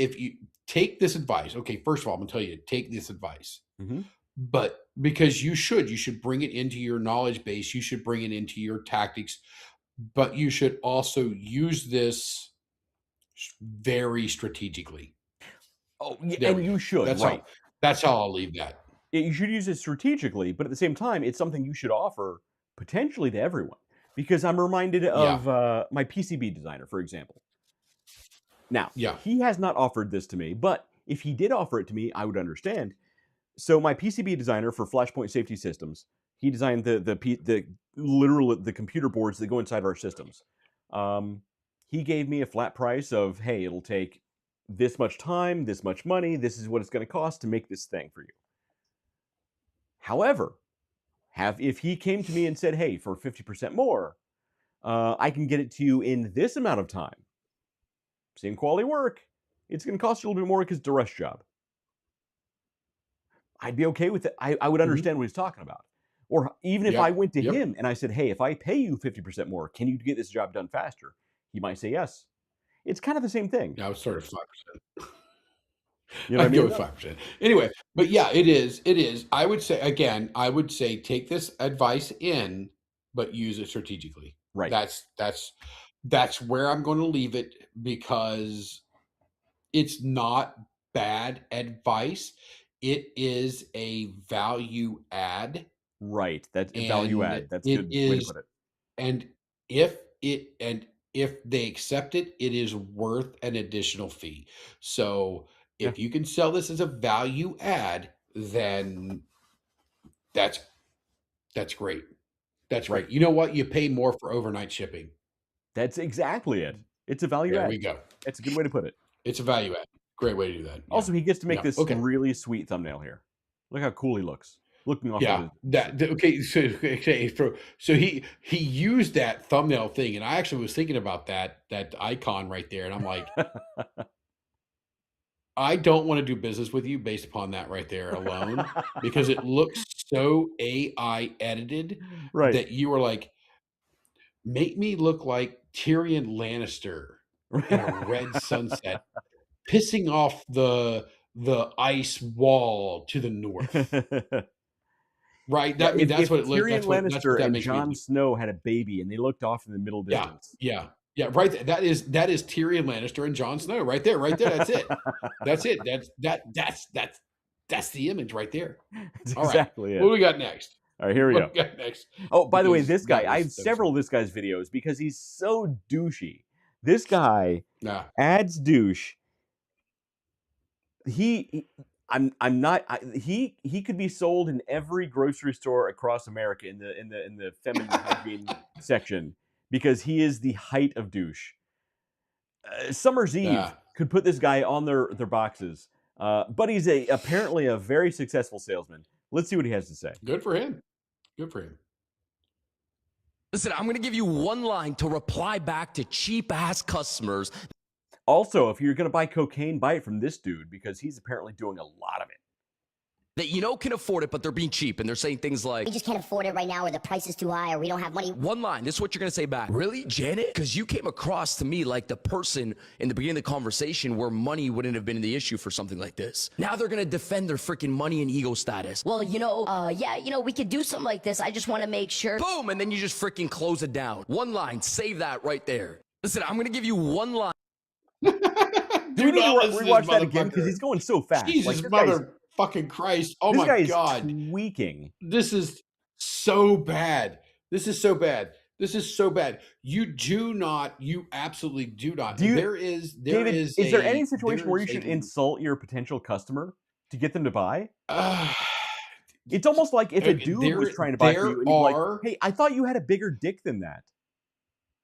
this advice. Okay, first of all, I'm gonna tell you to take this advice, Mhm. but because you should bring it into your knowledge base. You should bring it into your tactics, but you should also use this very strategically. Oh, yeah, There and we you go. should, right. That's how I'll leave that. You should use it strategically, but at the same time, it's something you should offer potentially to everyone. Because I'm reminded Yeah. of my PCB designer, for example. Now, Yeah. he has not offered this to me, but if he did offer it to me, I would understand. So my PCB designer for Flashpoint Safety Systems, he designed the literal the computer boards that go inside our systems. He gave me a flat price of, hey, it'll take this much time, this much money, this is what it's going to cost to make this thing for you. However, if he came to me and said, hey, for 50% more, I can get it to you in this amount of time. Same quality work. It's going to cost you a little bit more because it's a rush job. I'd be okay with it. I would understand what he's talking about. Or even if I went to Yep. him and I said, hey, if I pay you 50% more, can you get this job done faster? He might say yes. It's kind of the same thing. Yeah, I would start at 5%. You know what I I'd go mean? with 5%. Anyway, but yeah, it is. It is. I would say again, I would say take this advice in, but use it strategically. Right. That's where I'm going to leave it because it's not bad advice. It is a value add. Right. That's a value And add. That's a it good way to is, put it. and if they accept it, it is worth an additional fee. So Yeah. if you can sell this as a value add, then that's great. That's great. Right. You know what? You pay more for overnight shipping. That's exactly it. It's a value There add. we go. It's a good way to put it. It's a value add. Great way to do that. Yeah. Also, he gets to make Yeah. this Okay. really sweet thumbnail here. Look how cool he looks. Looking off Yeah, of his okay. So he used that thumbnail thing, and I actually was thinking about that icon right there, and I'm like, I don't want to do business with you based upon that right there alone, because it looks so AI edited Right. that you were like, make me look like Tyrion Lannister in a red sunset, pissing off the ice wall to the north. Right. Yeah, That, I mean, that's if what it looked. Tyrion That's what Lannister that and makes me Jon do. Snow had a baby and they looked off in the middle Yeah, distance. yeah. Right. That is Tyrion Lannister and Jon Snow. Right there. Right there. That's it. That's it. That's the image right there. That's All right. exactly it. What do we got next? All right, here we What go. we got next? Oh, by the way, Because this guy, that I was- have that was- several of this guy's videos because he's so douchey. This guy Nah. adds douche. I'm not. He could be sold in every grocery store across America in the feminine hygiene section because he is the height of douche. Summer's Eve Yeah. could put this guy on their boxes, but he's apparently a very successful salesman. Let's see what he has to say. Good for him. Good for him. Listen, I'm going to give you one line to reply back to cheap ass customers. Also, if you're going to buy cocaine, buy it from this dude because he's apparently doing a lot of it. That you know can afford it, but they're being cheap and they're saying things like, We just can't afford it right now, or the price is too high, or we don't have money. one line, this is what you're gonna say back. Really, Janet? Because you came across to me like the person in the beginning of the conversation where money wouldn't have been the issue for something like this. Now they're gonna defend their freaking money and ego status. Well, we could do something like this. I just want to make sure. Boom, and then you just freaking close it down. One line, save that right there. Listen, I'm gonna give you one line. Do we need not to listen to rewatch this that again because motherfucker. he's going so fast? Jesus this mother fucking Christ. Oh this my guy is God. tweaking. This is so bad. This is so bad. This is so bad. You absolutely do not. David, is there any situation where you there should is a- insult your potential customer to get them to buy? It's almost like if a dude was trying to buy from you and you're like, hey, I thought you had a bigger dick than that.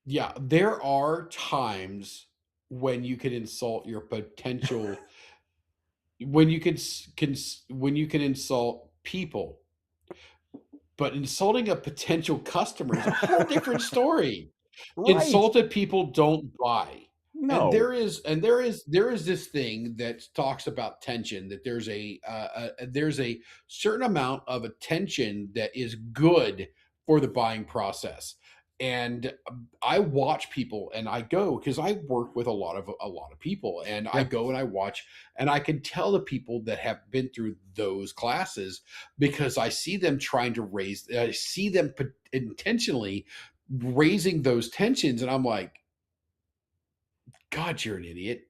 Yeah, there are times when you can insult your potential when you can insult people, but insulting a potential customer is a whole different story. Right. Insulted people don't buy. No. And there is this thing that talks about tension, that there's a certain amount of attention that is good for the buying process. And I watch people, and I go because I work with a lot of people, and I go and I watch, and I can tell the people that have been through those classes because I see them intentionally raising those tensions, and I'm like, God, you're an idiot.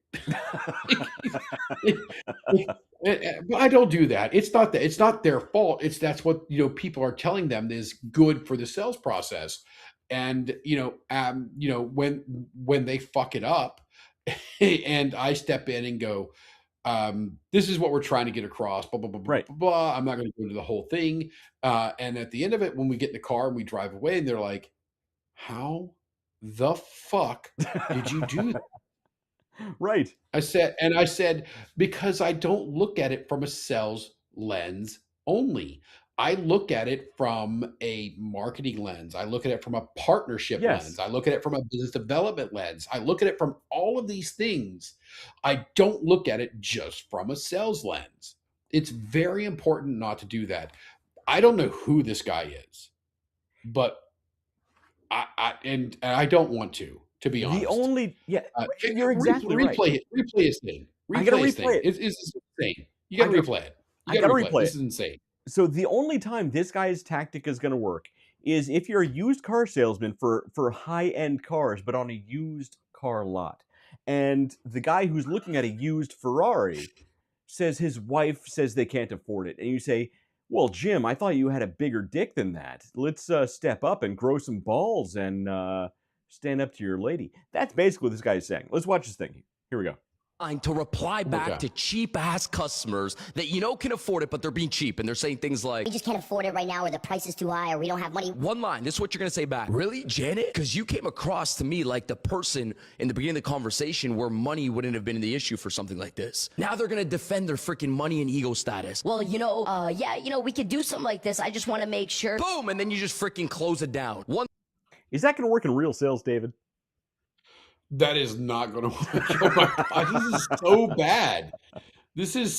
But I don't do that. It's not that. It's not their fault. That's what people are telling them is good for the sales process. And when they fuck it up, and I step in and go, this is what we're trying to get across. Blah blah blah blah blah. I'm not going to go into the whole thing. And at the end of it, when we get in the car and we drive away, and they're like, "How the fuck did you do that?" Right. I said, because I don't look at it from a sales lens only. I look at it from a marketing lens. I look at it from a partnership lens. I look at it from a business development lens. I look at it from all of these things. I don't look at it just from a sales lens. It's very important not to do that. I don't know who this guy is, but and I don't want to be honest. The only you're Re- exactly right. replay his thing. I gotta Replay his thing. replay it. It's insane. You got to replay it. You I got to gotta replay it. replay This it. is insane. So the only time this guy's tactic is going to work is if you're a used car salesman for high-end cars, but on a used car lot. And the guy who's looking at a used Ferrari says his wife says they can't afford it. And you say, well, Jim, I thought you had a bigger dick than that. Let's step up and grow some balls and stand up to your lady. That's basically what this guy is saying. Let's watch this thing. Here we go. To reply back to cheap ass customers that can afford it, but they're being cheap and they're saying things like, We just can't afford it right now, or the price is too high, or we don't have money. one line, this is what you're gonna say back. Really, Janet? Because you came across to me like the person in the beginning of the conversation where money wouldn't have been the issue for something like this. Now they're gonna defend their freaking money and ego status. Well, we could do something like this. I just want to make sure. Boom, and then you just freaking close it down. One. Is that going to work in real sales, David? That is not going to work. Oh my God, this is so bad. This is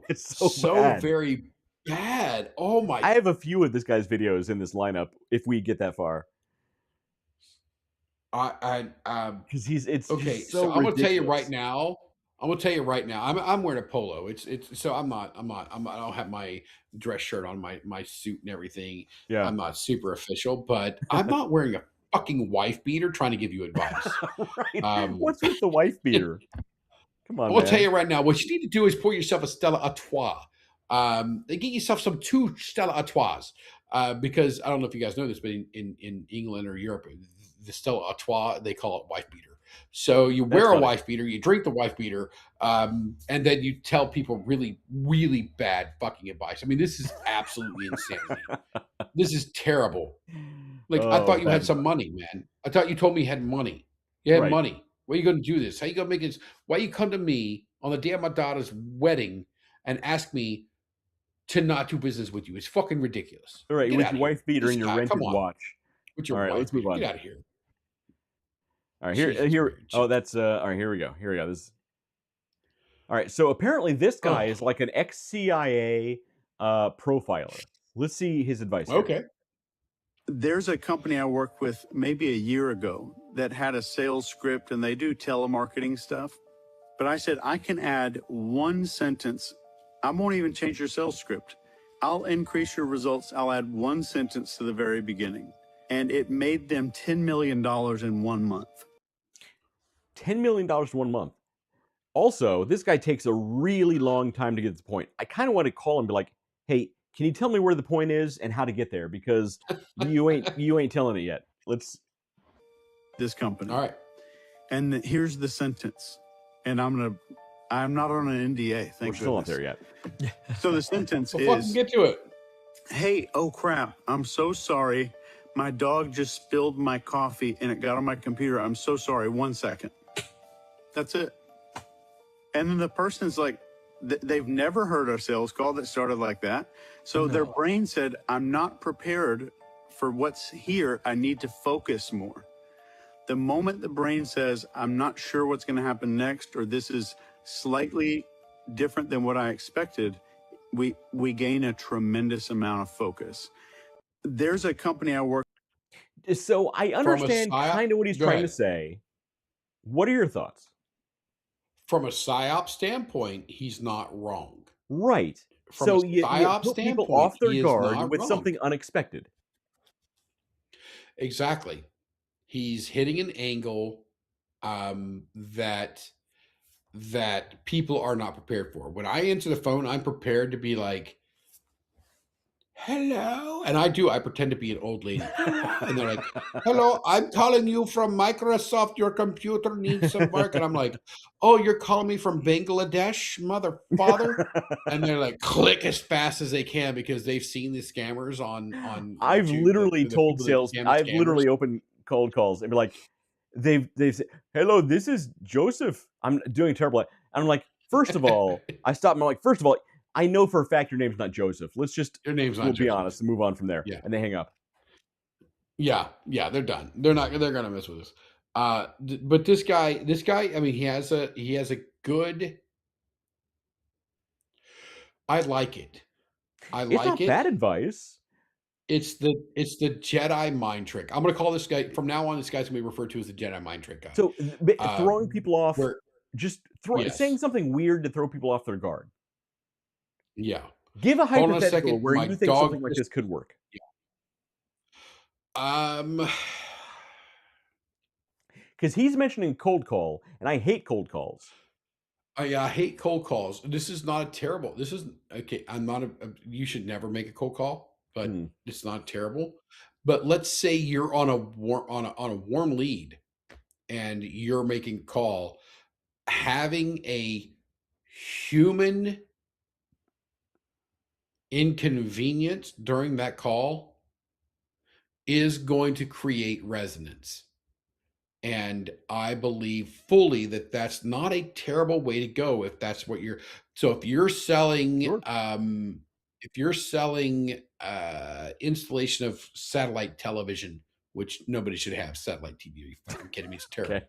It's so bad. very bad. Oh my! I have a few of this guy's videos in this lineup. If we get that far, because it's okay. just So I'm going to tell you ridiculous. right now. I'm wearing a polo. It's so I don't have my dress shirt on, my suit and everything. Yeah. I'm not super official, but I'm not wearing a fucking wife beater trying to give you advice. Right. What's with the wife beater? Come on, I will man. tell you right now, what you need to do is pour yourself a Stella Artois. Get yourself some 2 Stella Artois. Because I don't know if you guys know this, but in England or Europe, the Stella Artois, they call it wife beater. So you wear a wife beater, you drink the wife beater, and then you tell people really, really bad fucking advice. I mean, this is absolutely insanity. This is terrible. Like, I thought you had some money, man. I thought you told me you had money. You had money. Why are you going to do this? How are you going to make this? Why you come to me on the day of my daughter's wedding and ask me to not do business with you? It's fucking ridiculous. All right, Get with out your of here. wife beater This and your guy, rented come on. watch. With your All right, wife let's move beater. on. Get out of here. All right, Jesus, here. man. Oh, that's all right. Here we go. This. All right, so apparently this guy is like an ex-CIA profiler. Let's see his advice. Here. Okay. There's a company I worked with maybe a year ago that had a sales script and they do telemarketing stuff. But I said, I can add one sentence. I won't even change your sales script. I'll increase your results. I'll add one sentence to the very beginning. And it made them $10 million in 1 month. $10 million in 1 month. Also, this guy takes a really long time to get to the point. I kind of want to call him and be like, hey, can you tell me where the point is and how to get there? Because you ain't telling it yet. Let's. This company. All right. And here's the sentence. And I'm not on an NDA. We're still not there yet. So the sentence Well, is. fucking get to it. Hey, oh crap. I'm so sorry. My dog just spilled my coffee and it got on my computer. I'm so sorry. 1 second. That's it. And then the person's like, they've never heard a sales call that started like that. So their brain said, I'm not prepared for what's here. I need to focus more. The moment the brain says, I'm not sure what's going to happen next, or this is slightly different than what I expected, we gain a tremendous amount of focus. There's a company I work. So I understand kind of what he's trying to say. What are your thoughts? From a PSYOP standpoint, he's not wrong. Right. From So a you PSYOP put people standpoint, off their he is guard not with wrong. something unexpected. Exactly. He's hitting an angle that people are not prepared for. When I answer the phone, I'm prepared to be like, hello. And I pretend to be an old lady. And they're like, hello, I'm calling you from Microsoft. Your computer needs some work. And I'm like, oh, you're calling me from Bangladesh, mother father? And they're like, click as fast as they can because they've seen the scammers on I've YouTube, literally the told people that sales. scam I've scammers. literally opened cold calls and be like, they've said, hello, this is Joseph. I'm doing terrible. I'm like, first of all, I stop. I'm like, first of all, I know for a fact your name's not Joseph. Let's just Your name's not we'll be Joseph. honest and move on from there. Yeah. And they hang up. Yeah, they're done. They're gonna mess with us. But this guy, I mean, he has a good. I like it. I It's like not bad it. advice. It's the Jedi mind trick. I'm gonna call this guy from now on. This guy's gonna be referred to as the Jedi mind trick guy. So throwing people off, Where just saying yes, something weird to throw people off their guard. yeah. Give a Hold on a hypothetical second. where My you think dog something like just this could work. um. Because he's mentioning cold call, and I hate cold calls. I hate cold calls. This is not a terrible. This is okay. I'm not you should never make a cold call, but Hmm. it's not terrible. But let's say you're on a warm lead, and you're making a call. Having a human inconvenience during that call is going to create resonance. And I believe fully that that's not a terrible way to go if that's what you're so Sure. if you're selling installation of satellite television, which nobody should have satellite TV. Are you fucking kidding me? It's terrible. Okay.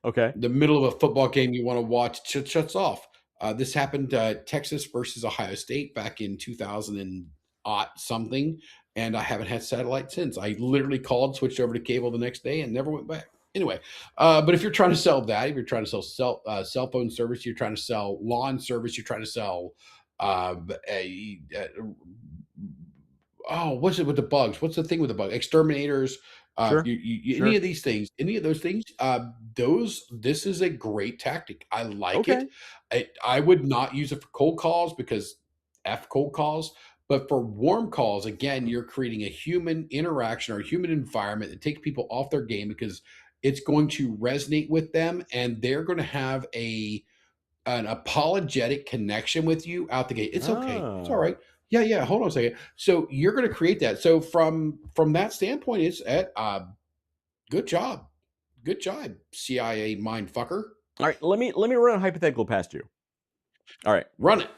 Okay. The middle of a football game you want to watch shuts off. This happened Texas versus Ohio State back in 2000 and something, and I haven't had satellite since. I literally called, switched over to cable the next day, and never went back. Anyway, but if you're trying to sell that, if you're trying to sell cell phone service, you're trying to sell lawn service, you're trying to sell what's it with the bugs? What's the thing with the bug? Exterminators. Sure. Any of these things, any of those things, this is a great tactic. I like Okay. it. I would not use it for cold calls because F cold calls, but for warm calls, again, you're creating a human interaction or a human environment that takes people off their game because it's going to resonate with them and they're going to have an apologetic connection with you out the gate. It's okay. It's all Ah. right. Yeah, yeah. Hold on a second. So you're going to create that. So from that standpoint, it's at good job, CIA mind fucker. All right. Let me run a hypothetical past you. All right. Run it.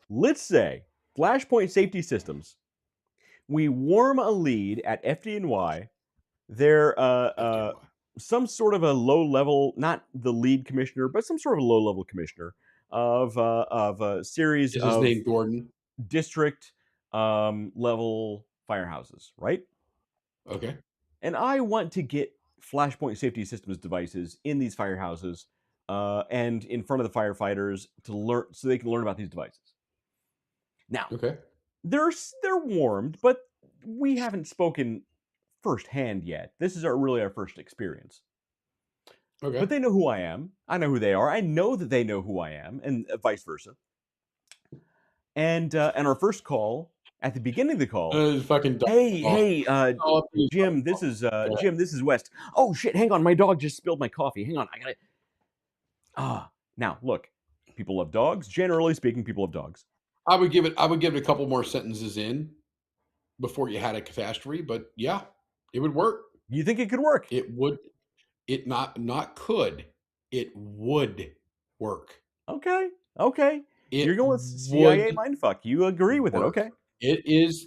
Let's say Flashpoint Safety Systems. We warm a lead at FDNY. They're some sort of a low level, not the lead commissioner, but some sort of a low level commissioner of a series Is his of name Gordon? district level firehouses, right? Okay. And I want to get Flashpoint Safety Systems devices in these firehouses and in front of the firefighters to learn, so they can learn about these devices. Now, Okay. they're warmed, but we haven't spoken firsthand yet. This is really our first experience. Okay. But they know who I am. I know who they are. I know that they know who I am, and vice versa. And our first call at the beginning of the call. Fucking dog. Hey, Jim. This is Jim. This is West. Oh shit! Hang on, my dog just spilled my coffee. Hang on, I gotta. Now look, people love dogs. Generally speaking, people love dogs. I would give it a couple more sentences in before you had a catastrophe, but yeah, it would work. You think it could work? It would. It not could. It would work. Okay. Okay. It You're going with CIA would mindfuck. You agree with it? work. Okay.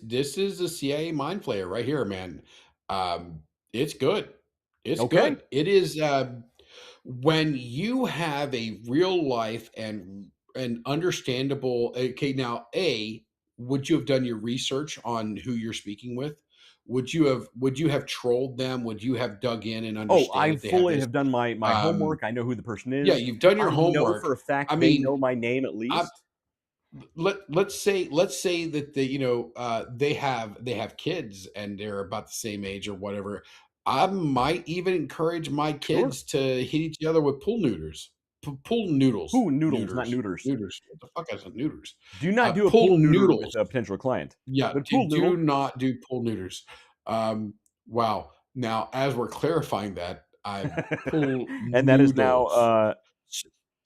This is a CIA mind flayer right here, man. It's good. It's Okay. good. It is when you have a real life and understandable. Okay, now would you have done your research on who you're speaking with? Would you have trolled them? Would you have dug in and Oh, understand I that they have fully this? have done my homework. I know who the person is. Yeah, you've done your I know homework. for a fact I they mean, know my name at least. let's say that they have kids and they're about the same age or whatever. I might even encourage my Sure. kids to hit each other with pool neuters. Pool noodles. Who noodles, not neuters. Neuters. What the fuck is a neuters? Do not do a Pool pool neuter noodles. with a potential client. Yeah, But pool do noodle. not do pool neuters. Wow. Now, as we're clarifying that, pool And that is now noodles.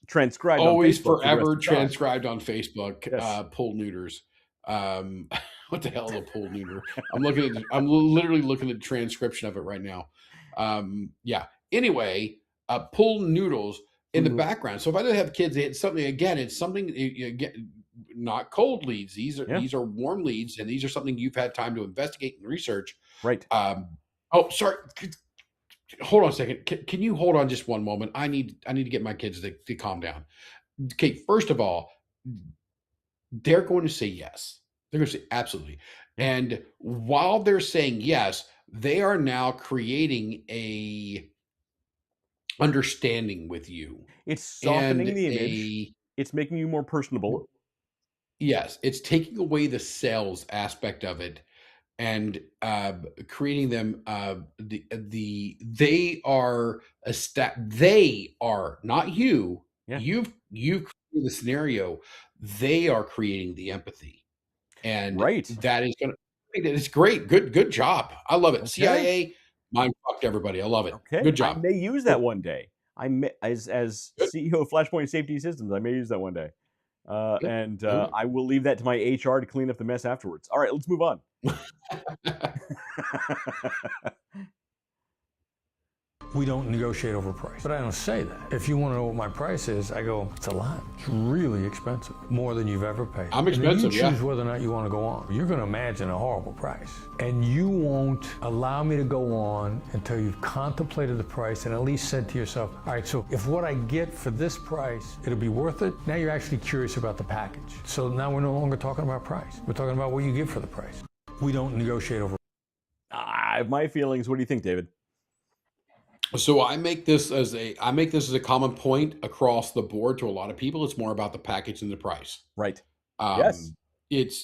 transcribed Always on Facebook for the rest forever of time. transcribed on Facebook. Yes. Pool neuters. What the hell is a pool neuter? I'm literally looking at the transcription of it right now. Yeah. Anyway, pool noodles in the background. So if I don't have kids, it's something not cold leads. These are warm leads, and these are something you've had time to investigate and research. Right. Oh, sorry. Hold on a second. Can you hold on just one moment? I need to get my kids to calm down. Okay, first of all, they're going to say yes. They're going to say absolutely. Yeah. And while they're saying yes, they are now creating a understanding with you It's and softening the image. a It's making you more personable. yes, it's taking away the sales aspect of it and creating them they are they are not you. Yeah. You've created the scenario. They are creating the empathy, and Right. that is gonna it's great. Good job. I love it. Okay. CIA mind fucked everybody. I love it. Okay. Good I job. may use that one day. I may, as Good. CEO of Flashpoint Safety Systems, I may use that one day. Good. And Good. I will leave that to my HR to clean up the mess afterwards. All right, let's move on. We don't negotiate over price. But I don't say that. If you want to know what my price is, I go, it's a lot. It's really expensive. More than you've ever paid. I'm And then expensive, you yeah. choose whether or not you want to go on. You're going to imagine a horrible price. And you won't allow me to go on until you've contemplated the price and at least said to yourself, all right, so if what I get for this price, it'll be worth it, now you're actually curious about the package. So now we're no longer talking about price. We're talking about what you give for the price. We don't negotiate over. I have my feelings. What do you think, David? So I make this as a common point across the board to a lot of people. It's more about the package and the price. Right. Yes. It's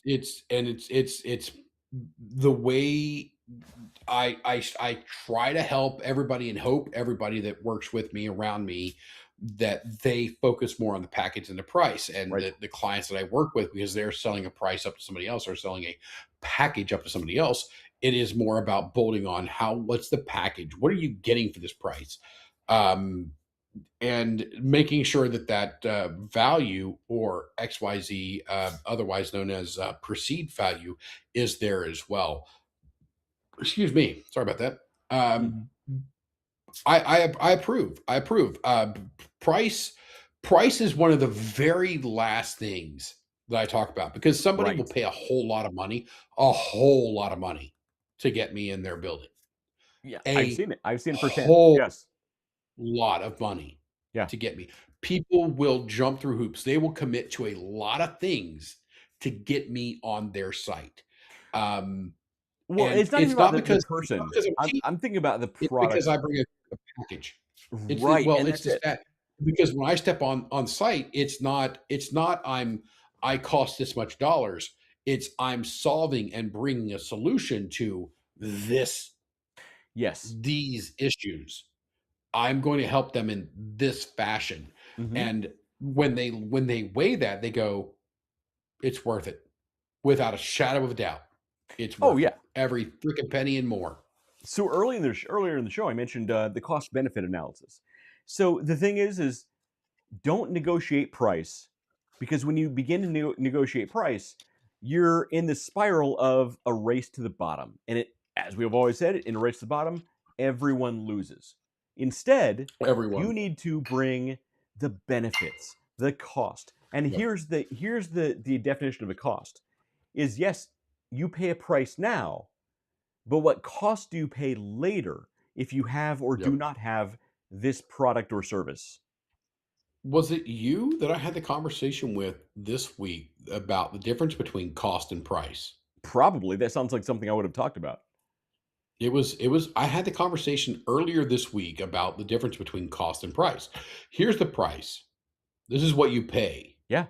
the way I try to help everybody and hope everybody that works with me around me that they focus more on the package and the price. And Right. the clients that I work with, because they're selling a price up to somebody else or selling a package up to somebody else, it is more about bolting on what's the package? What are you getting for this price? And making sure that value or XYZ, otherwise known as perceived value, is there as well. Excuse me. Sorry about that. I approve. I approve. Price is one of the very last things that I talk about because somebody will Right. pay a whole lot of money, to get me in their building. Yeah. A I've seen it. I've seen it firsthand. whole Yes. lot of money Yeah. to get me. People will jump through hoops. They will commit to a lot of things to get me on their site. Well, And it's not even it's about not the because person. I'm cheap. I'm thinking about the It's product. because I bring a package. It's Right. well, And it's that's just it. that because when I step on site, it's not I cost this much dollars. It's I'm solving and bringing a solution to Yes. these issues. I'm going to help them in this fashion. Mhm. And when they weigh that, they go, it's worth it. Without a shadow of a doubt. It's Oh, worth yeah. it. Every freaking penny and more. So earlier in the show, I mentioned the cost benefit analysis. So the thing is don't negotiate price because when you begin to negotiate price, you're in the spiral of a race to the bottom. And as we have always said, in a race to the bottom, everyone loses. Instead, Everyone. you need to bring the benefits, the cost. And Yep. here's the definition of a cost is yes, you pay a price now, but what cost do you pay later if you have or do Yep. not have this product or service? Was it you that I had the conversation with this week about the difference between cost and price? Probably. That sounds like something I would have talked about. It was I had the conversation earlier this week about the difference between cost and price. Here's the price. This is what you pay. Yeah.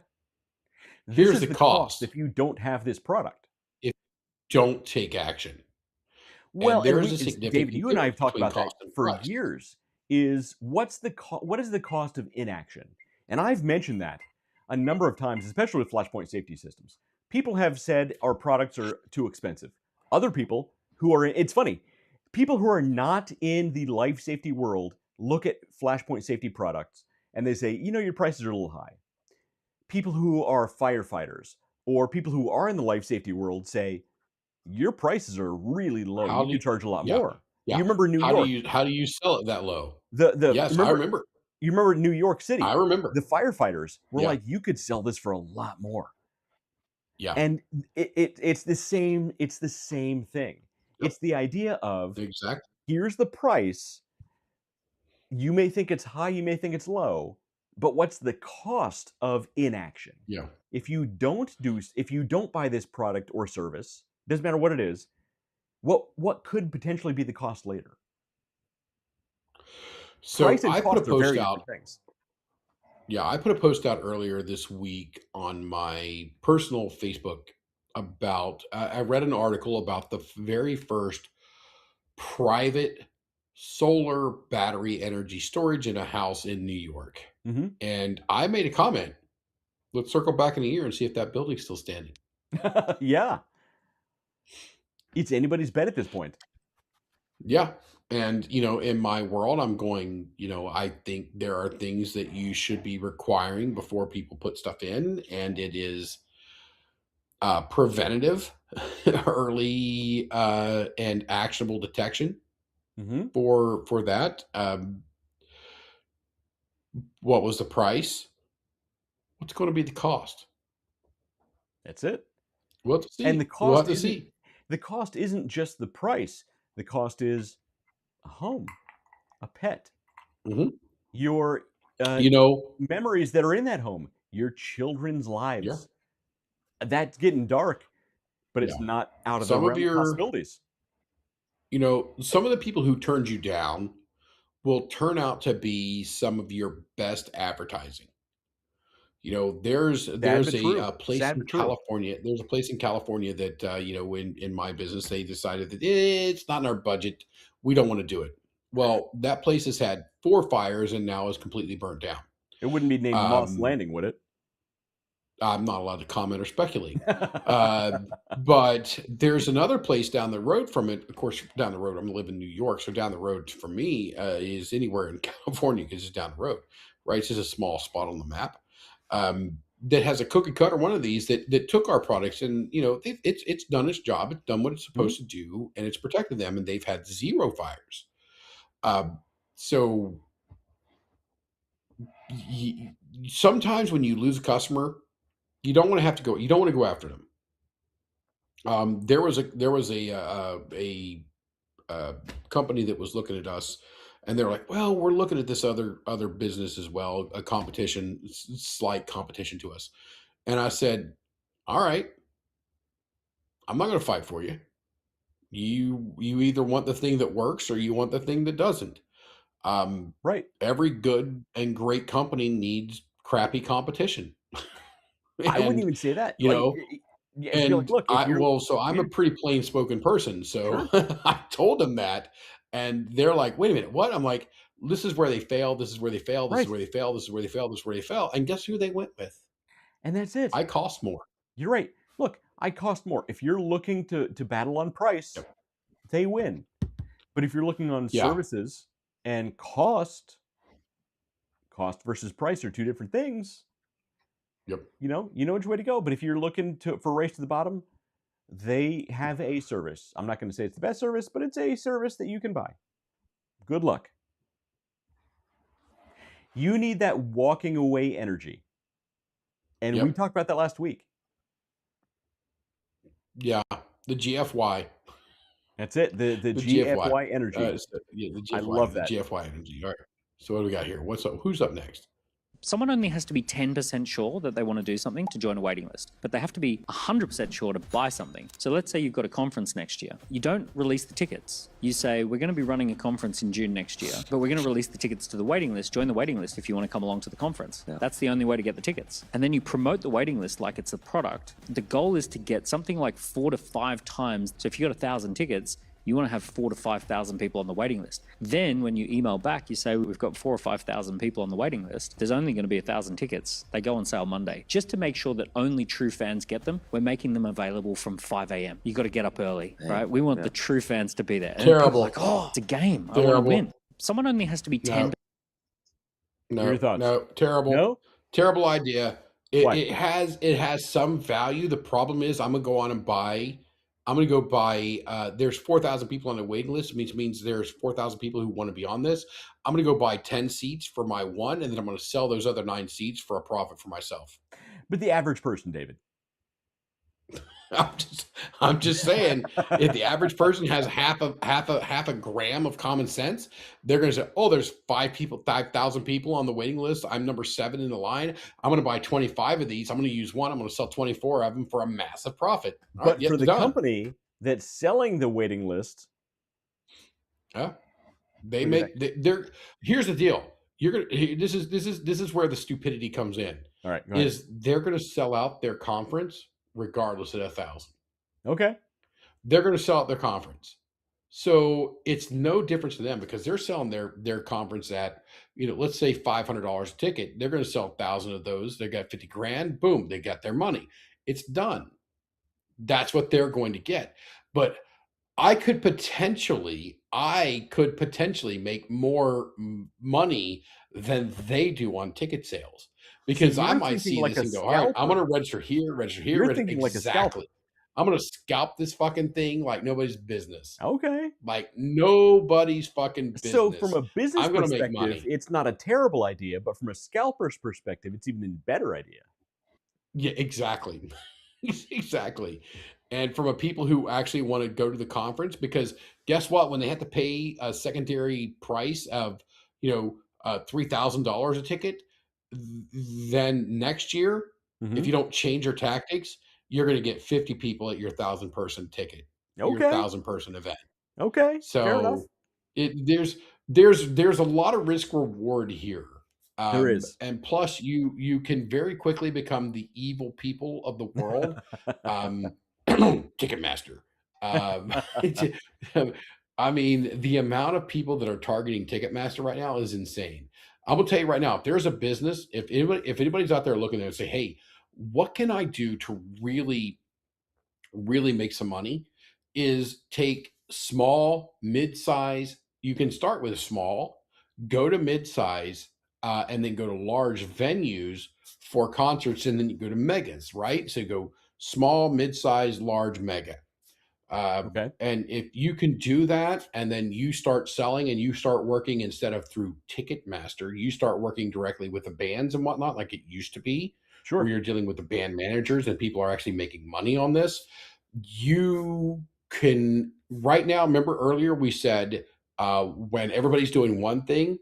This Here's is the the cost. if you don't have this product. If you don't take action. Well, And there and is a David, significant you and I have difference talked between about that cost and for price. years. Is what is the cost of inaction? And I've mentioned that a number of times, especially with Flashpoint Safety Systems. People have said our products are too expensive. Other people who are it's funny, people who are not in the life safety world look at Flashpoint Safety products and they say, your prices are a little high. People who are firefighters or people who are in the life safety world say, your prices are really low. How You do could charge a lot yeah, more. yeah. You remember New York? How do you sell it that low? Yes, I Remember remember. you remember New York City? I remember. The firefighters were Yeah. like, you could sell this for a lot more. Yeah. And it's the same thing. Yep. It's the idea of Exactly. here's the price. You may think it's high, you may think it's low, But what's the cost of inaction? Yeah. If you don't buy this product or service, doesn't matter what it is, what could potentially be the cost later? So Price and I put a cost are post very out. different things. Yeah, I put a post out earlier this week on my personal Facebook about. I read an article about the very first private solar battery energy storage in a house in New York, Mhm. and I made a comment. Let's circle back in a year and see if that building's still standing. Yeah. It's anybody's bet at this point. Yeah. And, in my world, I'm going, I think there are things that you should be requiring before people put stuff in, and it is preventative, early, and actionable detection Mhm. for that. What was the price? What's going to be the cost? That's it. We'll have to And see. We'll have to see. the cost isn't just the price. The cost is a home, a pet, Mhm. your You know, memories that are in that home, your children's yeah, lives. That's getting dark, but yeah. it's not out of the Some of realm of your, possibilities. some of the people who turned you down will turn out to be some of your best advertising. There's Sad there's but a, true. place Sad in but true. California. There's a place in California that in my business they decided that it's not in our budget. We don't want to do it. Well, that place has had 4 fires and now is completely burnt down. It wouldn't be named Moss Um, Landing, would it? I'm not allowed to comment or speculate. But there's another place down the road from it. Of course, down the road, I'm living in New York, so down the road for me is anywhere in California because it's down the road, right? It's just a small spot on the map that has a cookie cutter one of these that took our products and it's done its job, it's done what it's Mhm. supposed to do, and it's protected them, and they've had 0 fires. Um, so sometimes when you lose a customer, you don't want to have to go. You don't want to go after them. There was a company that was looking at us, and they're like, "Well, we're looking at this other business as well, a competition, slight competition to us." And I said, "All right, I'm not going to fight for you. You either want the thing that works or you want the thing that doesn't. Um, Right. every good and great company needs crappy competition, I wouldn't and even say that. you know." It'd be like, And look, if you're so I'm a yeah, pretty plain spoken person. So sure. I told them that, and they're like, "Wait a minute, what?" I'm like, "This is where they fail. This is where they fail. This is Right. where they fail. This is where they fail. This is where they fail." And guess who they went with? And that's it. I cost more. You're right. Look, I cost more. If you're looking to battle on price, Yep. they win. But if you're looking on Yeah. services and cost versus price are two different things. Yep. You know which way to go. But if you're looking for a race to the bottom, they have a service. I'm not going to say it's the best service, but it's a service that you can buy. Good luck. You need that walking away energy. And we Yep. talked about that last week. Yeah. The GFY. That's it. The The GFY. GFY energy. Yeah, the I GFY. love The that. GFY energy. All right. So what do we got here? What's up? Who's up next? Someone only has to be 10% sure that they want to do something to join a waiting list, but they have to be 100% sure to buy something. So let's say you've got a conference next year. You don't release the tickets. You say, we're going to be running a conference in June next year, but we're going to release the tickets to the waiting list. Join the waiting list if you want to come along to the conference. Yeah. That's the only way to get the tickets. And then you promote the waiting list like it's a product. The goal is to get something like 4 to 5 times. So if you got 1,000 tickets, you want to have 4,000 to 5,000 people on the waiting list. Then when you email back, you say, we've got 4,000 or 5,000 people on the waiting list. There's only going to be 1,000 tickets. They go on sale Monday. Just to make sure that only true fans get them, we're making them available from 5 a.m. You got to get up early, right? We want the true fans to be there. And Terrible. people are like, oh, it's a game. I want to win. Someone only has to be 10. No. Your thoughts? No. Terrible. No? Terrible idea. What? It has some value. The problem is I'm going to go on and buy. I'm going to go buy. There's 4,000 people on the waiting list, which means there's 4,000 people who want to be on this. I'm going to go buy 10 seats for my one, and then I'm going to sell those other 9 seats for a profit for myself. But the average person, David, I'm just saying, if the average person has half a gram of common sense, they're going to say, "Oh, there's 5,000 people on the waiting list. I'm number 7 in the line. I'm going to buy 25 of these. I'm going to use one. I'm going to sell 24 of them for a massive profit." All right, But for yep, the done. company that's selling the waiting list, Yeah, they look at make. They're here's the deal. You're gonna. This is where the stupidity comes in. all right, go ahead. Is they're going to sell out their conference regardless of 1,000. Okay. They're going to sell out their conference. So it's no difference to them because they're selling their conference at, let's say $500 a ticket. They're going to sell 1,000 of those. They got 50 grand. Boom, they got their money. It's done. That's what they're going to get. But I could potentially make more money than they do on ticket sales because See, I you're might thinking see like this a and go, all right, I'm going scalper. to register here, You're thinking like a scalper. exactly. I'm going to scalp this fucking thing like nobody's business. Okay. Like nobody's fucking business. So from a business I'm going to make perspective, money. it's not a terrible idea, but from a scalper's perspective, it's even a better idea. Yeah, exactly. Exactly. And from a people who actually want to go to the conference, guess what? When they have to pay a secondary price of, $3,000 a ticket, then next year, if you don't change your tactics, you're going to get 50 people at your 1,000-person ticket, your Okay. 1,000-person event. Okay. Fair enough. So there's a lot of risk reward here. There is. And plus you can very quickly become the evil people of the world. Ticketmaster. I mean, the amount of people that are targeting Ticketmaster right now is insane. I'm gonna tell you right now, if there's a business, if anybody's out there looking and say, "Hey, what can I do to really make some money?" is take small, mid-size. You can start with small, go to mid-size, and then go to large venues for concerts, and then you go to megas, right? So you go small, mid-size, large, mega. Okay. And if you can do that, and then you start selling and you start working instead of through Ticketmaster, you start working directly with the bands and whatnot, like it used to be, Sure. where you're dealing with the band managers and people are actually making money on this. You can right now. Remember earlier we said when everybody's doing one thing,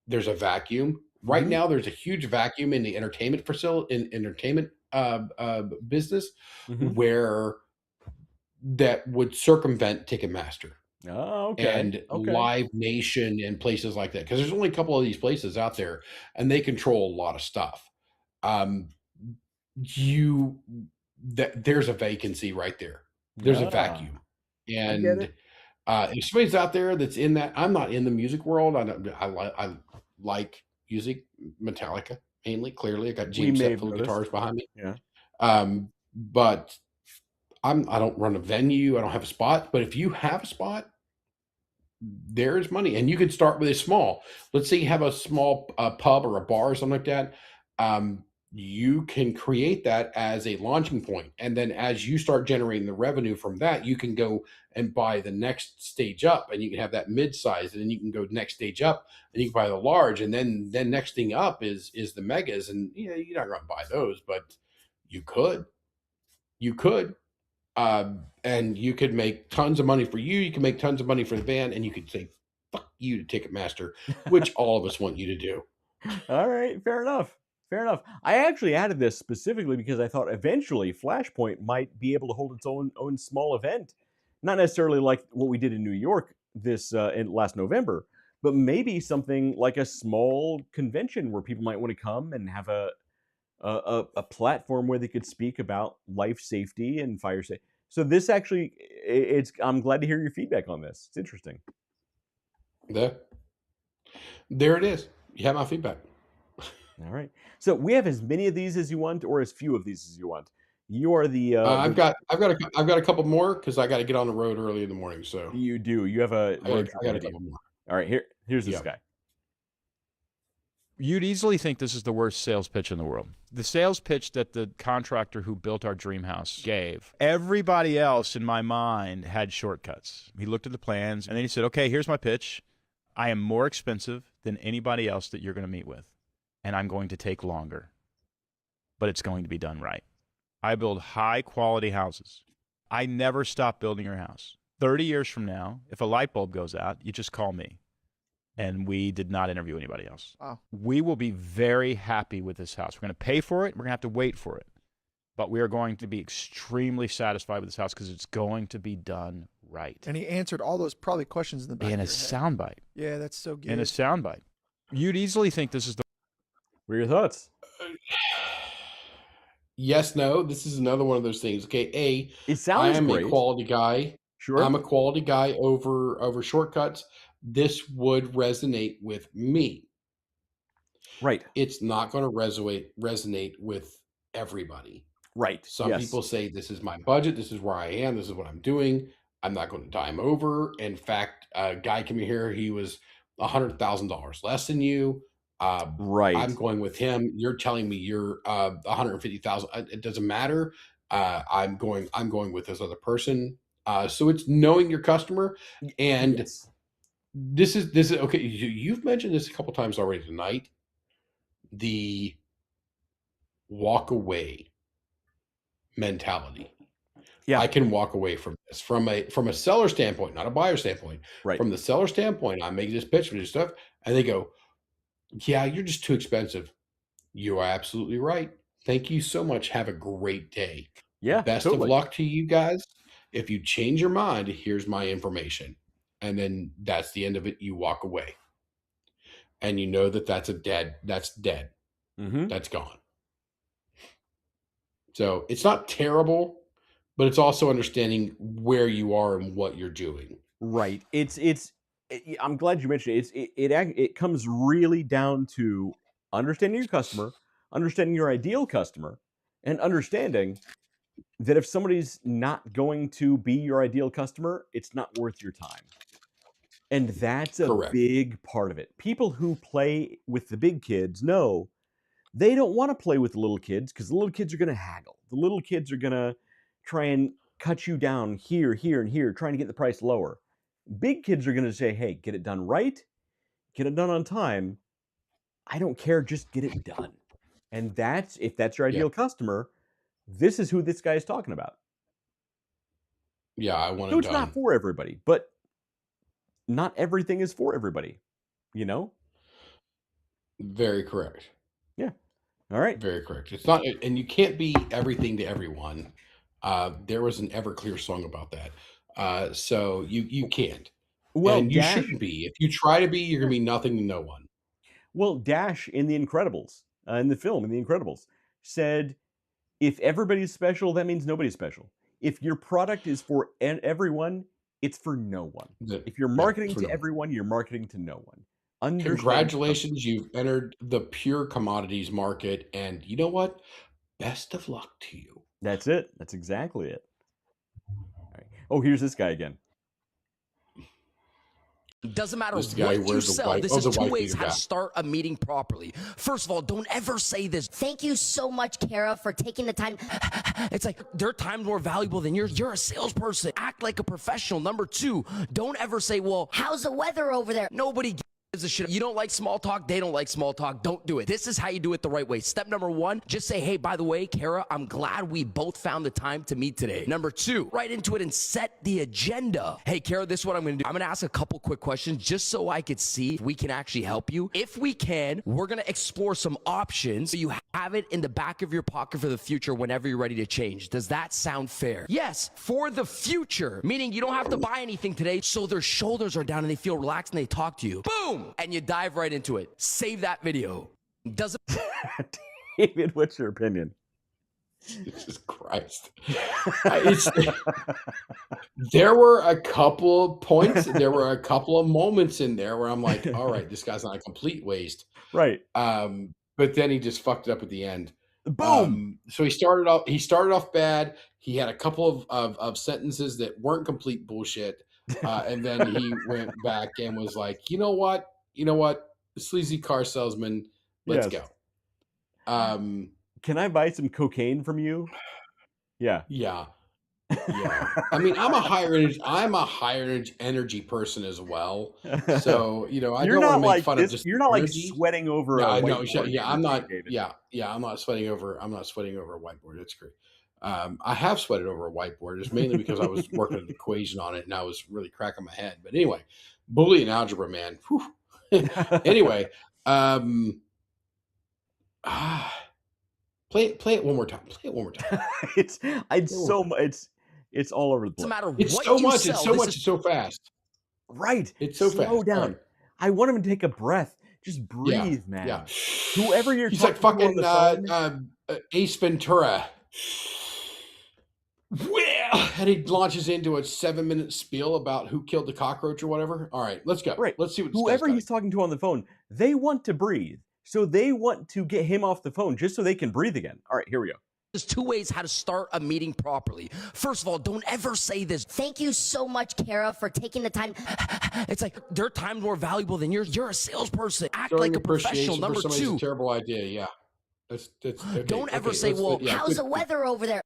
there's a vacuum. Right now, there's a huge vacuum in the entertainment business where that would circumvent Ticketmaster Oh, okay. and Live Nation and places like that, because there's only a couple of these places out there, and they control a lot of stuff. There's a vacancy right there. There's a vacuum, I get and it. if somebody's out there that's in that, I'm not in the music world. I like music, Metallica mainly. Clearly, I got We James may set have full of noticed. guitars behind me. Yeah. But I don't run a venue. I don't have a spot. But if you have a spot, there's money, and you could start with a small. Let's say you have a small pub or a bar or something like that. You can create that as a launching point, and then as you start generating the revenue from that, you can go and buy the next stage up, and you can have that mid-size, and then you can go next stage up, and you can buy the large, and then next thing up is the megas, and you're not going to buy those, but you could. And you could make tons of money for you. You can make tons of money for the band, and you could say, "Fuck you" to Ticketmaster, which all of us want you to do. All right. Fair enough. Fair enough. I actually added this specifically because I thought eventually Flashpoint might be able to hold its own small event, not necessarily like what we did in New York in last November, but maybe something like a small convention where people might want to come and have a platform where they could speak about life safety and fire safety. So this actually, I'm glad to hear your feedback on this. It's interesting. There it is. You have my feedback. All right. So we have as many of these as you want, or as few of these as you want. You are the. I've got a couple more because I got to get on the road early in the morning. So you do. You have a. I got a couple more. All right. Here's this guy. You'd easily think this is the worst sales pitch in the world. The sales pitch that the contractor who built our dream house gave, everybody else in my mind had shortcuts. He looked at the plans, and then he said, okay, here's my pitch. I am more expensive than anybody else that you're going to meet with, and I'm going to take longer, but it's going to be done right. I build high quality houses. I never stop building your house. 30 years from now, if a light bulb goes out, you just call me. And we did not interview anybody else. Wow. We will be very happy with this house. We're going to pay for it. We're going to have to wait for it. But we are going to be extremely satisfied with this house because it's going to be done right. And he answered all those probably questions in the back In of a your head. soundbite. Yeah, that's so good. In a soundbite. You'd easily think this is the... What are your thoughts? Yes, no. This is another one of those things. Okay, It sounds I am great. a quality guy. Sure. I'm a quality guy over shortcuts. This would resonate with me. Right. It's not going to resonate with everybody. Right. Some Yes. people say, this is my budget. This is where I am. This is what I'm doing. I'm not going to dime over. In fact, a guy came here. He was $100,000 less than you. Right. I'm going with him. You're telling me you're 150,000. It doesn't matter. I'm going with this other person. So it's knowing your customer. And Yes. this is okay. You've mentioned this a couple times already tonight. The walk away mentality. Yeah. I can walk away from this from a seller standpoint, not a buyer standpoint. Right. From the seller standpoint, I make this pitch for this stuff, and they go, "Yeah, you're just too expensive." You are absolutely right. Thank you so much. Have a great day. Yeah. Best totally. of luck to you guys. If you change your mind, here's my information. And then that's the end of it. You walk away. And you know that's dead. Mm-hmm. That's gone. So it's not terrible, but it's also understanding where you are and what you're doing. Right. I'm glad you mentioned it. It comes really down to understanding your customer, understanding your ideal customer, and understanding that if somebody's not going to be your ideal customer, it's not worth your time. And that's a Correct. big part of it. People who play with the big kids know they don't want to play with the little kids because the little kids are going to haggle. The little kids are going to try and cut you down here, here, and here, trying to get the price lower. Big kids are going to say, hey, get it done right, get it done on time. I don't care, just get it done. And if that's your ideal customer, this is who this guy is talking about. Yeah, I want So it it's done. not for everybody, but not everything is for everybody, you know? Very correct. Yeah. All right. Very correct. It's not, and you can't be everything to everyone. There was an Everclear song about that. So you can't. Well, and you Dash, shouldn't be. If you try to be, you're going to be nothing to no one. well, Dash in The Incredibles, in the film, in The Incredibles, said, if everybody's special, that means nobody's special. If your product is for everyone, it's for no one. If you're marketing for to no one. everyone, you're marketing to no one. Understand- Congratulations, you've entered the pure commodities market. And you know what? Best of luck to you. That's it. That's exactly it. All right. Oh, here's this guy again. Doesn't matter This guy what you wears the sell. white- This oh, is the two white ways beater how to guy. start a meeting properly. First of all, don't ever say this. Thank you so much, Kara, for taking the time. It's like their time's more valuable than yours. You're a salesperson. Act like a professional. Number two, don't ever say, well, How's the weather over there? nobody gives a shit. You don't like small talk. They don't like small talk. Don't do it. This is how you do it the right way. Step number one, just say, hey, by the way, Kara, I'm glad we both found the time to meet today. Number two, right into it and set the agenda. Hey, Kara, this is what I'm going to do. I'm going to ask a couple quick questions just so I could see if we can actually help you. If we can, we're going to explore some options so you have it in the back of your pocket for the future whenever you're ready to change. Does that sound fair? Yes, for the future, meaning you don't have to buy anything today so their shoulders are down and they feel relaxed and they talk to you. Boom! And you dive right into it. Save that video. Doesn't David, what's your opinion? Jesus Christ. There were a couple of points, there were a couple of moments in there where I'm like, all right, this guy's not a complete waste. Right. But then he just fucked it up at the end. Boom. So he started off bad. He had a couple of sentences that weren't complete bullshit. And then he went back and was like, you know what? Sleazy car salesman, let's Yes. go. Can I buy some cocaine from you? Yeah. Yeah. I mean, I'm a higher energy person as well. So, I You're don't not want to make like fun this. of just You're not like energy. sweating over Yeah, a I know. whiteboard Yeah, I'm not. David. Yeah, I'm not sweating over. I'm not sweating over a whiteboard. That's great. I have sweated over a whiteboard. It's mainly because I was working an equation on it and I was really cracking my head. But anyway, Boolean algebra, man. Anyway, play it one more time. Play it one more time. It's all over the place. Doesn't matter It's what so you much. sell. It's so much. It's so fast. Right. It's so Slow fast. down. All right. I want him to take a breath. Just breathe, man. Yeah. Whoever you're He's talking like to on fucking the phone. Ace Ventura. And he launches into a 7-minute spiel about who killed the cockroach or whatever. All right, let's go. Right. Let's see what this Whoever guy's he's talking to on the phone, they want to breathe. So they want to get him off the phone just so they can breathe again. All right, here we go. There's 2 ways how to start a meeting properly. First of all, don't ever say this. Thank you so much, Kara, for taking the time. It's like their time's more valuable than yours. You're a salesperson. Act Showing like a professional. appreciation Number for somebody's 2. a terrible idea. Yeah. That's okay, Don't ever okay, say, well, How's the weather over there?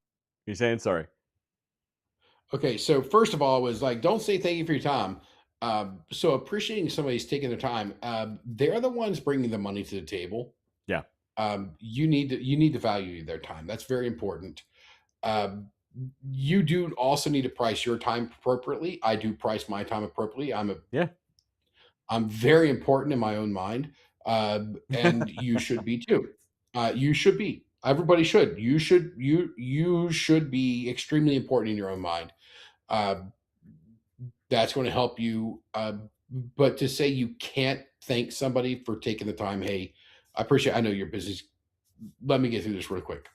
He's saying sorry. Okay, so first of all, it was like, don't say thank you for your time. So appreciating somebody's taking their time. They're the ones bringing the money to the table. Yeah. You need to value their time. That's very important. You do also need to price your time appropriately. I do price my time appropriately. I'm very important in my own mind, and you should be too. You should be. Everybody should. You should be extremely important in your own mind. That's going to help you. But to say you can't thank somebody for taking the time, hey, I know you're busy. Let me get through this real quick.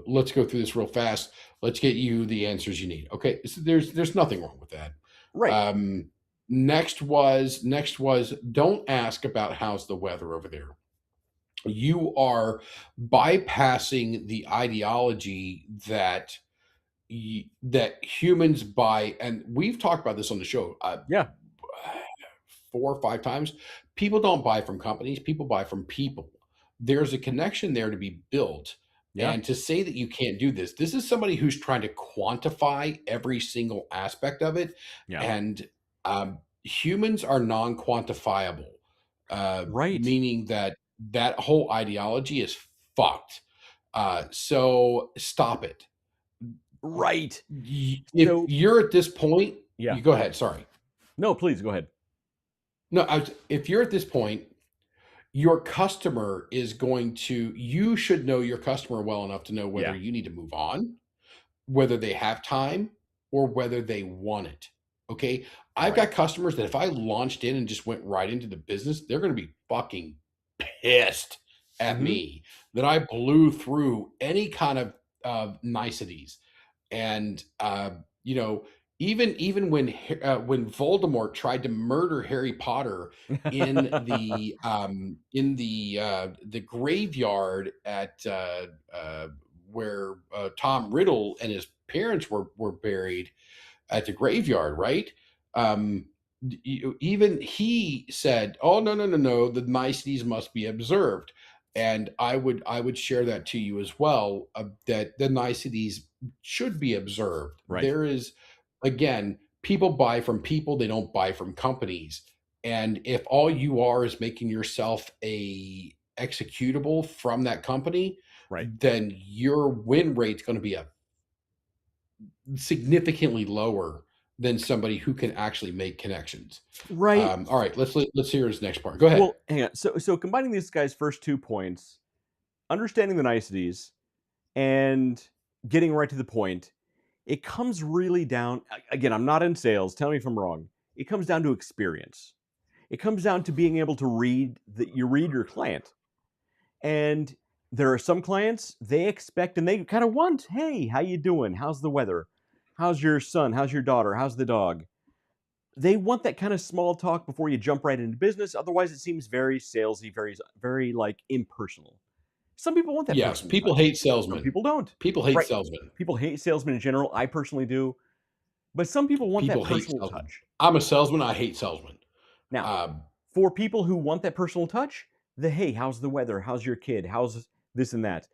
Let's go through this real fast. Let's get you the answers you need. Okay, so there's nothing wrong with that. Right. Next was don't ask about how's the weather over there. You are bypassing the ideology that humans buy, and we've talked about this on the show. 4 or 5 times. People don't buy from companies. People buy from people. There's a connection there to be built. Yeah. And to say that you can't do this is somebody who's trying to quantify every single aspect of it. Yeah. And humans are non-quantifiable. Right. Meaning that whole ideology is fucked. So stop it. Right. If you're at this point, you go ahead. Sorry. No, please go ahead. No, if you're at this point, your customer is going to, you should know your customer well enough to know whether you need to move on, whether they have time, or whether they want it. Okay. I've got customers that if I launched in and just went right into the business, they're going to be fucking pissed at me that I blew through any kind of niceties. And, even when Voldemort tried to murder Harry Potter in the graveyard at where Tom Riddle and his parents were buried at the graveyard, right? Even he said, "Oh no, the niceties must be observed." And I would share that to you as well, that the niceties should be observed. Right. There is, again, people buy from people, they don't buy from companies. And if all you are is making yourself a executable from that company, then your win rate's going to be significantly lower than somebody who can actually make connections. Right. All right, let's hear his next part. Go ahead. Well, hang on. So combining these guys' first 2 points, understanding the niceties and getting right to the point, it comes really down, again, I'm not in sales, tell me if I'm wrong. It comes down to experience. It comes down to being able to read your client. And there are some clients, they expect and they kind of want, hey, how you doing? How's the weather? How's your son? How's your daughter? How's the dog? They want that kind of small talk before you jump right into business. Otherwise, it seems very salesy, very like impersonal. Some people want that. Yes, people hate salesmen. Some people don't. People hate salesmen. People hate salesmen in general. I personally do. But some people want that personal touch. I'm a salesman. I hate salesmen. Now, for people who want that personal touch, hey, how's the weather? How's your kid? How's this and that?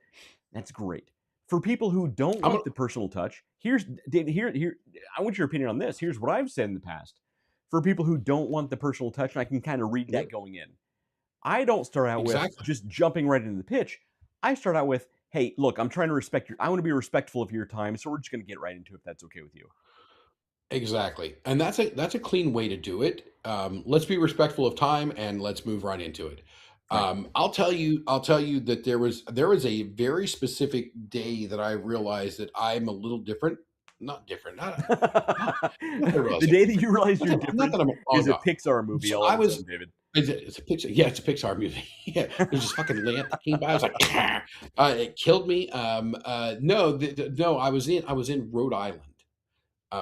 That's great. For people who don't want the personal touch, David, here, I want your opinion on this. Here's what I've said in the past. For people who don't want the personal touch, and I can kind of read that going in, I don't start out with just jumping right into the pitch. I start out with, hey, look, I'm trying to respect I want to be respectful of your time, so we're just going to get right into it if that's okay with you. Exactly. And that's a clean way to do it. Let's be respectful of time and let's move right into it. I'll tell you that there was a very specific day that I realized that I'm a little different. Not different. Not that I realized The day that you realize you're not different that I'm is a no. Pixar movie So all I of a was sudden, David. it's a Pixar. Yeah, it's a Pixar movie. Yeah, there's this fucking lamp that came by. I was like, it killed me. No, no. I was in Rhode Island,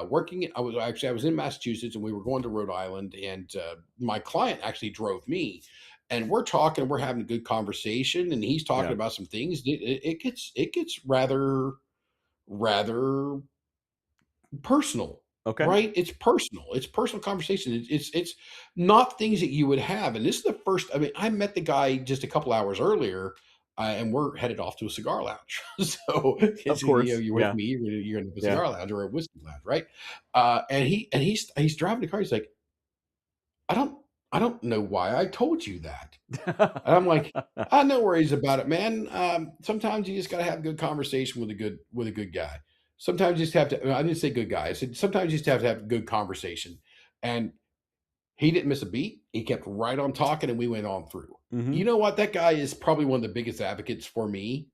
working. I was in Massachusetts, and we were going to Rhode Island, and my client actually drove me. And we're talking, we're having a good conversation, and he's talking Yeah. about some things. It gets rather personal. Okay. Right? It's personal. It's personal conversation. It's not things that you would have. And this is the first. I mean, I met the guy just a couple hours earlier, and we're headed off to a cigar lounge. So, Of course, you're with yeah. me. You're in a Yeah. cigar lounge or a whiskey lounge, right? And he's driving the car. He's like, I don't know why I told you that. And I'm like, no worries about it, man. Sometimes you just got to have a good conversation with a good guy. Sometimes you just have to. I didn't say good guy. I said sometimes you just have to have a good conversation. And he didn't miss a beat. He kept right on talking, and we went on through. Mhm. You know what? That guy is probably one of the biggest advocates for me.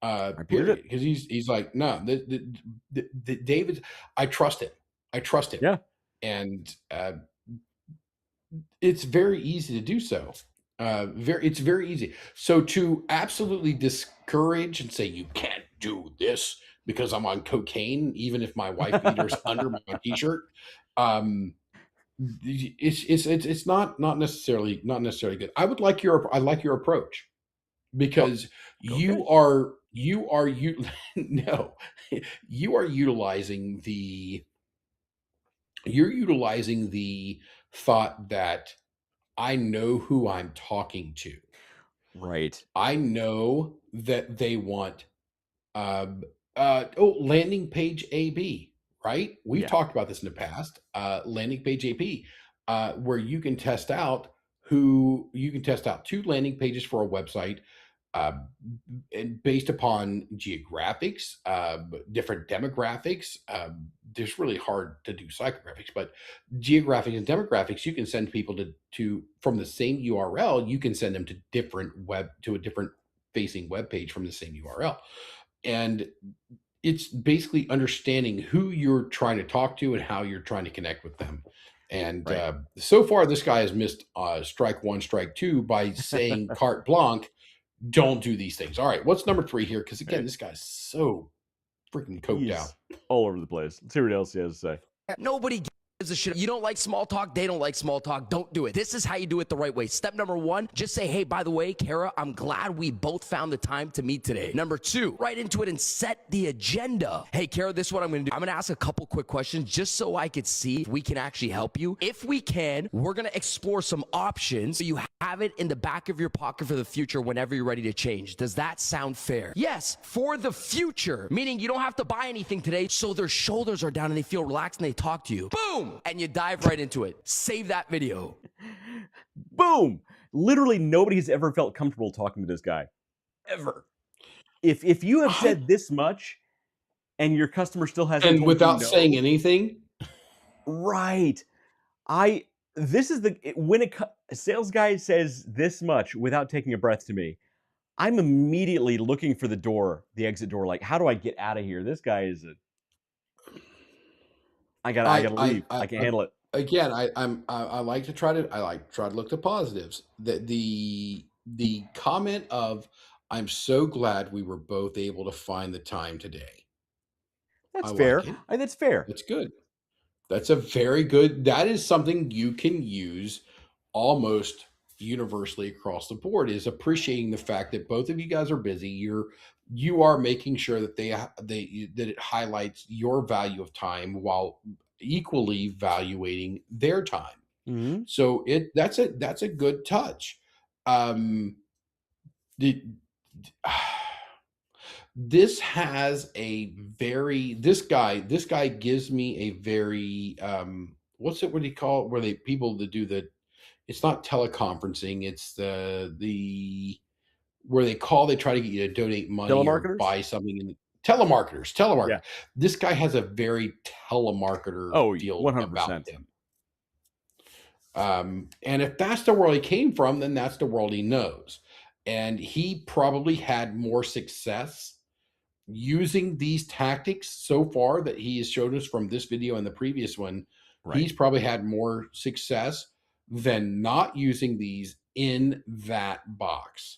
believe Period. it. Because he's like, no, the David. I trust him. I trust him. Yeah. And it's very easy to do so. It's very easy. So to absolutely discourage and say you can't do this because I'm on cocaine, even if my wife beater's under my t-shirt, it's not necessarily good. I like your approach because you are you no you are utilizing the thought that I know who I'm talking to. Right. I know that they want landing page AB, right? We've Yeah. talked about this in the past. Landing page AB, where you can test out two landing pages for a website, uh, and based upon geographics, different demographics. There's really hard to do psychographics, but geographics and demographics, you can send people to from the same URL. You can send them to a different facing web page from the same URL, and it's basically understanding who you're trying to talk to and how you're trying to connect with them. And Right. so far, this guy has missed strike one, strike two by saying carte blanche, don't do these things. All right, what's number 3 here? Because again, this guy's so freaking coked He's out. all over the place. Let's see what else he has to say. Nobody gives a shit. You don't like small talk, they don't like small talk. Don't do it. This is how you do it the right way. Step number 1, just say, hey, by the way, Kara, I'm glad we both found the time to meet today. Number 2, right into it and set the agenda. Hey, Kara, this is what I'm going to do. I'm going to ask a couple quick questions just so I could see if we can actually help you. If we can, we're going to explore some options so you have it in the back of your pocket for the future whenever you're ready to change. Does that sound fair? Yes, for the future, meaning you don't have to buy anything today, so their shoulders are down and they feel relaxed and they talk to you. Boom! And you dive right into it. Save that video. Boom! Literally nobody has ever felt comfortable talking to this guy. Ever. If you have said this much and your customer still hasn't And told without you no, saying anything, right. This is when a sales guy says this much without taking a breath to me, I'm immediately looking for the exit door. Like, how do I get out of here? This guy is I gotta leave. I can't handle it. Again, I like to try to look to positives. The comment of I'm so glad we were both able to find the time today. That's I fair. like it. That's fair. That's good. That's a very good. That is something you can use almost universally across the board. Is appreciating the fact that both of you guys are busy. You are making sure that that it highlights your value of time while equally evaluating their time. Mm-hmm. So that's a good touch. The this has a very this guy gives me a very what do you call it where they people that do the it's not teleconferencing, it's the where they call, they try to get you to donate money or Telemarketers? buy something. In telemarketers. Yeah. This guy has a very telemarketer feel 100%. about him. And if that's the world he came from, then that's the world he knows. And he probably had more success using these tactics so far that he has showed us from this video and the previous one. Right. He's probably had more success than not using these in that box.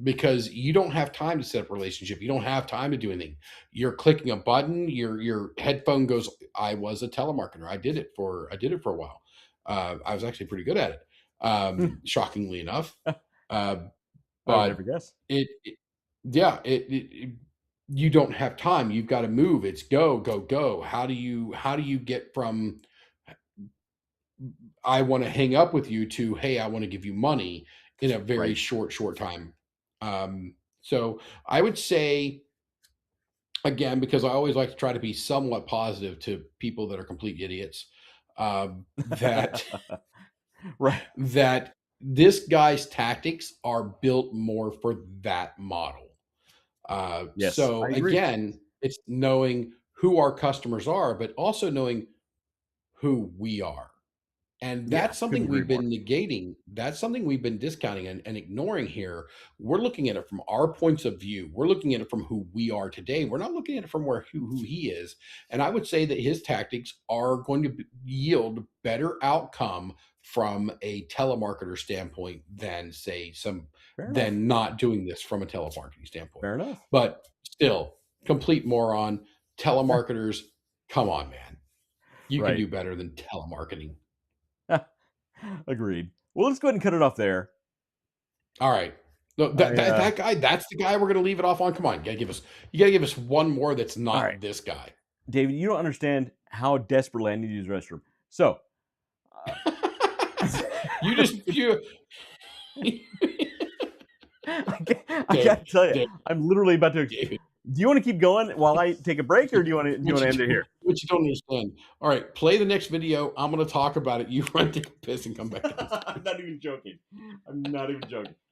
Because you don't have time to set up a relationship. You don't have time to do anything. You're clicking a button, your headphone goes. I was a telemarketer. I did it for a while. I was actually pretty good at it, shockingly enough. I But would never guess. you don't have time. You've got to move. It's go, go, go. How do you get from I want to hang up with you to, hey, I want to give you money in a very short time? So I would say, again, because I always like to try to be somewhat positive to people that are complete idiots, that that this guy's tactics are built more for that model. Yes, So I agree. again, it's knowing who our customers are, but also knowing who we are. And that's something couldn't agree we've been negating. That's something we've been discounting and ignoring here. We're looking at it from our points of view. We're looking at it from who we are today. We're not looking at it from who he is. And I would say that his tactics are going to yield better outcome from a telemarketer standpoint than, say, than not doing this from a telemarketing standpoint. Fair enough. But still, complete moron. Telemarketers, come on, man. You can do better than telemarketing. Agreed. Well, let's go ahead and cut it off there. All right. No, that guy, that's the guy we're going to leave it off on. Come on. You got to give us one more that's not this guy. David, you don't understand how desperately I need to use the restroom. So, I got to tell you, I'm literally about to. Do you want to keep going while I take a break, or do you want to end it here? What you don't understand. All right, play the next video. I'm going to talk about it. You run, take a piss, and come back. I'm not even joking.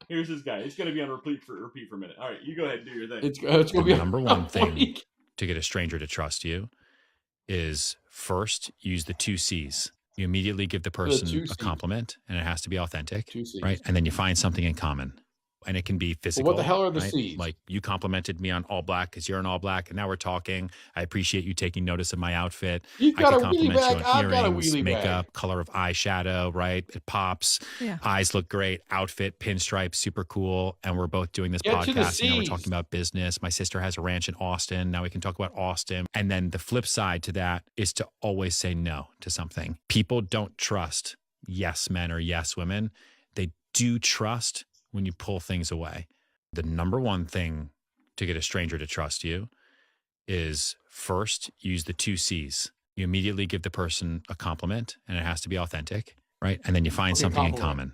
Here's this guy. It's going to be on repeat for a minute. All right, you go ahead and do your thing. It's going to be the number one thing to get a stranger to trust you is first use the 2 C's. You immediately give the person a compliment, and it has to be authentic, right? And then you find something in common. And it can be physical. Well, what the hell are the right? C's? Like you complimented me on all black because you're in all black, and now we're talking. I appreciate you taking notice of my outfit. You've I got can a wheelie compliment bag. you I've on got a earrings, wheelie makeup, bag. color of eyeshadow, right? It pops. Yeah. Eyes look great. Outfit, pinstripe, super cool. And we're both doing this Get to the podcast. And now we're C's. talking about business. My sister has a ranch in Austin. Now we can talk about Austin. And then the flip side to that is to always say no to something. People don't trust yes men or yes women. They do trust when you pull things away. The number one thing to get a stranger to trust you is first use the 2 C's. You immediately give the person a compliment, and it has to be authentic, right? And then you find something in common.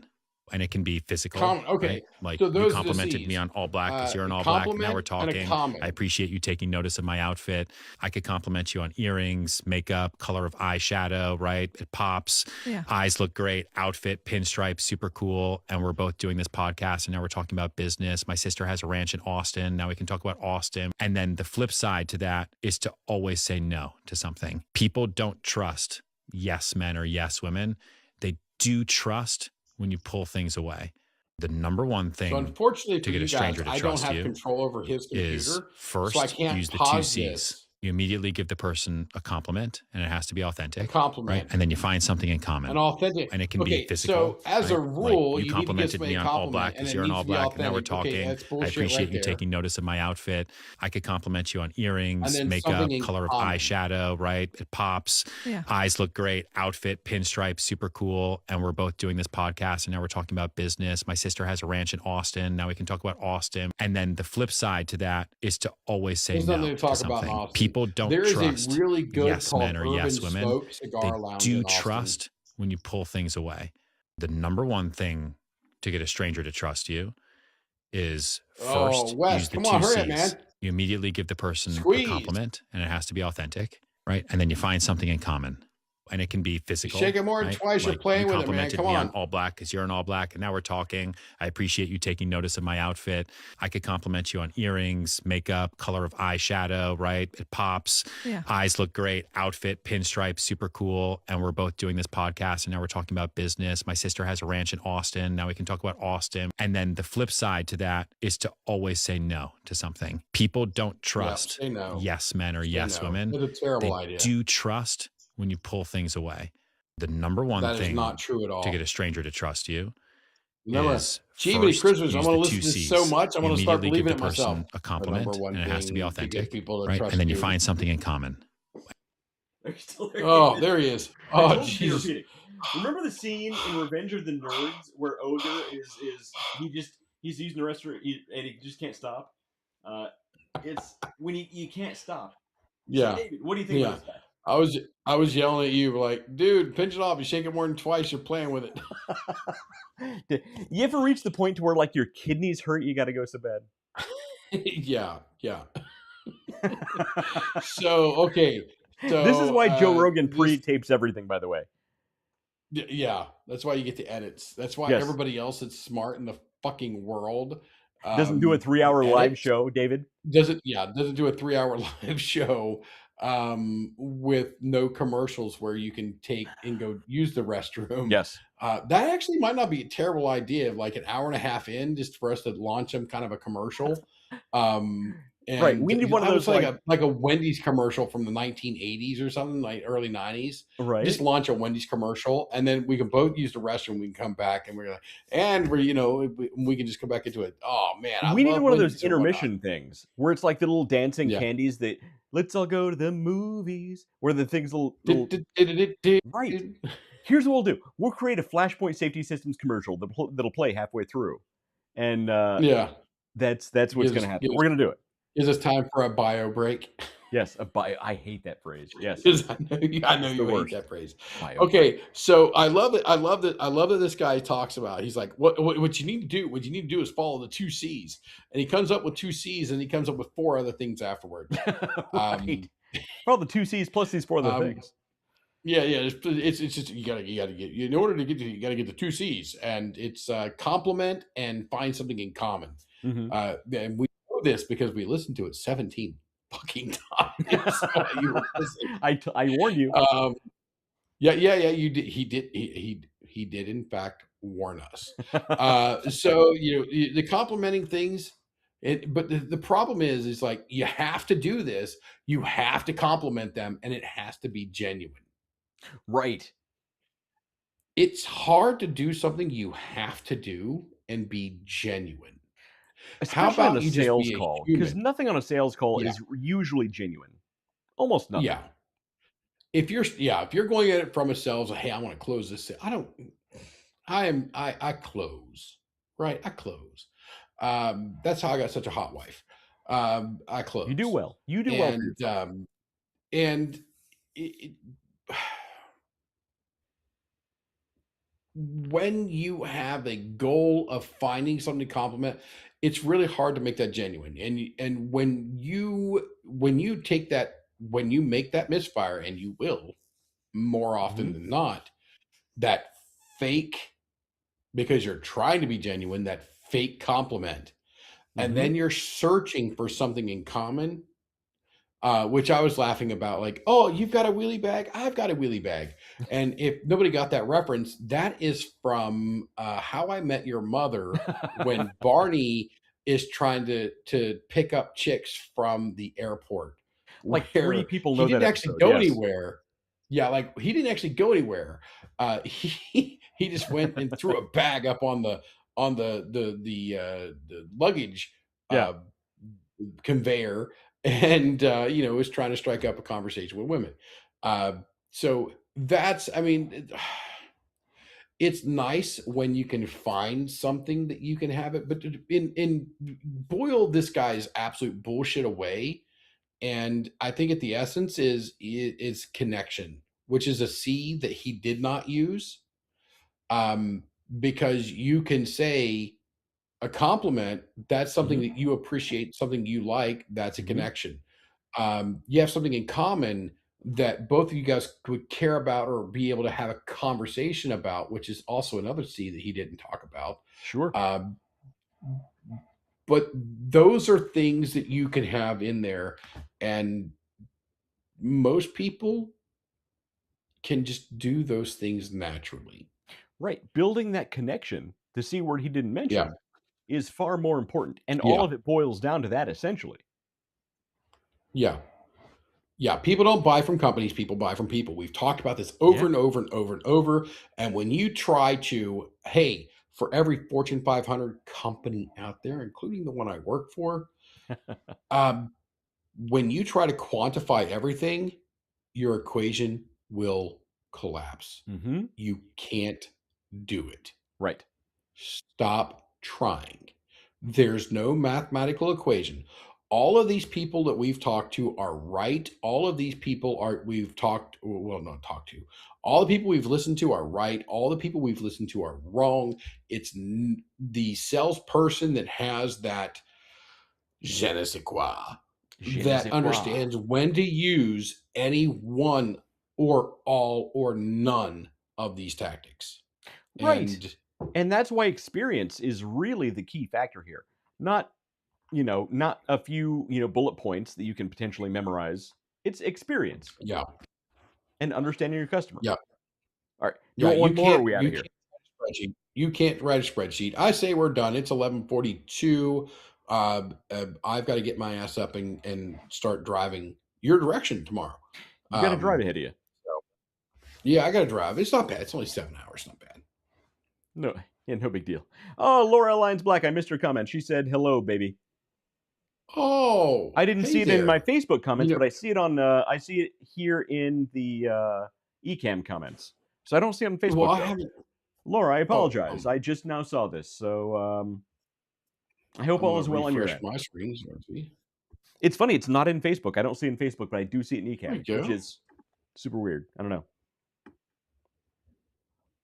And it can be physical. Okay. Right? Like So you those are the complimented C's. me on all black because you're in A all black. Now compliment we're and a talking. comment. I appreciate you taking notice of my outfit. I could compliment you on earrings, makeup, color of eyeshadow, right? It pops. Yeah. Eyes look great. Outfit, pinstripe, super cool. And we're both doing this podcast, and now we're talking about business. My sister has a ranch in Austin. Now we can talk about Austin. And then the flip side to that is to always say no to something. People don't trust yes men or yes women. They do trust when you pull things away. The number one thing So unfortunately to for get you a stranger guys, to I don't trust have you control over his computer, is first so I can't use the 2 pause C's. this. You immediately give the person a compliment, and it has to be authentic. A compliment. Right? And then you find something in common. An authentic. And it can Okay, be physical. so as a right? rule, like you you need to give complimented somebody me a on all compliment, black and because it you're in needs all to be black. And now we're authentic. Okay, talking. that's I bullshit appreciate right you there. taking notice of my outfit. I could compliment you on And earrings, then makeup, something in color of common. eyeshadow, right? It pops. Yeah. Eyes look great. Outfit, pinstripe, super cool. And we're both doing this podcast, and now we're talking about business. My sister has a ranch in Austin. Now we can talk about Austin. And then the flip side to that is to always say There's no nothing to talk about in something. Austin. People don't There is trust a really good yes called men or Urban yes women. Smoke Cigar They Lounge do in Austin. trust when you pull things away. The number one thing to get a stranger to trust you is first Wes, use the come 2 on, hurry C's. up, man. You immediately give the person Squeeze. a compliment, and it has to be authentic, right? And then you find something in common. and it can be physical. Shake it more than right? twice. You're Like, playing you with it, man. complimented Come me on. all black because you're in all black, and now we're talking. I appreciate you taking notice of my outfit. I could compliment you on earrings, makeup, color of eyeshadow, right? It pops. Yeah. Eyes look great. Outfit, pinstripe, super cool. And we're both doing this podcast, and now we're talking about business. My sister has a ranch in Austin. Now we can talk about Austin. And then the flip side to that is to always say no to something. People don't trust say no. yes men or Say yes no. women. It's a terrible They idea. do trust when you pull things away. The number one That is thing not true at all. to get a stranger to trust you Remember, is gee, many first Christmas, I'm use going the to two listen to this C's. so much, I'm going to start Immediately give believing the it myself. person a The compliment, number one and it has to be thing to get authentic, people to right? trust And then you you. find something in common. Oh, there he is. I Oh, told you to Jesus. repeat it. Remember the scene in Revenge of the Nerds where Ogre is he's using the restroom and he just can't stop. It's when you can't stop. Yeah. David, what do you think about this guy? I was yelling at you like, dude, pinch it off. You shake it more than twice. You're playing with it. You ever reach the point to where like your kidneys hurt? You got to go so bad. Yeah. So okay. So This is why Joe Rogan this- pre-tapes everything. By the way, Yeah, that's why you get the edits. That's why Yes. everybody else that's smart in the fucking world doesn't do a 3-hour live edits. show, David. Doesn't do a 3-hour live show with no commercials where you can take and go use the restroom. Yes. That actually might not be a terrible idea. Like an hour and a half in, just for us to launch them kind of a commercial. And Right, we need one of I would those, say like a Wendy's commercial from the 1980s or something, like early 90s. Right. Just launch a Wendy's commercial, and then we can both use the restroom. We can come back, and we can just come back into it. Oh man, We need love one of those Wendy's and whatnot. intermission things where it's like the little dancing Yeah. candies that let's all go to the movies, where the things little right. Here's what we'll do: we'll create a Flashpoint Safety Systems commercial that'll play halfway through, and Yeah, that's what's going to happen. We're going to do it. Is this time for a bio break? Yes, a bio. I hate that phrase. Yes, 'Cause I know you the hate worst. that phrase. Bio Okay, so I love it. I love that this guy talks about. He's like, what you need to do? What you need to do is follow the 2 C's, and he comes up with 2 C's, and he comes up with 4 other things afterwards. Right. Well, the 2 C's plus these 4 other things. Yeah. It's just you gotta get in order to get you gotta get the 2 C's, and it's compliment and find something in common. Mhm. And we know this because we listened to it 17 fucking times. while you were listening. I warned you. Yeah. You did. He did in fact warn us. So the complimenting things. But the problem is like you have to do this. You have to compliment them, and it has to be genuine. Right. It's hard to do something you have to do and be genuine. Especially on a you just sales be a call, because human? nothing on a sales call Yeah. is usually genuine. Almost nothing. Yeah. If you're going at it from a sales, hey, I want to close this. I close, right? I close. That's how I got such a hot wife. I close. You do well. You do well for And yourself. and it, when you have a goal of finding something to compliment, it's really hard to make that genuine. And when you make that misfire, and you will more often than not, that fake, because you're trying to be genuine, that fake compliment, and then you're searching for something in common. Which I was laughing about, like, oh, you've got a wheelie bag, I've got a wheelie bag. And if nobody got that reference, that is from How I Met Your Mother, when Barney is trying to pick up chicks from the airport. Like where 3 people he know didn't that actually episode, go yes. anywhere. Yeah, like he didn't actually go anywhere. He just went and threw a bag up on the luggage Yeah. conveyor, and was trying to strike up a conversation with women. So that's, I mean, it's nice when you can find something that you can have it, but in boil this guy's absolute bullshit away. And I think at the essence is connection, which is a C that he did not use. Because you can say a compliment, that's something that you appreciate, something you like, that's a connection. You have something in common, that both of you guys would care about or be able to have a conversation about, which is also another C that he didn't talk about. Sure. But those are things that you can have in there, and most people can just do those things naturally. Right. Building that connection, the C word he didn't mention, Yeah. is far more important. And Yeah. all of it boils down to that, essentially. Yeah. Yeah. People don't buy from companies, people buy from people. We've talked about this over Yeah. and over and over and over. And when you try to, hey, for every Fortune 500 company out there, including the one I work for, when you try to quantify everything, your equation will collapse. Mm-hmm. You can't do it. Right. Stop trying. There's no mathematical equation. All of these people that we've talked to are right. All of these people not talked to. All the people we've listened to are right. All the people we've listened to are wrong. It's the salesperson that has that je ne sais quoi, that understands when to use any one or all or none of these tactics. Right. And that's why experience is really the key factor here. Not a few, bullet points that you can potentially memorize. It's experience. Yeah. And understanding your customer. Yeah. All right. You want one more, or are we out of here? You can't write a spreadsheet. I say we're done. It's 11:42. I've got to get my ass up and start driving your direction tomorrow. You got to drive ahead of you. So, yeah, I got to drive. It's not bad. It's only 7 hours. Not bad. No big deal. Oh, Laura Lyons Black, I missed her comment. She said, "Hello, baby." Oh, I didn't see it there. in my Facebook comments, but I see it on. I see it here in the Ecamm comments. So I don't see it on Facebook. Well, I though. haven't. Laura, I apologize. I just now saw this, so I hope all is well on your end. My screen. It's funny. It's not in Facebook. I don't see it in Facebook, but I do see it in Ecamm, There you which go. is super weird. I don't know.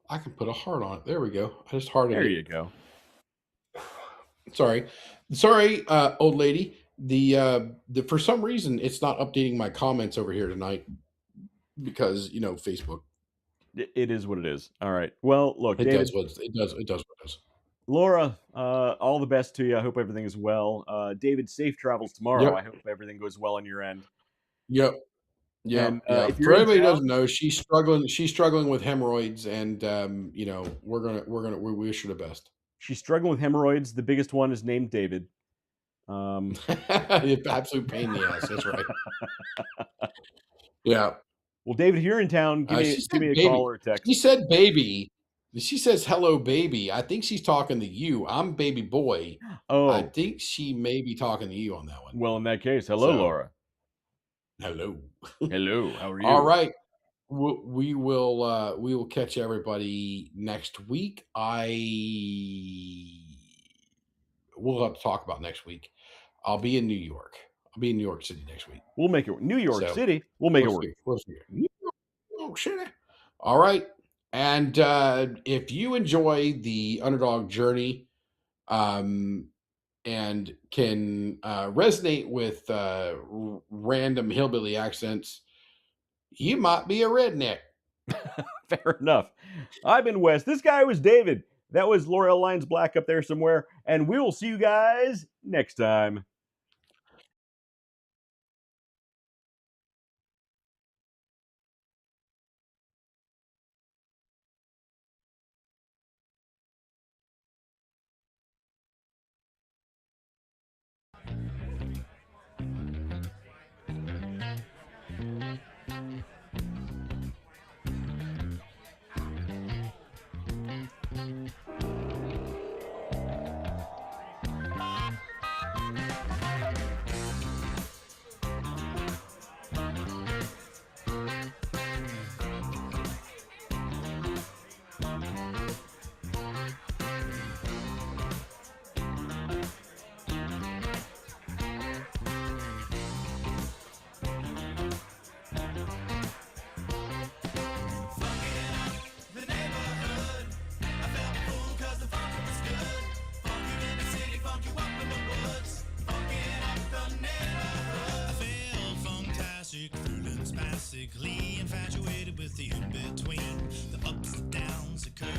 I can put a heart on it. There we go. I just hearted There it. you go. Sorry, old lady. The for some reason it's not updating my comments over here tonight because Facebook. It is what it is. All right. Well, look, It David, does what it does. It does what it does. Laura, all the best to you. I hope everything is well. David, safe travels tomorrow. Yep. I hope everything goes well on your end. Yep. Yeah. And, Yeah. if For you're in anybody who town- doesn't know, she's struggling. She's struggling with hemorrhoids, and we wish her the best. She's struggling with hemorrhoids. The biggest one is named David. Absolute pain in the ass. That's right. Yeah. Well, David, if you're in town, give me a call or a text. She said baby. She says hello, baby. I think she's talking to you. I'm baby boy. Oh. I think she may be talking to you on that one. Well, in that case, hello, Laura. Hello. Hello. How are you? All right. We will catch everybody next week. We'll have to talk about next week. I'll be in New York. I'll be in New York City next week. We'll make it. New York So, City. We'll make it work. We'll see. New York City. All right. And if you enjoy the Underdog journey, and can resonate with random hillbilly accents, you might be a redneck. Fair enough. I've been Wes. This guy was David. That was Laura Lyons Black up there somewhere. And we will see you guys next time. The neighborhood, I felt full 'cause curves